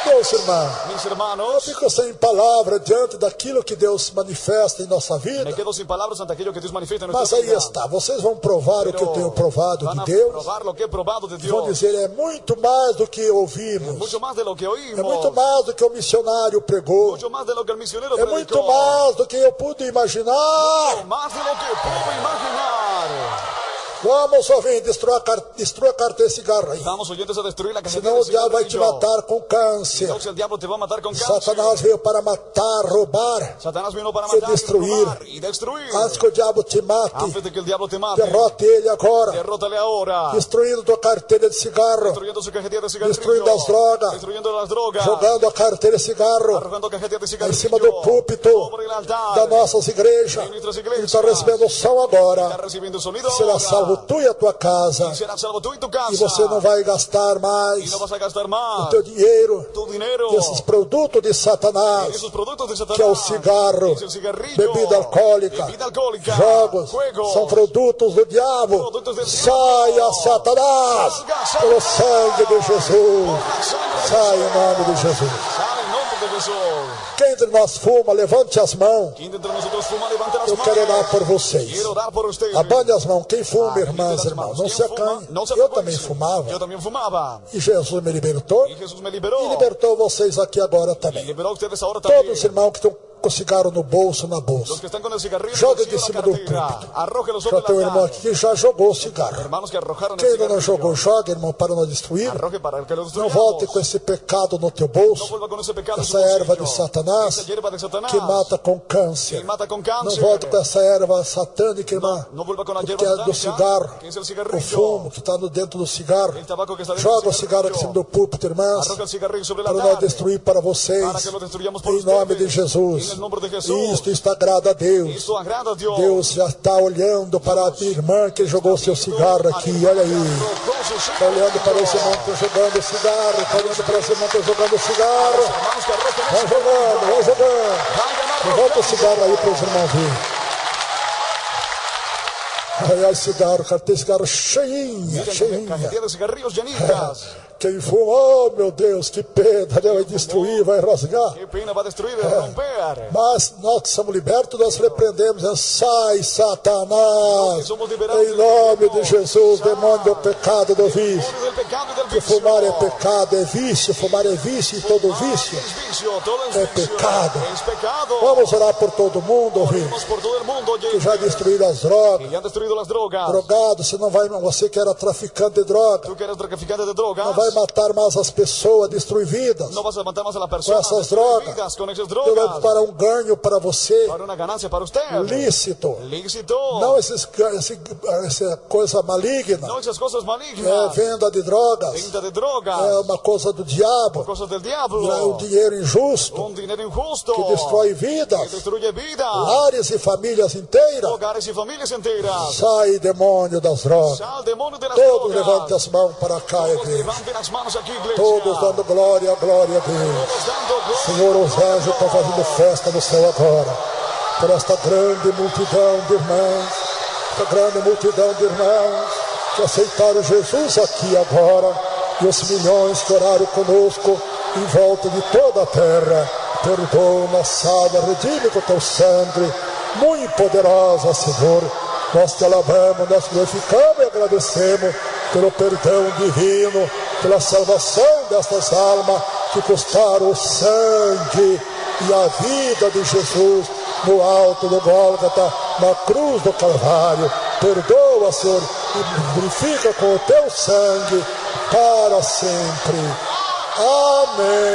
Speaker 1: Meus irmãos,
Speaker 2: Mis
Speaker 1: eu
Speaker 2: hermanos,
Speaker 1: fico sem palavra diante daquilo que Deus manifesta em nossa
Speaker 2: me
Speaker 1: vida.
Speaker 2: quedo sin palabras ante aquello que Dios manifiesta en
Speaker 1: Mas
Speaker 2: nuestra
Speaker 1: aí
Speaker 2: vida.
Speaker 1: está, vocês vão provar o que eu tenho provado
Speaker 2: van
Speaker 1: de
Speaker 2: a
Speaker 1: Deus.
Speaker 2: probar lo que he probado de
Speaker 1: Vão
Speaker 2: Dios.
Speaker 1: dizer, é muito mais do que ouvimos.
Speaker 2: Mucho más de lo que oímos.
Speaker 1: É muito mais do que o missionário pregou.
Speaker 2: Mucho más de lo que el misionero
Speaker 1: É
Speaker 2: predicó.
Speaker 1: muito mais do que eu pude imaginar.
Speaker 2: Más de lo que puedo imaginar.
Speaker 1: Vamos ouvir, destrua a carteira de cigarro aí.
Speaker 2: Vamos oyentes a destruir la cajetilla
Speaker 1: Senão
Speaker 2: de
Speaker 1: o diabo vai te
Speaker 2: cigarrillo.
Speaker 1: matar com câncer.
Speaker 2: Entonces el diablo te va a matar con cáncer.
Speaker 1: Satanás veio para matar, roubar.
Speaker 2: Satanás vino para
Speaker 1: E
Speaker 2: matar,
Speaker 1: destruir.
Speaker 2: robar y destruir.
Speaker 1: Antes que o diabo te mate,
Speaker 2: Antes de que el diablo te mate,
Speaker 1: derrote ele agora.
Speaker 2: derrótale ahora.
Speaker 1: Destruindo tua carteira de cigarro.
Speaker 2: Destruyendo su cajetilla de cigarrillo.
Speaker 1: Destruindo as drogas.
Speaker 2: Destruyendo las drogas.
Speaker 1: Jogando a carteira de cigarro
Speaker 2: Arrojando cajetilla de
Speaker 1: em
Speaker 2: cigarrillo.
Speaker 1: cima do púlpito
Speaker 2: Sobre el altar.
Speaker 1: das nossas igrejas.
Speaker 2: En nuestras
Speaker 1: Ele
Speaker 2: iglesias.
Speaker 1: está recebendo som
Speaker 2: Está
Speaker 1: agora.
Speaker 2: recibiendo sonido
Speaker 1: Será
Speaker 2: ahora.
Speaker 1: salvo tu e a tua casa.
Speaker 2: Y serás salvo tú y tu casa.
Speaker 1: E você não vai gastar
Speaker 2: Y
Speaker 1: mais
Speaker 2: no vas a gastar
Speaker 1: o
Speaker 2: más
Speaker 1: teu dinheiro
Speaker 2: tu dinero.
Speaker 1: desses produtos de Satanás,
Speaker 2: Esos productos de Satanás.
Speaker 1: que é o cigarro,
Speaker 2: Es el cigarrillo.
Speaker 1: bebida alcoólica,
Speaker 2: Bebida alcohólica.
Speaker 1: jogos,
Speaker 2: Juegos.
Speaker 1: são produtos do diabo.
Speaker 2: Produtos del
Speaker 1: Saia, Satanás, pelo sangue de Jesus. Sai em nome de Jesus.
Speaker 2: Sale en nombre de Jesús.
Speaker 1: Quem entre nós fuma, levante as mãos.
Speaker 2: Quien de entre nosotros fuma, levante las
Speaker 1: Eu
Speaker 2: manos.
Speaker 1: quero orar por vocês.
Speaker 2: Quiero orar por ustedes.
Speaker 1: Abande as mãos. Quem fuma, irmãs e
Speaker 2: Las
Speaker 1: irmãos,
Speaker 2: manos.
Speaker 1: não
Speaker 2: ¿Quién
Speaker 1: se
Speaker 2: fuma?
Speaker 1: acanhe.
Speaker 2: No se
Speaker 1: Eu
Speaker 2: avergüence.
Speaker 1: também fumava.
Speaker 2: Yo también fumaba.
Speaker 1: E Jesus me libertou.
Speaker 2: Y Jesús me
Speaker 1: E
Speaker 2: liberó.
Speaker 1: libertou vocês aqui agora
Speaker 2: Y
Speaker 1: também.
Speaker 2: liberó a ustedes ahora también.
Speaker 1: Todos os irmãos que estão com cigarro no bolso, na
Speaker 2: Los
Speaker 1: bolsa.
Speaker 2: que están con el cigarrillo,
Speaker 1: Joga
Speaker 2: en
Speaker 1: de
Speaker 2: la
Speaker 1: cima do
Speaker 2: cartera,
Speaker 1: púlpito.
Speaker 2: arrójelos
Speaker 1: Já
Speaker 2: sobre
Speaker 1: tem um
Speaker 2: el
Speaker 1: irmão
Speaker 2: altar.
Speaker 1: aqui que já jogou o cigarro.
Speaker 2: Hermanos que arrojaron
Speaker 1: Quem
Speaker 2: el
Speaker 1: ainda não
Speaker 2: cigarrillo,
Speaker 1: jogou, joga, irmão, para não destruir.
Speaker 2: arroje para que lo
Speaker 1: Não
Speaker 2: destruyamos.
Speaker 1: volte com esse pecado no teu
Speaker 2: No
Speaker 1: bolso.
Speaker 2: vuelva con ese pecado en su
Speaker 1: Essa erva de
Speaker 2: bolsillo.
Speaker 1: Satanás
Speaker 2: Esa hierba de Satanás
Speaker 1: que mata com
Speaker 2: que
Speaker 1: câncer.
Speaker 2: mata con
Speaker 1: Não
Speaker 2: cáncer.
Speaker 1: volte com essa erva satânica, irmã.
Speaker 2: No vuelva con la
Speaker 1: Que
Speaker 2: hierba
Speaker 1: é do
Speaker 2: satánica,
Speaker 1: cigarro.
Speaker 2: que es el
Speaker 1: O
Speaker 2: cigarrillo.
Speaker 1: fumo que está dentro do cigarro.
Speaker 2: El tabaco que está dentro
Speaker 1: Joga
Speaker 2: del
Speaker 1: o cigarro aqui em cima do púlpito, irmãs.
Speaker 2: Arroja el cigarrillo sobre el
Speaker 1: Para
Speaker 2: altar.
Speaker 1: nós destruir para vocês.
Speaker 2: Para que lo destruyamos por
Speaker 1: Em nome de
Speaker 2: ustedes.
Speaker 1: Jesus.
Speaker 2: En el nombre de Jesús.
Speaker 1: Isto está agrada a Deus.
Speaker 2: Esto agrada a Dios.
Speaker 1: Deus já está olhando para a minha irmã que jogou seu cigarro aqui. Olha aí. Está olhando para esse irmão que está jogando cigarro. Está olhando para esse irmão que está jogando cigarro.
Speaker 2: Hermanos que arrojen
Speaker 1: Vai
Speaker 2: el
Speaker 1: jogando, vai jogando.
Speaker 2: Vayan
Speaker 1: Volta o
Speaker 2: arrojando.
Speaker 1: cigarro aí para os irmãos verem. Ai, cigarro, cara, tem cigarro cheinha,
Speaker 2: Miren,
Speaker 1: cheinha.
Speaker 2: cajetilla de cigarrillos llenitas.
Speaker 1: Quem fuma, oh meu Deus, que pena, né? Vai destruir, vai rasgar.
Speaker 2: Qué pena va a destruir, va a romper.
Speaker 1: Mas nós que somos libertos, nós repreendemos, né? Sai, Satanás,
Speaker 2: Somos liberados.
Speaker 1: em nome de Jesus, demônio do pecado, do vício.
Speaker 2: Demonios del pecado y del
Speaker 1: Que
Speaker 2: vicio.
Speaker 1: fumar é pecado, é vício, fumar é vício, e todo vício.
Speaker 2: Es vicio, todo es
Speaker 1: É
Speaker 2: vicio.
Speaker 1: pecado.
Speaker 2: Es pecado.
Speaker 1: Vamos orar por todo mundo, ouvintes,
Speaker 2: Oremos por todo el mundo,
Speaker 1: que já destruíram as drogas.
Speaker 2: y han destruido las drogas.
Speaker 1: Drogado, você que era traficante de droga,
Speaker 2: Tú que eres traficante de drogas,
Speaker 1: não vai matar mais as pessoas, destruir vidas.
Speaker 2: no vas a matar más a la persona.
Speaker 1: Com essas
Speaker 2: destruir
Speaker 1: drogas.
Speaker 2: vidas con esas
Speaker 1: Eu
Speaker 2: drogas.
Speaker 1: para um ganho para você,
Speaker 2: Para una ganancia para usted.
Speaker 1: lícito.
Speaker 2: Lícito.
Speaker 1: Não essa coisa maligna,
Speaker 2: No esas cosas
Speaker 1: é
Speaker 2: malignas.
Speaker 1: venda de drogas,
Speaker 2: Venta de drogas.
Speaker 1: é uma coisa do diabo,
Speaker 2: Cosas del
Speaker 1: é
Speaker 2: diablo.
Speaker 1: o dinheiro injusto
Speaker 2: Un dinero injusto.
Speaker 1: que destrói
Speaker 2: Que
Speaker 1: vidas,
Speaker 2: destruye vidas.
Speaker 1: lares e famílias inteiras.
Speaker 2: Hogares y familias enteras.
Speaker 1: Sai, demônio das drogas.
Speaker 2: Sal demonio de las
Speaker 1: Todos
Speaker 2: drogas.
Speaker 1: levantem as mãos para cá,
Speaker 2: Todos
Speaker 1: igreja.
Speaker 2: levanten las manos aquí, iglesia.
Speaker 1: Todos dando glória, glória a Deus.
Speaker 2: Todos dando gloria.
Speaker 1: Senhor, os anjos estão fazendo festa no céu agora, por esta grande multidão de irmãos, esta grande multidão de irmãos que aceitaram Jesus aqui agora, e os milhões que oraram conosco em volta de toda a terra. Perdoa, salva, redime com teu sangue, muito poderosa, Senhor. Nós te alabamos, nós glorificamos e agradecemos pelo perdão divino, pela salvação destas almas que custaram o sangue e a vida de Jesus no alto do Gólgota, na cruz do Calvário. Perdoa, Senhor, e purifica com o teu sangue para sempre. Amém.